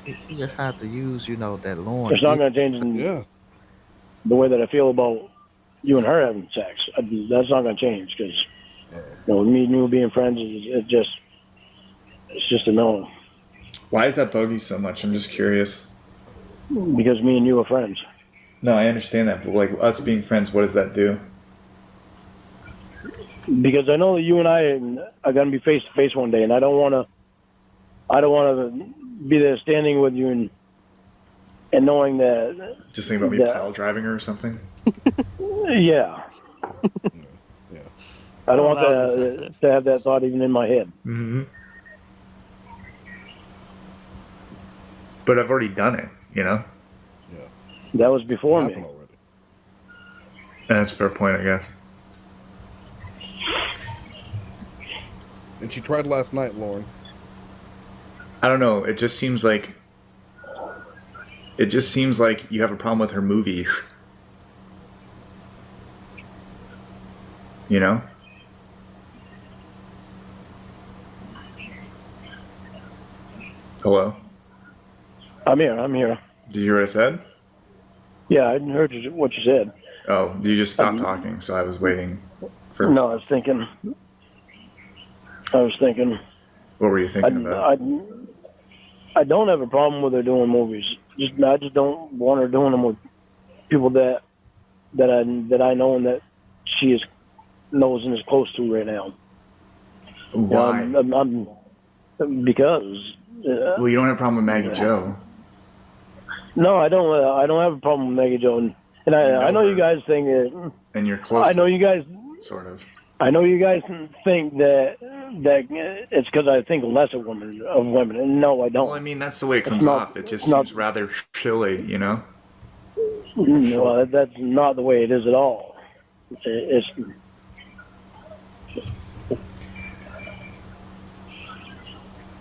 You just have to use, that Lorne. It's not going to change the way that I feel about you and her having sex. That's not going to change because me and you being friends, it's just a no. Why does that bug you so much? I'm just curious. Because me and you are friends. No, I understand that, but like us being friends, what does that do? Because I know that you and I are going to be face to face one day, and I don't want to be there standing with you and knowing that. Just think about me pile driving her or something. Yeah. I don't want to have that thought even in my head. Mm-hmm. But I've already done it, Yeah. That was before me. Already. And that's a fair point, I guess. And she tried last night, Lorne. I don't know. It just seems like you have a problem with her movies. You know? Hello? I'm here. Did you hear what I said? Yeah, I heard what you said. Oh, you just stopped talking, so I was waiting for... No, I was thinking... What were you thinking about? I don't have a problem with her doing movies. I just don't want her doing them with people that I know and that she knows and is close to right now. Why? Because. Well, you don't have a problem with Maggie Jo. No, I don't. I don't have a problem with Maggie Jo, and I know you guys think that. And you're close. I know you guys. Sort of. I know you guys think that it's because I think less of women, and no, I don't. Well, I mean, that's the way it comes off. It just seems rather chilly, you know? No, that's not the way it is at all.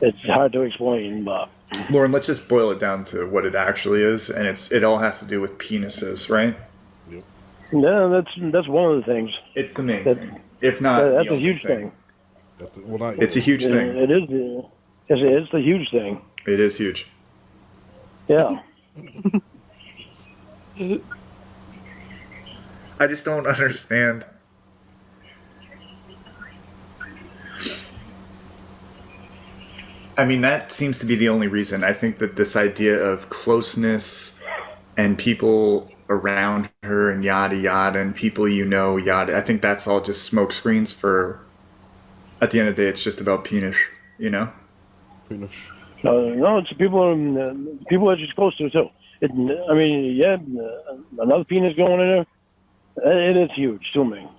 It's hard to explain, but... Lorne, let's just boil it down to what it actually is, and it all has to do with penises, right? Yeah, that's one of the things. It's the main thing. If not, that's a huge thing. It's a huge thing. It is. It's the huge thing. It is huge. Yeah. I just don't understand. I mean, that seems to be the only reason. I think that this idea of closeness and people around her and yada yada and people yada, I think that's all just smoke screens for, at the end of the day, it's just about penis, you know? Penis. No, it's people that she's close to, too. Another penis going in there, it is huge to me.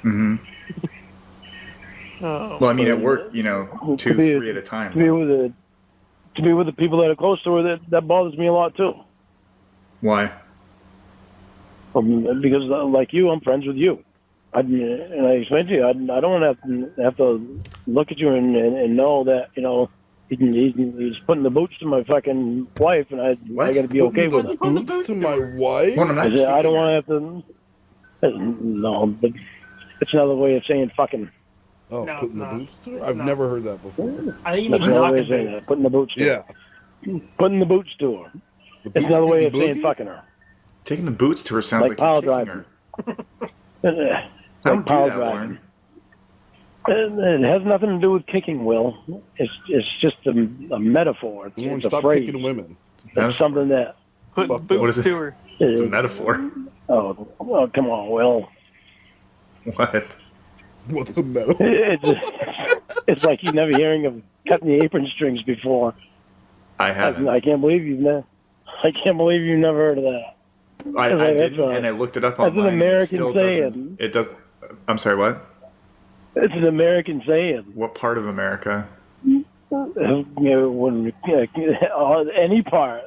Mm-hmm. Oh, well, I mean, at work, 2, 3 at a time. To be with the people that are close to her, that bothers me a lot too. Why? Because, like you, I'm friends with you. And I explained to you, I don't want to have to look at you and know that he's putting the boots to my fucking wife, and I got to be okay with it. Boots to my wife? I don't want to have to. No, but it's another way of saying fucking. Oh, no, putting the boots to her? I've never heard that before. I think you That's mean another way knocking of saying boots. that. Putting the boots to her. Yeah. Putting the boots to her. It's another way of saying fucking her. Taking the boots to her sounds like pile you're kicking driving. her. Don't do pile that, driving. Lauren. It has nothing to do with kicking, Will. It's just a metaphor. Lauren, It's a stop phrase. kicking women. It's something that. Put Fuck boots What is it? to her. It's a metaphor. Oh, come on, Will. What? What's a metaphor? It's like you never hearing of cutting the apron strings before. I haven't. I can't believe you've never. I can't believe you've never heard of that. I didn't, and I looked it up That's online. an American and it still saying. doesn't. It does. I'm sorry. What? It's an American saying. What part of America? You know, when any part.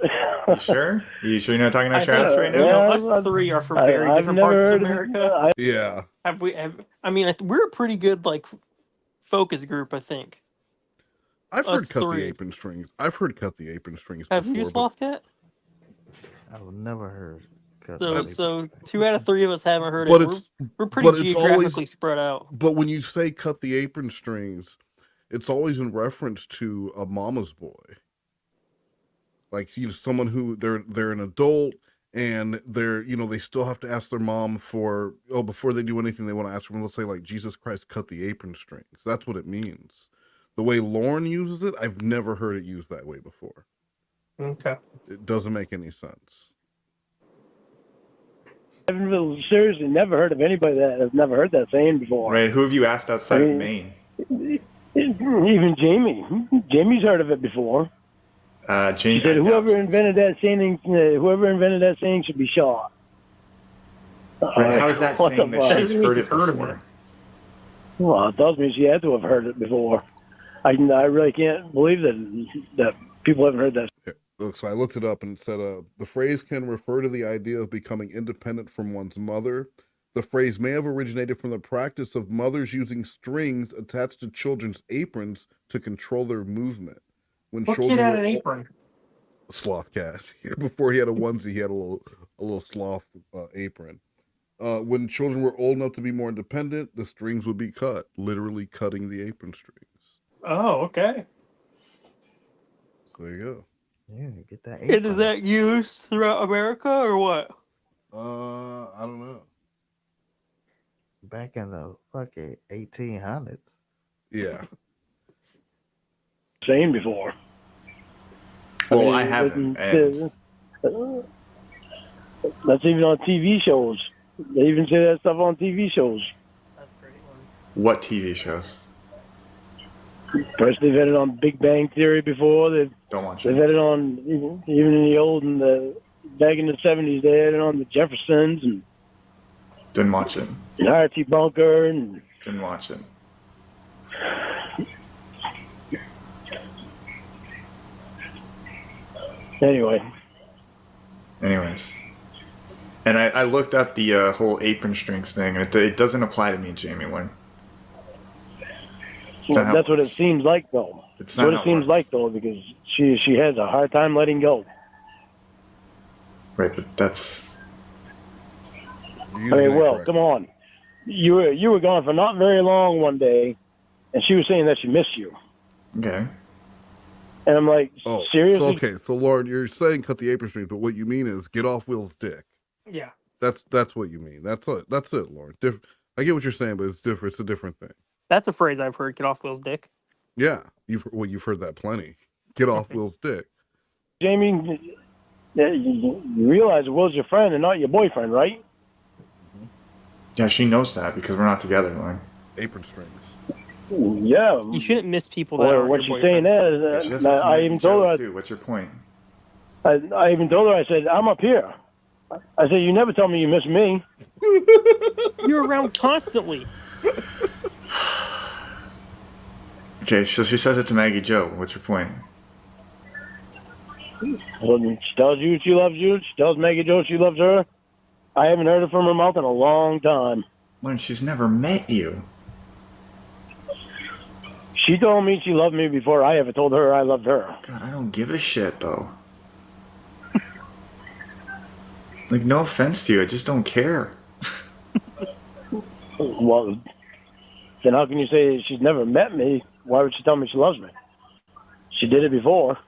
You sure? You sure you're not talking about your ass right now? You know, us three are from very different parts of America. Yeah. I mean, we're a pretty good like focus group, I think. I've heard Us cut three. the apron strings. I've heard cut the apron strings Have before. you, Slothcat? I've never heard. So 2 out of 3 of us haven't heard But it. We're pretty geographically spread out. But when you say cut the apron strings, it's always in reference to a mama's boy. Like, you know, someone who they're an adult and they're, you know, they still have to ask their mom for, before they do anything they want to ask for them, let's say like, Jesus Christ, cut the apron strings. That's what it means. The way Lorne uses it, I've never heard it used that way before. Okay. It doesn't make any sense. I've seriously never heard of anybody that has never heard that saying before. Right. Who have you asked outside of Maine? Even Jamie. Jamie's heard of it before. Jamie She said whoever invented that saying should be shot. Right. How is that What saying the that fuck? she's heard it before? Well, it tells me she had to have heard it before. I really can't believe that people haven't heard that. So I looked it up and it said the phrase can refer to the idea of becoming independent from one's mother. The phrase may have originated from the practice of mothers using strings attached to children's aprons to control their movement. When What children kid had were an apron? Sloth cat. Before he had a onesie, he had a little sloth apron. When children were old enough to be more independent, the strings would be cut, literally cutting the apron strings. Oh, okay. So there you go. Yeah, get that And is that used throughout America or what? I don't know. Back in the fucking 1800s. Yeah. Saying before. Well, I haven't. And that's even on TV shows. They even say that stuff on TV shows. what TV shows? First, they've had it on Big Bang Theory before. Don't watch They've it. had it on even in the old back in the 70s. They had it on the Jeffersons and Didn't watch it. Archie Bunker and Didn't watch it. anyway. Anyways. And I looked up the whole apron strings thing, and it doesn't apply to me, Jamie Lynn. Well, that's what it seems like, though. It's That's not what how it it seems like, though, because she has a hard time letting go. Right, but that's... I mean, well, come on. You were gone for not very long one day, and she was saying that she missed you. Okay. And I'm like, seriously? So Lauren, you're saying cut the apron strings, but what you mean is get off Will's dick. Yeah. That's what you mean. That's it, Lauren. I get what you're saying, but it's different. It's a different thing. That's a phrase I've heard. Get off Will's dick. Yeah, you've heard that plenty. Get off Will's dick. Jamie, you realize Will's your friend and not your boyfriend, right? Yeah, she knows that because we're not together, Lauren. Apron strings. Yeah. You shouldn't miss people that Well, aren't what your she's saying boyfriend. is, She does that to I Maggie even told Jo, her, too. What's your point? I even told her, I said, I'm up here. I said, you never tell me you miss me. You're around constantly. Okay, so she says it to Maggie Jo. What's your point? Well, she tells you she loves you. She tells Maggie Jo she loves her. I haven't heard it from her mouth in a long time. Lauren, she's never met you. She told me she loved me before I ever told her I loved her. God, I don't give a shit, though. Like, no offense to you, I just don't care. Well, then how can you say she's never met me? Why would she tell me she loves me? She did it before.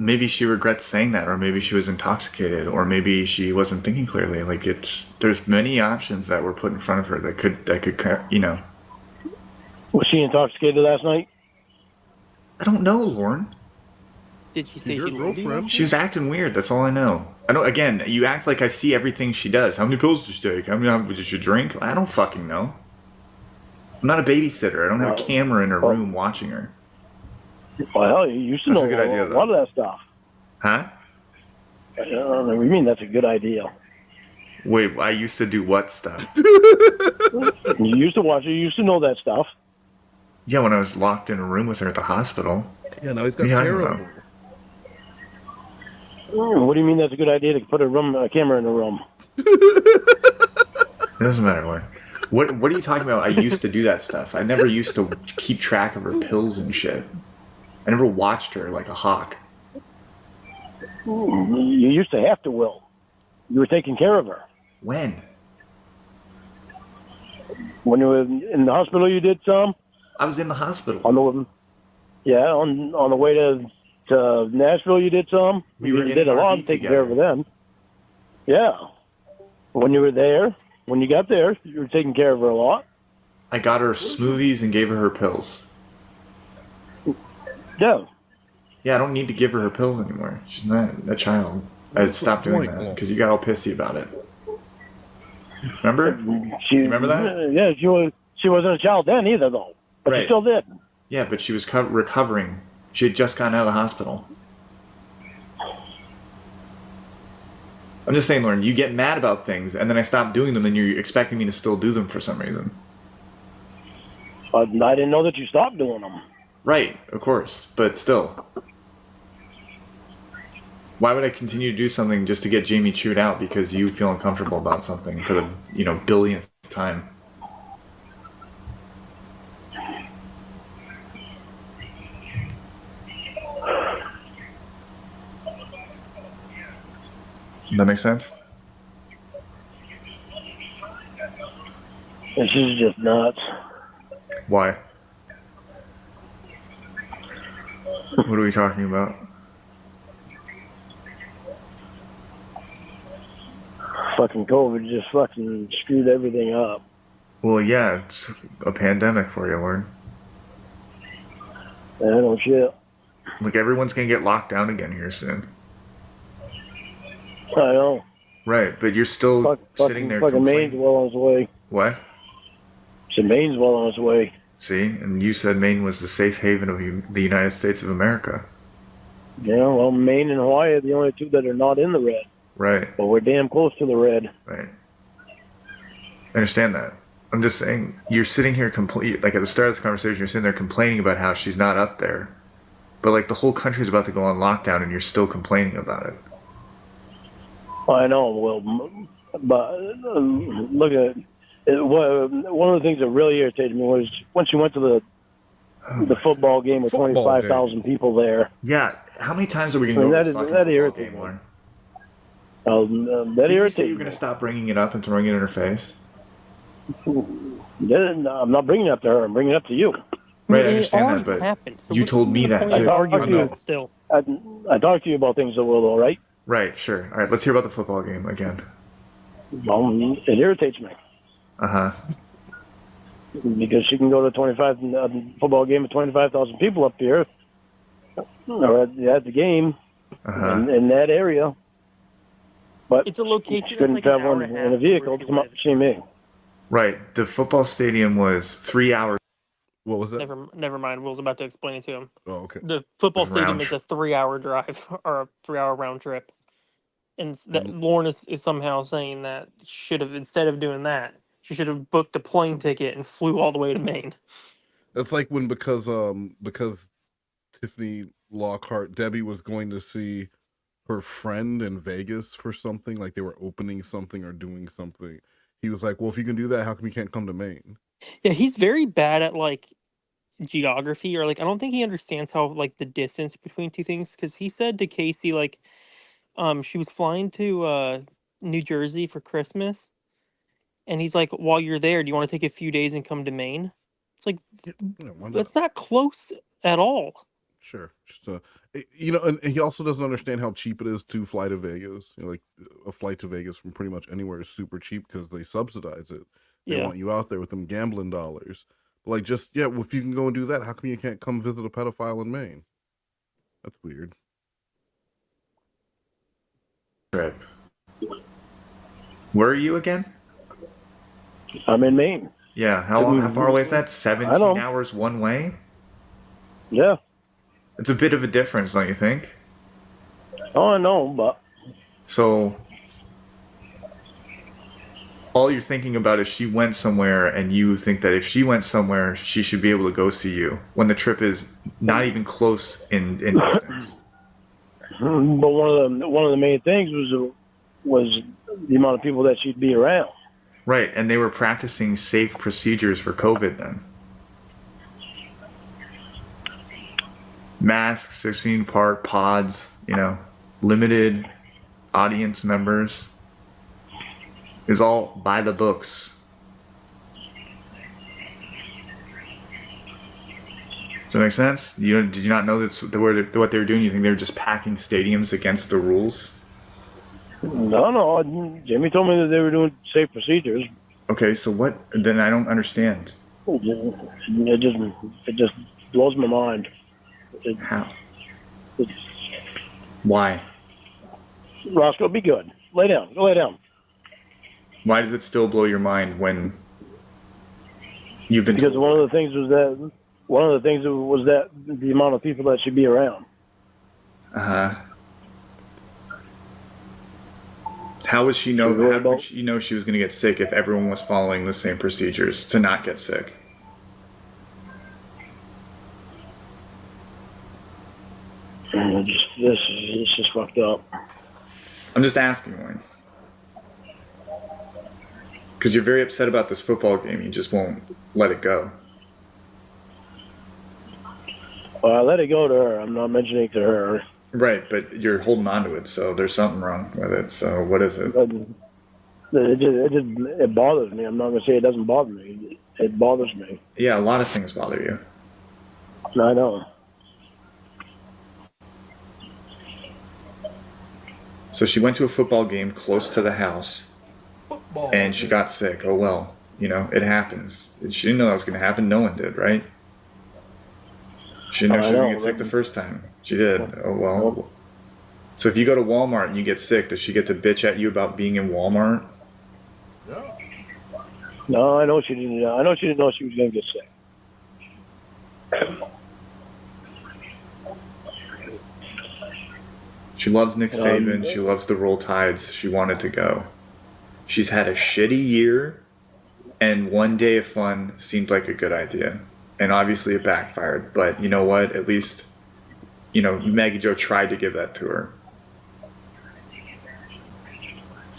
maybe she regrets saying that, or maybe she was intoxicated, or maybe she wasn't thinking clearly. Like there's many options that were put in front of her that could you know. Was she intoxicated last night? I don't know, Lorne. Did she say Your she loved you? girlfriend. She was acting weird. That's all I know. I don't. Again, you act like I see everything she does. How many pills did she take? How many did she drink? I don't fucking know. I'm not a babysitter. I don't have a camera in her room watching her. Well, you used to That's know a good idea, a though. lot of that stuff. Huh? What do you mean that's a good idea? Wait, I used to do what stuff? You used to watch it. You used to know that stuff. Yeah, when I was locked in a room with her at the hospital. Yeah, now he's got What are you talking terrible. about? What do you mean that's a good idea to put a camera in the room? It doesn't matter what. What are you talking about? I used to do that stuff. I never used to keep track of her pills and shit. I never watched her like a hawk. You used to have to, Will. You were taking care of her. When? When you were in the hospital, you did some? I was in the hospital. On the way to Nashville, you did some? We were you in did a an lot RV taking care of her then. Yeah. When you were there, when you got there, you were taking care of her a lot. I got her smoothies and gave her her pills. Yeah. Yeah, I don't need to give her her pills anymore. She's not a child. I stopped doing that because you got all pissy about it. Remember? You remember that? Yeah, she wasn't a child then either, though. But Right. she still did. Yeah, but she was recovering. She had just gotten out of the hospital. I'm just saying, Lauren, you get mad about things, and then I stop doing them, and you're expecting me to still do them for some reason. I didn't know that you stopped doing them. Right, of course, but still. Why would I continue to do something just to get Jamie chewed out because you feel uncomfortable about something for the, billionth time? That makes sense? This is just nuts. Why? What are we talking about? Fucking COVID just fucking screwed everything up. Well, yeah, it's a pandemic for you, Lauren. I don't shit. Look, everyone's gonna get locked down again here soon. I know. Right, but you're still sitting there Fucking Maine's complaining. well on its way. What? So Maine's well on its way. See, and you said Maine was the safe haven of the United States of America. Yeah, well, Maine and Hawaii are the only two that are not in the red. Right, But we're damn close to the red. right. I understand that. I'm just saying, you're sitting here like at the start of this conversation, you're sitting there complaining about how she's not up there. But like the whole country's about to go on lockdown and you're still complaining about it. I know, well, but look at it. One of the things that really irritated me was when she went to the football game with Football 25,000 people there. Yeah, how many times are we going to go to this fucking that football irritated game, me. Lauren? That Did you say irritated you were going to stop bringing it up and throwing it in her face? I'm not bringing it up to her. I'm bringing it up to you. Right, I It understand already that, but happened, so you what's told me the that point of too. arguing I know. it still? I talked to you about things that will, all right? Right, sure. All right, let's hear about the football game again. Well, it irritates me Uh-huh. because she can go to football game with 25,000 people up here, or at the game in that area. But It's a location she that's couldn't like an travel hour and a in a half vehicle where to she come up to lives. see me. Right, the football stadium was 3 hours. What was that? Never mind. Will's about to explain it to him. Oh, okay. The football stadium Round is a 3-hour drive or a 3-hour round trip, and that Lorne is somehow saying that should have, instead of doing that, she should have booked a plane ticket and flew all the way to Maine. That's like when because Tiffany Lockhart, Debbie was going to see her friend in Vegas for something, like they were opening something or doing something. He was like, "Well, if you can do that, how come you can't come to Maine?" Yeah, he's very bad at like geography, or like I don't think he understands how like the distance between two things. Because he said to Casey like, she was flying to New Jersey for Christmas, and he's like, while you're there, do you want to take a few days and come to Maine? It's like Yeah, why not? that's not close at all. Sure. Just and he also doesn't understand how cheap it is to fly to Vegas. Like a flight to Vegas from pretty much anywhere is super cheap because they subsidize it. They Yeah. want you out there with them gambling dollars. Like, if you can go and do that, how come you can't come visit a pedophile in Maine? That's weird. Trip. Where are you again? I'm in Maine. Yeah. How far away is that? 17 hours one way? Yeah. It's a bit of a difference, don't you think? Oh, I know, but... So, all you're thinking about is she went somewhere, and you think that if she went somewhere, she should be able to go see you, when the trip is not even close in distance. But one of the main things was the amount of people that she'd be around. Right, and they were practicing safe procedures for COVID then. Masks, 16 part pods, limited audience members. Is all by the books. Does that make sense? Did you not know what they were doing? You think they were just packing stadiums against the rules? No. Jamie told me that they were doing safe procedures. Okay, so what? Then I don't understand. It just blows my mind. How? Why? Roscoe, be good. Lay down. Go lay down. Why does it still blow your mind when you've been? Because one of the things was that the amount of people that should be around. How would she know? How would she know she was going to get sick if everyone was following the same procedures to not get sick? It's just fucked up. I'm just asking, Lorne. Because you're very upset about this football game. You just won't let it go. Well, I let it go to her. I'm not mentioning it to her. Right, but you're holding on to it, so there's something wrong with it. So what is it? It bothers me. I'm not going to say it doesn't bother me. It bothers me. Yeah, a lot of things bother you. I know. So she went to a football game close to the house, and she got sick. Oh well, it happens. She didn't know that was going to happen. No one did, right? She didn't know she was going to get sick the first time. She did. Oh well. So if you go to Walmart and you get sick, does she get to bitch at you about being in Walmart? No, I know she didn't. I know she didn't know she was going to get sick. She loves Nick Saban. She loves the Roll Tides. She wanted to go. She's had a shitty year, and one day of fun seemed like a good idea. And obviously it backfired. But you know what? At least, Maggie Jo tried to give that to her.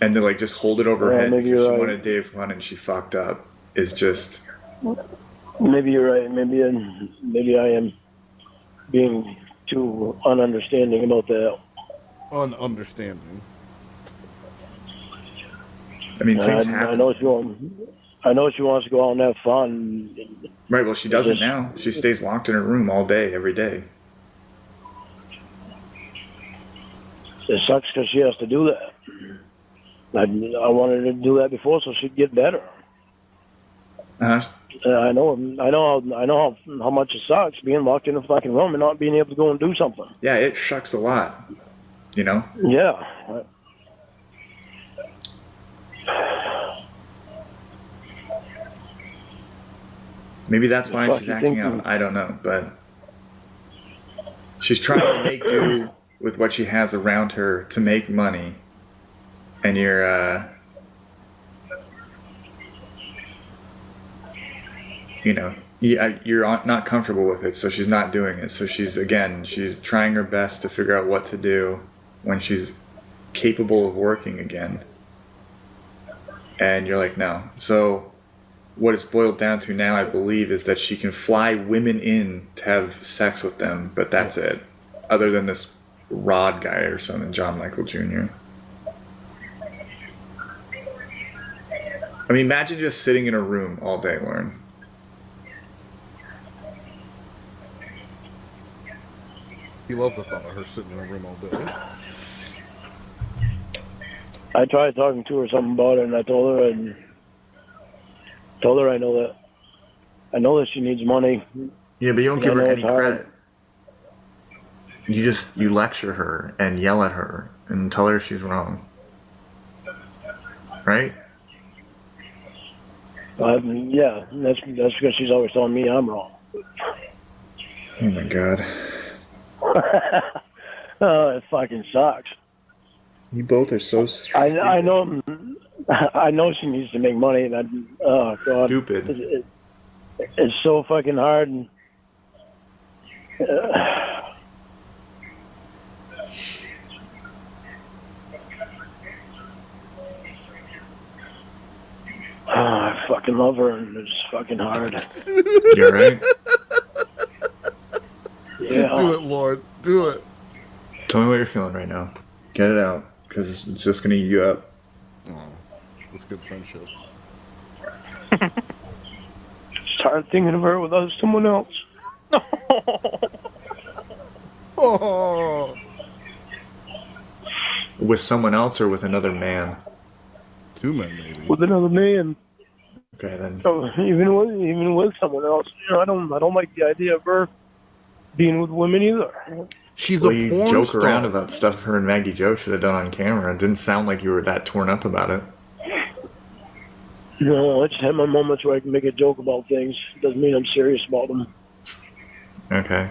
And to just hold it over her head because she wanted a day of fun and she fucked up is just... Maybe you're right. Maybe I am being too ununderstanding about that. Ununderstanding. I mean, things happen. I know she wants to go out and have fun. Right, well, she doesn't now. She stays locked in her room all day, every day. It sucks because she has to do that. I wanted her to do that before so she'd get better. Uh-huh. I know how much it sucks being locked in a fucking room and not being able to go and do something. Yeah, it shucks a lot. Yeah. Maybe that's why she's acting out. I don't know, but she's trying to make do with what she has around her to make money, and you're not comfortable with it, so she's not doing it. So she's trying her best to figure out what to do when she's capable of working again. And you're like, no. So what it's boiled down to now, I believe, is that she can fly women in to have sex with them, but that's it. Other than this Rod guy or something, John Michael Jr. I mean, imagine just sitting in a room all day, Lorne. He loved the thought of her sitting in a room all day. I tried talking to her something about it, and I told her I know that she needs money. Yeah, but you don't And give I her know any it's hard. credit. You lecture her and yell at her and tell her she's wrong. Right? Yeah, that's because she's always telling me I'm wrong. Oh my god. Oh, it fucking sucks. You both are so stupid. I know she needs to make money, and oh god, stupid. It's so fucking hard. And, I fucking love her, and it's fucking hard. You're right. Yeah. Do it, Lord. Do it. Tell me what you're feeling right now. Get it out, because it's just gonna eat you up. Oh, that's good friendship. Start thinking of her with someone else. Oh. With someone else or with another man? Two men, maybe. With another man. Okay, then. So even with someone else, I don't like the idea of her being with women either. She's well, a you porn joke star. around about stuff her and Maggie Joe should have done on camera. It didn't sound like you were that torn up about it. No, I just have my moments where I can make a joke about things. Doesn't mean I'm serious about them. Okay.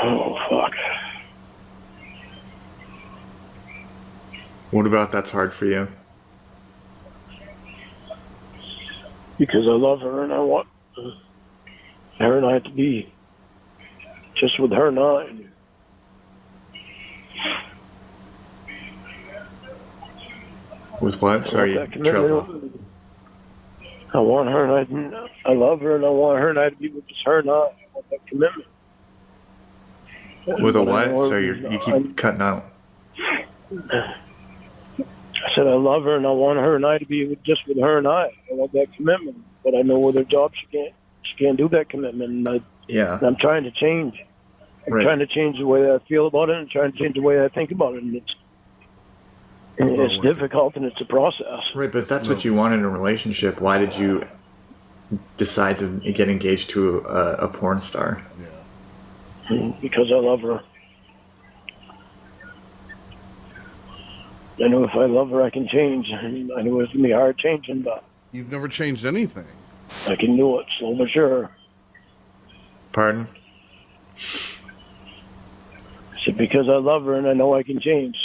Oh, fuck. What about that's hard for you? Because I love her and I want her and I to be just with her and I. With what? Sorry, that commitment. I want her and I love her and I want her and I to be with just her and I. I want that commitment. With a what? Sorry, you keep cutting out. I said I love her and I want her and I to be just with her and I. I want that commitment, but I know with her job she can't do that commitment. And I'm trying to change. I'm trying to change the way that I feel about it and trying to change the way I think about it. And it's difficult and it's a process. Right, but if that's what you want in a relationship, why did you decide to get engaged to a porn star? Because I love her. I know if I love her, I can change. I know it's going to be hard changing, but... You've never changed anything. I can do it, slow but sure. Pardon? I said because I love her and I know I can change.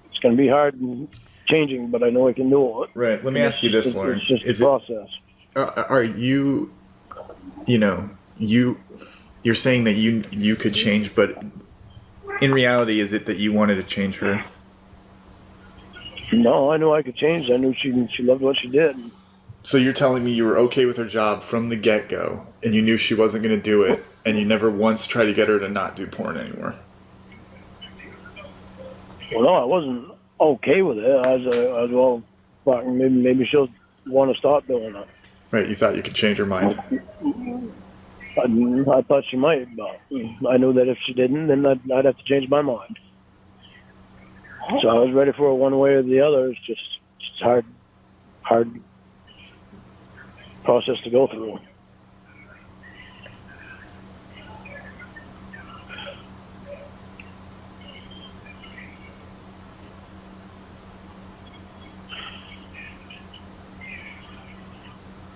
It's going to be hard and changing, but I know I can do it. Right, let me ask you this, Lorne. It's just a process. Are you, you're saying that you could change, but in reality, is it that you wanted to change her? No, I knew I could change. I knew she loved what she did. So you're telling me you were okay with her job from the get-go, and you knew she wasn't going to do it, and you never once tried to get her to not do porn anymore? Well, no, I wasn't okay with it. I was well, fucking maybe she'll want to stop doing it. Right, you thought you could change her mind. I thought she might, but I knew that if she didn't, then I'd have to change my mind. So I was ready for it one way or the other. It's just hard process to go through.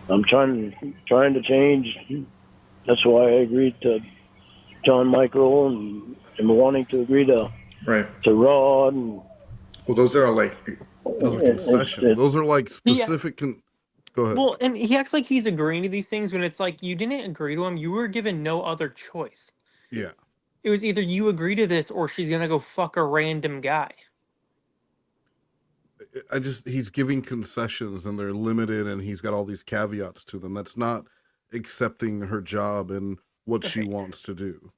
I'm trying to change. That's why I agreed to John Michael and wanting to agree to Rod. And, well, those are all like... Those are concessions. Those are like specific... Go ahead. Well, and he acts like he's agreeing to these things when it's like you didn't agree to them. You were given no other choice. Yeah. It was either you agree to this or she's going to go fuck a random guy. He's giving concessions and they're limited and he's got all these caveats to them. That's not accepting her job and what she wants to do.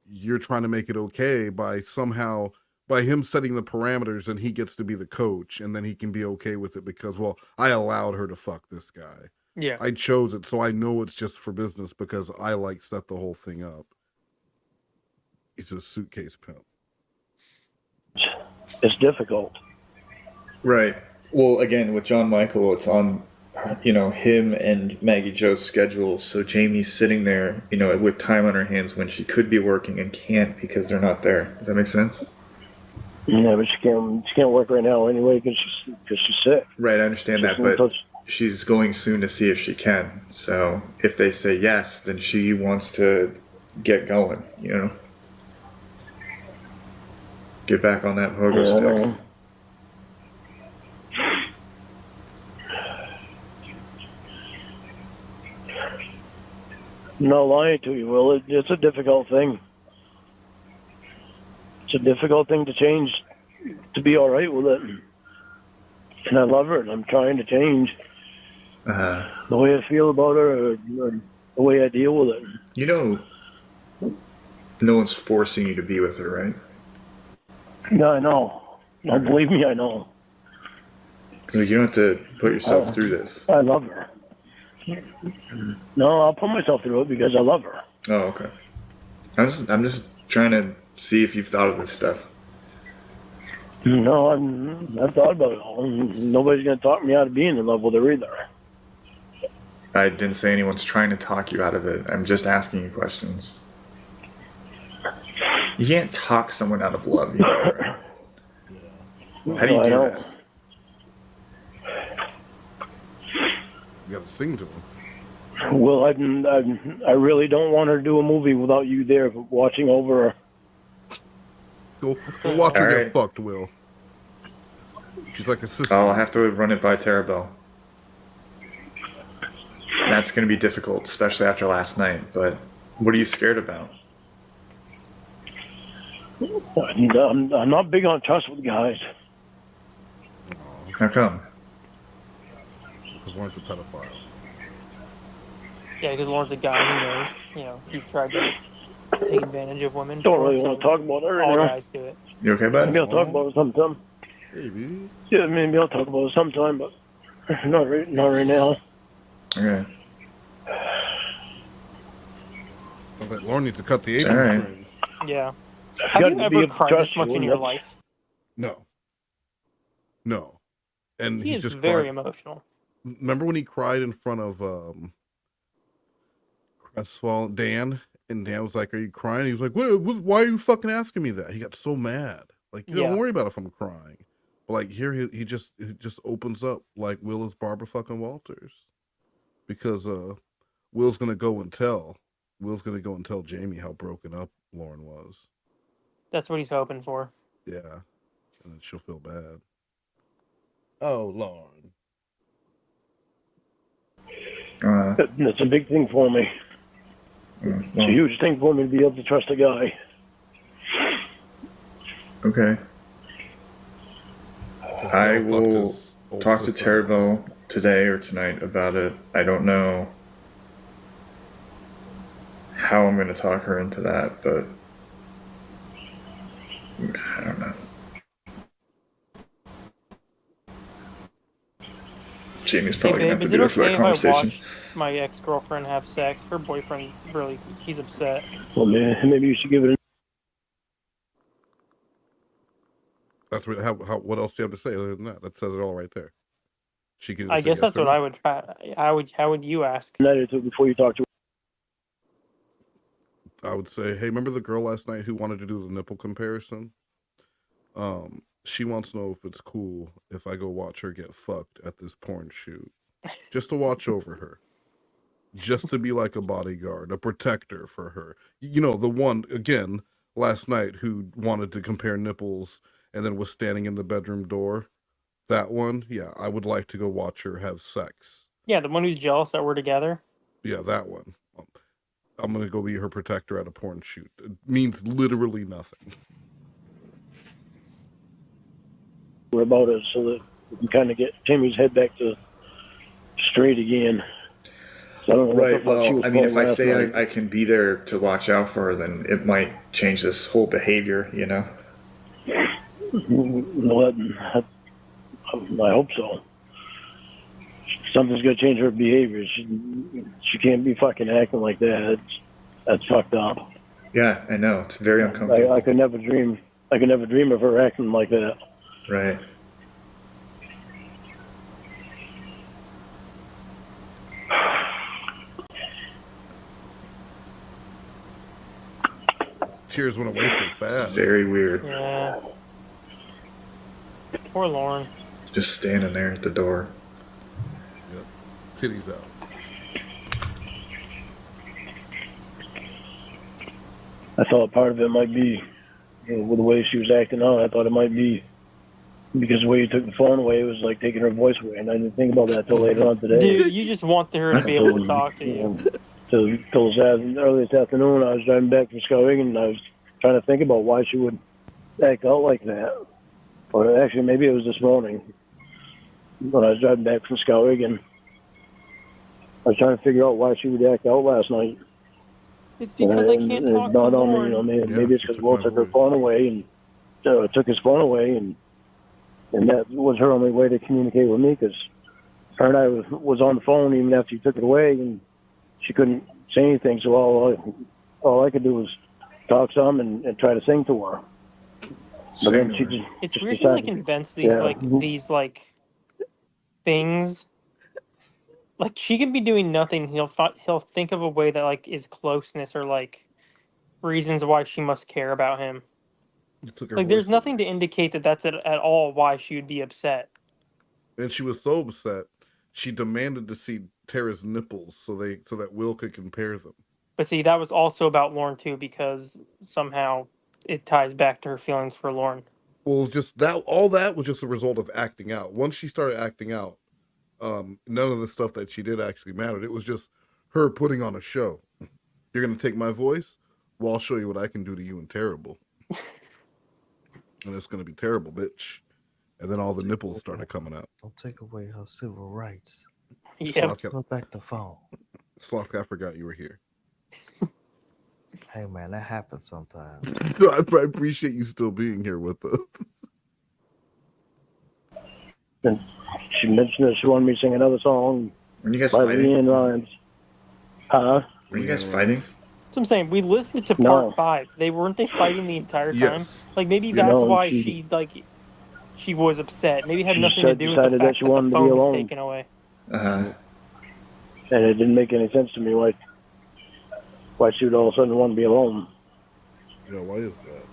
You're trying to make it okay by somehow by him setting the parameters, and he gets to be the coach, and then he can be okay with it because, well, I allowed her to fuck this guy. Yeah. I chose it, so I know it's just for business because I set the whole thing up. He's a suitcase pimp. It's difficult. Right. Well, again, with John Michael, it's on, him and Maggie Jo's schedule. So Jamie's sitting there, with time on her hands when she could be working and can't because they're not there. Does that make sense? Yeah, but she can't work right now anyway because she's sick. Right, I understand that, but she's going soon to see if she can. So if they say yes, then she wants to get going, Get back on that pogo stick. I'm not lying to you, Will. It's a difficult thing. It's a difficult thing to change, to be all right with it. And I love her, and I'm trying to change the way I feel about her, or the way I deal with it. No one's forcing you to be with her, right? Yeah, I know. No, believe me, I know. Because you don't have to put yourself through this. I love her. No, I'll put myself through it because I love her. Oh, okay. I'm just trying to see if you've thought of this stuff. No, I've thought about it all. Nobody's going to talk me out of being in love with her either. I didn't say anyone's trying to talk you out of it. I'm just asking you questions. You can't talk someone out of love. Right? How do you do that? You gotta sing to him. Well, I really don't want her to do a movie without you there watching over her. Go watch her get fucked, Will. She's like a sister. I'll have to run it by Terabelle. That's going to be difficult, especially after last night. But what are you scared about? I'm not big on trust with guys. How come? Because Lorne's a pedophile. Yeah, because Lorne's a guy who knows. He's tried to take advantage of women. Don't really want to talk about her. All guys do it. You okay, bud? Maybe I'll talk about it sometime. Maybe. Yeah, maybe I'll talk about it sometime, but not right now. Okay. Sounds like Lorne needs to cut the apron strings. Yeah. Have you ever cried this much in your life? No. And He he's is just very cried. emotional. Remember when he cried in front of Crestfall Dan? And Dan was like, "Are you crying?" He was like, why are you fucking asking me that? He got so mad. Like, don't worry about if I'm crying. But like here, he just opens up like Will is Barbara fucking Walters, because Will's gonna go and tell Jamie how broken up Lorne was. That's what he's hoping for. Yeah, and then she'll feel bad. Oh, Lorne. That's a big thing for me. It's a huge thing for me to be able to trust a guy. Okay. I will talk to Terabelle today or tonight about it. I don't know how I'm going to talk her into that, but I don't know. Jamie's probably going to have to be there for that conversation. If I watch my ex-girlfriend have sex, her boyfriend's he's upset. Well, maybe you should give it a... That's what. What else do you have to say other than that? That says it all right there. She can. I guess that's what I would. How would you ask? Before you talk to her. I would say, hey, remember the girl last night who wanted to do the nipple comparison? She wants to know if it's cool if I go watch her get fucked at this porn shoot, just to watch over her, just to be like a bodyguard, a protector for her. The one again last night who wanted to compare nipples and then was standing in the bedroom door. That one, yeah, I would like to go watch her have sex. Yeah, the one who's jealous that we're together. Yeah, that one. I'm gonna go be her protector at a porn shoot. It means literally nothing. about it so that we can kind of get Timmy's head back to straight again. So I don't know right. Well, I mean, if I say I can be there to watch out for her, then it might change this whole behavior, I hope so. Something's gonna change her behavior. She can't be fucking acting like that. That's fucked up. Yeah, I know. It's very uncomfortable. I could never dream. I could never dream of her acting like that. Right. Tears went away so fast. Very weird. Yeah. Poor Lorne. Just standing there at the door. Yep. Titties out. I thought part of it might be, with the way she was acting out, I thought it might be because the way you took the phone away, it was like taking her voice away, and I didn't think about that till later on today. Dude, you just want her to be able to talk to you. Till early this afternoon, I was driving back from Skowhegan, and I was trying to think about why she would act out like that. Or actually, maybe it was this morning when I was driving back from Skowhegan. I was trying to figure out why she would act out last night. It's because I can't talk to Lorne. Maybe it's because Will took her phone away and took his phone away, and that was her only way to communicate with me, because her and I was on the phone even after he took it away, and she couldn't say anything. So all I could do was talk some and try to sing to her. But then she just It's just weird he decided, invents these things. Like, she can be doing nothing. He'll think of a way that is closeness or reasons why she must care about him. There's nothing to indicate that that's at all why she would be upset. And she was so upset, she demanded to see Tara's nipples so that Will could compare them. But see, that was also about Lorne too, because somehow it ties back to her feelings for Lorne. Well, it was just that all that was just a result of acting out. Once she started acting out, none of the stuff that she did actually mattered. It was just her putting on a show. You're gonna take my voice? Well, I'll show you what I can do to you in terrible. And it's gonna be terrible, bitch. And then all the nipples started coming out. Don't take away her civil rights. Yeah. Put back the phone. Sloth, I forgot you were here. Hey man, that happens sometimes. I appreciate you still being here with us. and she mentioned that she wanted me to sing another song. When you guys by fighting? Leanne Rhymes. Huh? Were you guys fighting? That's what I'm saying. We listened to part 5. Weren't they fighting the entire time? Yes. Maybe that's why she was upset. Maybe it had nothing to do with the decided that fact she that wanted the to be phone was alone. taken away. And it didn't make any sense to me why she would all of a sudden want to be alone. Yeah, why is that?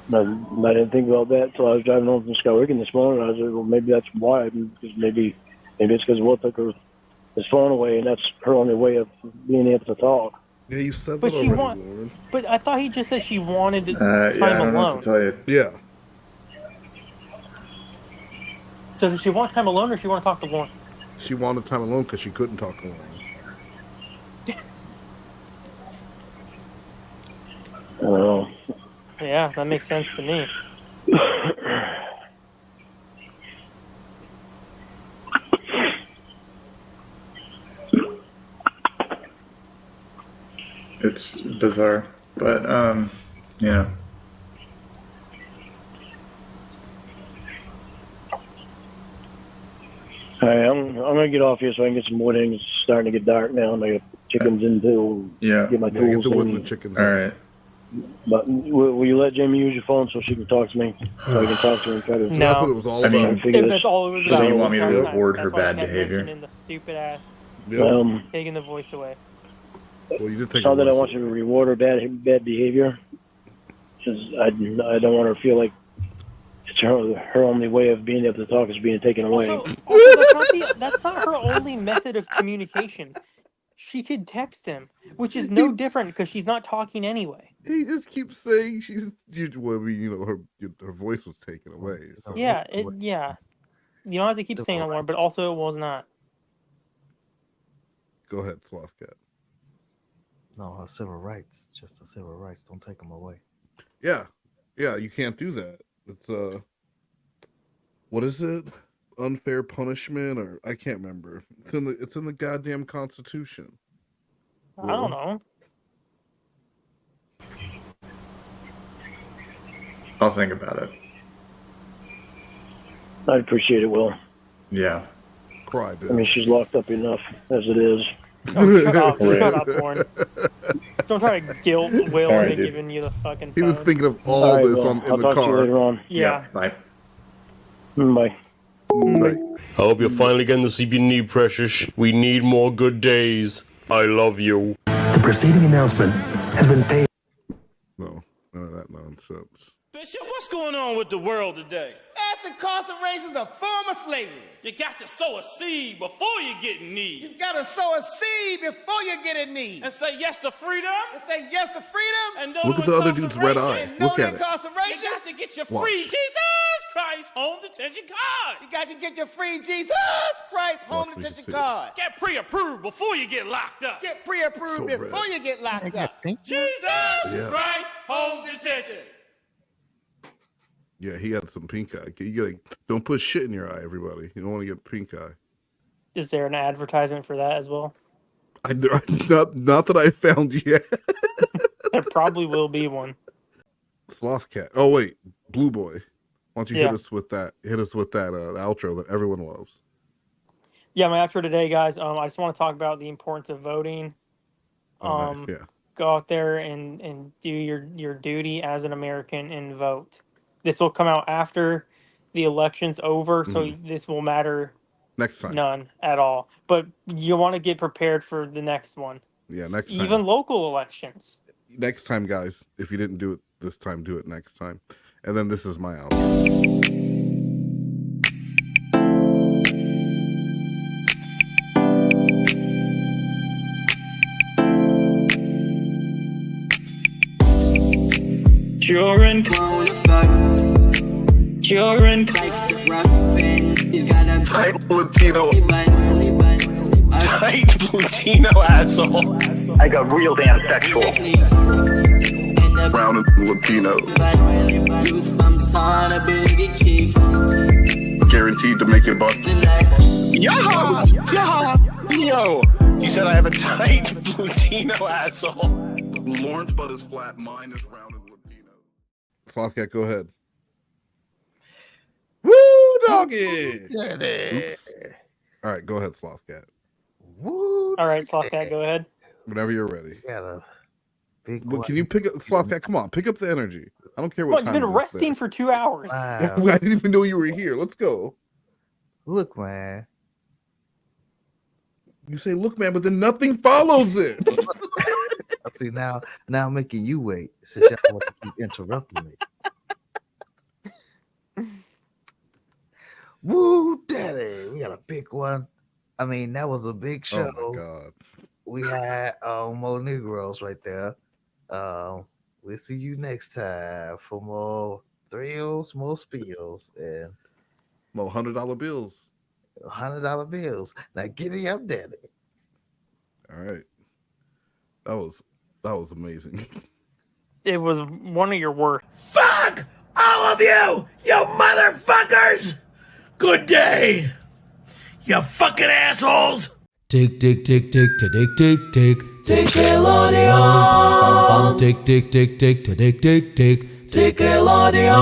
I didn't think about that until I was driving home from Skowhegan this morning. I was like, well, maybe that's why. Because maybe it's because Will took his phone away, and that's her only way of being able to talk. Yeah, you said But that she already, Lauren. But I thought he just said she wanted time I don't know alone. what to tell you. Yeah. So does she want time alone, or she want to talk to Lorne? She wanted time alone because she couldn't talk to Lauren. I don't know. Yeah, that makes sense to me. It's bizarre, but yeah. All right, I'm gonna get off here so I can get some wood in. It's starting to get dark now, and I got chickens in too. Yeah. Get my Yeah, tools get the wood in. and the chickens. All right. But will you let Jamie use your phone so she can talk to me? So I can talk to her and try to. No. That's what it was all I mean, about. figure That's this. all it was So about. you want me to the entire reward time. her That's why I bad kept behavior? mentioning the stupid ass Yeah. taking the voice away. Well, you did take It's not her that I voice want you to away. reward her bad behavior. Because I don't want her to feel like it's her only way of being able to talk is being taken away. Also, that's not her only method of communication. She could text him, which is no different because she's not talking anyway. He just keeps saying her voice was taken away. So. Yeah, yeah. You don't have to keep saying it more, but also it was not. Go ahead, Sloth Cat. No, her civil rights. Just the civil rights. Don't take them away. Yeah, you can't do that. It's what is it? Unfair punishment, or I can't remember. It's in the goddamn Constitution. I don't know. I'll think about it. I appreciate it, Will. Yeah. Cry, bitch. I mean, she's locked up enough as it is. Oh, shut up, Lorne. Don't try to guilt Will All right, into dude. giving you the fucking He was phone. thinking of all right, this Will. in I'll the talk to you car. later on. Yeah. Bye. Bye. Like, I hope you're finally getting the sleep you need, precious. We need more good days. I love you. The preceding announcement has been paid. no, none of that nonsense. Bishop, what's going on with the world today? Mass incarceration is a form of slavery. You got to sow a seed before you get in need. You've got to sow a seed before you get in need. And say yes to freedom. And say yes to freedom. And no Look to at the other dude's red eye. And no Look to at it. incarceration. You got to get your Watch. free Jesus Christ home detention card. You got to get your free Jesus Christ home Watch me detention see. card. Get pre-approved before you get locked up. Get pre-approved So before red. you get locked up. Jesus Yeah. Christ home detention. Yeah, he had some pink eye. You gotta don't put shit in your eye, everybody. You don't want to get pink eye. Is there an advertisement for that as well? Not that I found yet. There probably will be one. Sloth cat. Oh wait, Blue Boy. Why don't you Yeah. hit us with that? Hit us with that outro that everyone loves. Yeah, my outro today, guys. I just want to talk about the importance of voting. Oh, nice. Yeah. Go out there and do your duty as an American and vote. This will come out after the election's over, so this will matter Next time. none at all. But you want to get prepared for the next one. Yeah, next time. Even local elections. Next time, guys. If you didn't do it this time, do it next time. And then this is my outro. You're in You're in Tight Latino. Tight Latino asshole. I got real damn sexual. Brown and Latino. Guaranteed to make it bust. Yaha! Yaha! Yo! You said I have a tight Latino asshole. Lawrence butt is flat, mine is round and Latino. Slothcat, go ahead. Woo, doggy! Oops. All right, go ahead, Slothcat. Woo! All right, Slothcat, go ahead. Whenever you're ready. Got a big Well, one. can you pick up Slothcat? Come on, pick up the energy. I don't care Come what on, time. you've been it is resting there. for 2 hours. Wow. I didn't even know you were here. Let's go. Look, man. You say, "Look, man," but then nothing follows it. See, now I'm making you wait since y'all want to keep interrupting me. Woo, daddy. We got a big one. I mean, that was a big show. Oh my god. We had MoNegroes right there. We'll see you next time for more thrills, more spills, and more $100 bills. $100 bills. Now giddy up, daddy. All right. That was amazing. It was one of your worst. Fuck all of you, you motherfuckers. Good day, you fucking assholes. Tick, tick, tick, tick, tick, tick, tick. Tick el audio. Tick, tick, tick, tick, tick, tick, tick. Tick el audio.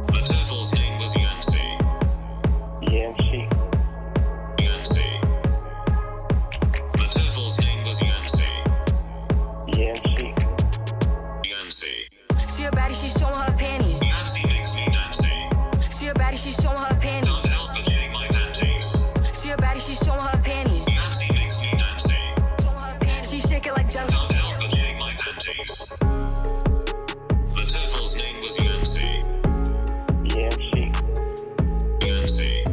The turtle's name was Yancey. Yancey. Yancey. The turtle's name was Yancey. Yancey. Yancey. She a baddie, she showing her panties. Yancey makes me dancing. She a baddie, she showing her panties. Can't help but shake my panties. She a baddie, she showing her panties. Yancey makes me dancing. She shake it like jelly. Can't help but shake my panties. The turtle's name was Yancey. Yancey. Yancey.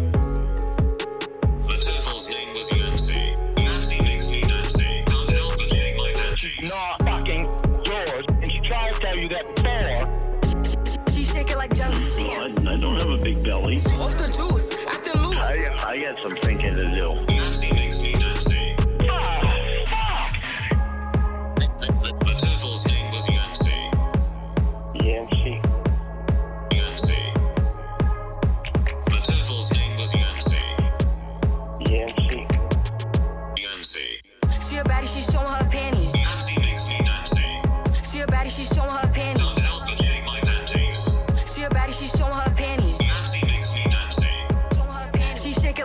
The turtle's name was Yancey. Yancey makes me dancing. Can't help but shake my panties. Not fucking yours. And she tried to tell you that before. She shake it like jelly. I don't have a big belly. Off the juice, acting loose. I got some thinking to do. Yancey makes me dancing. The turtle's name was Yancey. Yancey. Yancey. The turtle's name was Yancey. Yancey. Yancey. She a baddie, she showing her panties. Yancey makes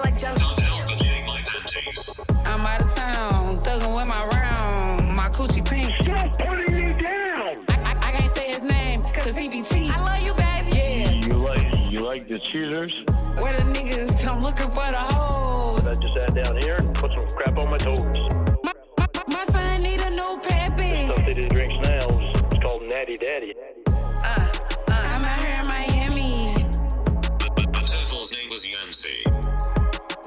like jelly. I'm out of town, thugging with my round. My coochie pink. Stop putting me down. I can't say his name, cause he be cheating. I love you, baby. Yeah. You like the cheaters? Where the niggas, I'm looking for the hoes. I just sat down here and put some crap on my toes. My son need a new pappy. Stuff they just drink now. It's called Natty Daddy. I'm out here in Miami. His name was Yancey.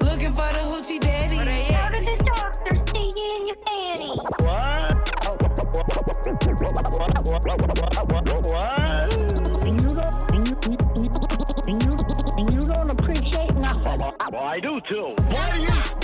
Looking for the hoochie daddy. How did the doctor see you in your panties? What? You don't appreciate nothing. Well, I do too. What are you?